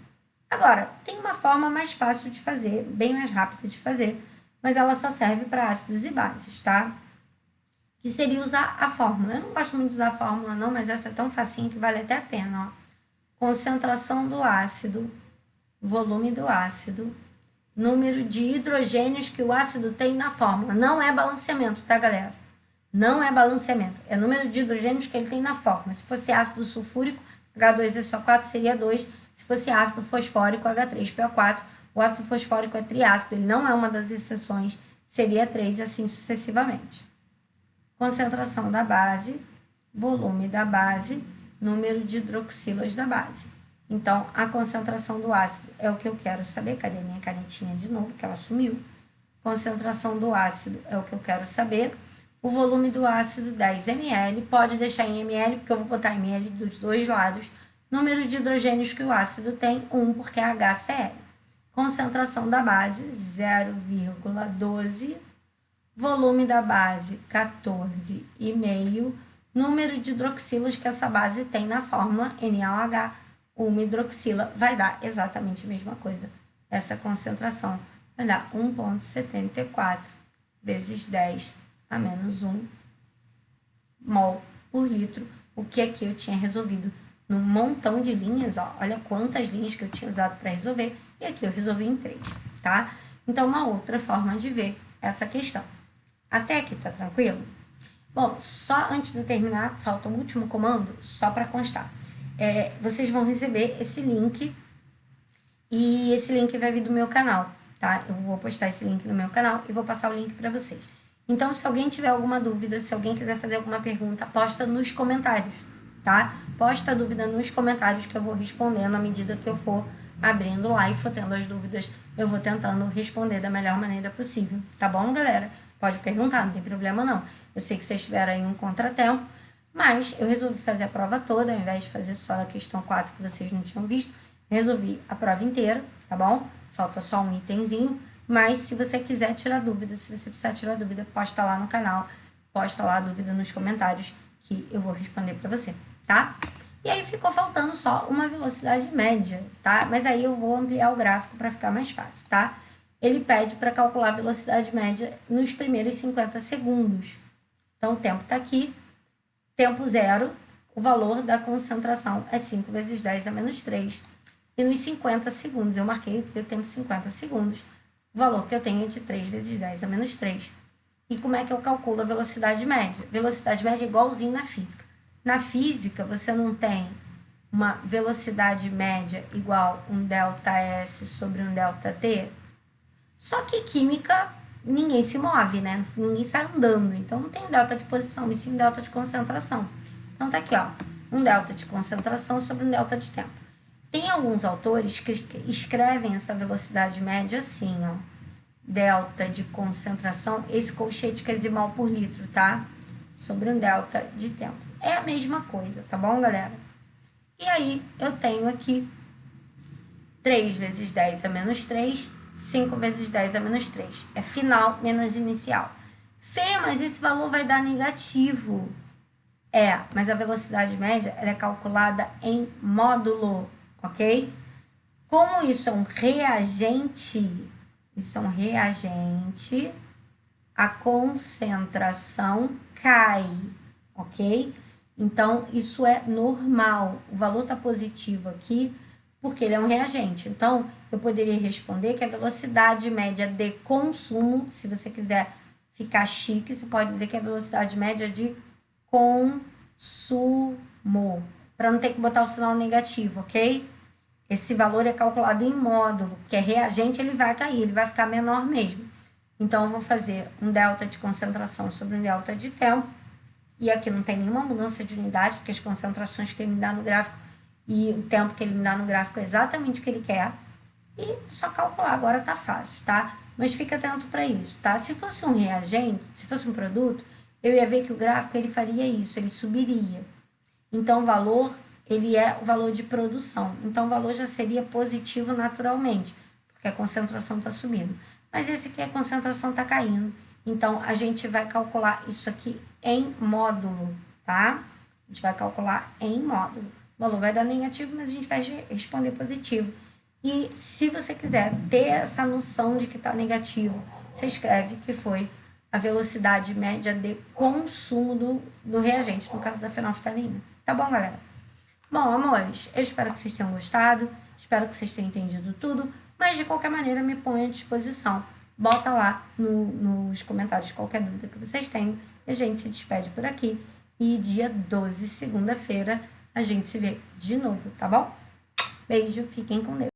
Agora, tem uma forma mais fácil de fazer, bem mais rápida de fazer, mas ela só serve para ácidos e bases, tá? Que seria usar a fórmula. Eu não gosto muito de usar a fórmula, não, mas essa é tão facinho que vale até a pena, ó. Concentração do ácido, volume do ácido, número de hidrogênios que o ácido tem na fórmula. Não é balanceamento, tá, galera? Não é balanceamento. É o número de hidrogênios que ele tem na fórmula. Se fosse ácido sulfúrico, H2SO4 seria 2. Se fosse ácido fosfórico, H3PO4. O ácido fosfórico é triácido, ele não é uma das exceções, seria 3 e assim sucessivamente. Concentração da base, volume da base, número de hidroxilas da base. Então, a concentração do ácido é o que eu quero saber. Cadê a minha canetinha de novo, que ela sumiu? Concentração do ácido é o que eu quero saber. O volume do ácido, 10 ml. Pode deixar em ml, porque eu vou botar ml dos dois lados. Número de hidrogênios que o ácido tem, 1, porque é HCl. Concentração da base, 0,12. Volume da base, 14,5. Número de hidroxilas que essa base tem na fórmula NaOH, uma hidroxila, vai dar exatamente a mesma coisa. Essa concentração vai dar 1,74 vezes 10 a menos 1 mol por litro, o que aqui eu tinha resolvido num montão de linhas, ó. Olha quantas linhas que eu tinha usado para resolver, e aqui eu resolvi em 3, tá? Então, uma outra forma de ver essa questão. Até aqui tá tranquilo? Bom, só antes de terminar, falta um último comando, só para constar. Vocês vão receber esse link, e esse link vai vir do meu canal, tá? Eu vou postar esse link no meu canal e vou passar o link para vocês. Então, se alguém tiver alguma dúvida, se alguém quiser fazer alguma pergunta, posta nos comentários, tá? Posta a dúvida nos comentários que eu vou respondendo à medida que eu for abrindo lá e for tendo as dúvidas, eu vou tentando responder da melhor maneira possível, tá bom, galera? Pode perguntar, não tem problema não. Eu sei que vocês tiveram aí um contratempo, mas eu resolvi fazer a prova toda, ao invés de fazer só a questão 4 que vocês não tinham visto, resolvi a prova inteira, tá bom? Falta só um itemzinho, mas se você quiser tirar dúvida, se você precisar tirar dúvida, posta lá no canal, posta lá a dúvida nos comentários que eu vou responder para você, tá? E aí ficou faltando só uma velocidade média, tá? Mas aí eu vou ampliar o gráfico para ficar mais fácil, tá? Ele pede para calcular a velocidade média nos primeiros 50 segundos. Então, o tempo está aqui, tempo zero, o valor da concentração é 5 vezes 10 a menos 3. E nos 50 segundos, eu marquei aqui o tempo 50 segundos, o valor que eu tenho é de 3 vezes 10 a menos 3. E como é que eu calculo a velocidade média? Velocidade média é igualzinho na física. Na física, você não tem uma velocidade média igual um ΔS sobre um ΔT? Só que química, ninguém se move, né? Ninguém sai andando. Então, não tem um delta de posição, e sim um delta de concentração. Então, tá aqui, ó. Um delta de concentração sobre um delta de tempo. Tem alguns autores que escrevem essa velocidade média assim, ó. Delta de concentração, esse colchete quesimal por litro, tá? Sobre um delta de tempo. É a mesma coisa, tá bom, galera? E aí, eu tenho aqui 3 vezes 10 a menos 3, 5 vezes 10 a menos 3. É final menos inicial. Fê, mas esse valor vai dar negativo. É, mas a velocidade média ela é calculada em módulo, ok? Como isso é um reagente, a concentração cai, ok? Então, isso é normal. O valor está positivo aqui porque ele é um reagente. Então, eu poderia responder que a velocidade média de consumo, se você quiser ficar chique, você pode dizer que é a velocidade média de consumo, para não ter que botar o sinal negativo, ok? Esse valor é calculado em módulo, porque é reagente, ele vai cair, ele vai ficar menor mesmo. Então, eu vou fazer um delta de concentração sobre um delta de tempo, e aqui não tem nenhuma mudança de unidade, porque as concentrações que ele me dá no gráfico e o tempo que ele me dá no gráfico é exatamente o que ele quer. E só calcular agora tá fácil, tá? Mas fica atento para isso, tá? Se fosse um reagente, se fosse um produto, eu ia ver que o gráfico ele faria isso, ele subiria. Então, o valor, ele é o valor de produção. Então, o valor já seria positivo naturalmente, porque a concentração está subindo. Mas esse aqui, a concentração está caindo. Então, a gente vai calcular isso aqui em módulo, tá? A gente vai calcular em módulo. O valor vai dar negativo, mas a gente vai responder positivo. E se você quiser ter essa noção de que está negativo, você escreve que foi a velocidade média de consumo do reagente, no caso da fenolftaleína. Tá bom, galera? Bom, amores, eu espero que vocês tenham gostado, espero que vocês tenham entendido tudo, mas de qualquer maneira me põe à disposição. Bota lá nos comentários qualquer dúvida que vocês tenham. A gente se despede por aqui. E dia 12, segunda-feira, a gente se vê de novo, tá bom? Beijo, fiquem com Deus.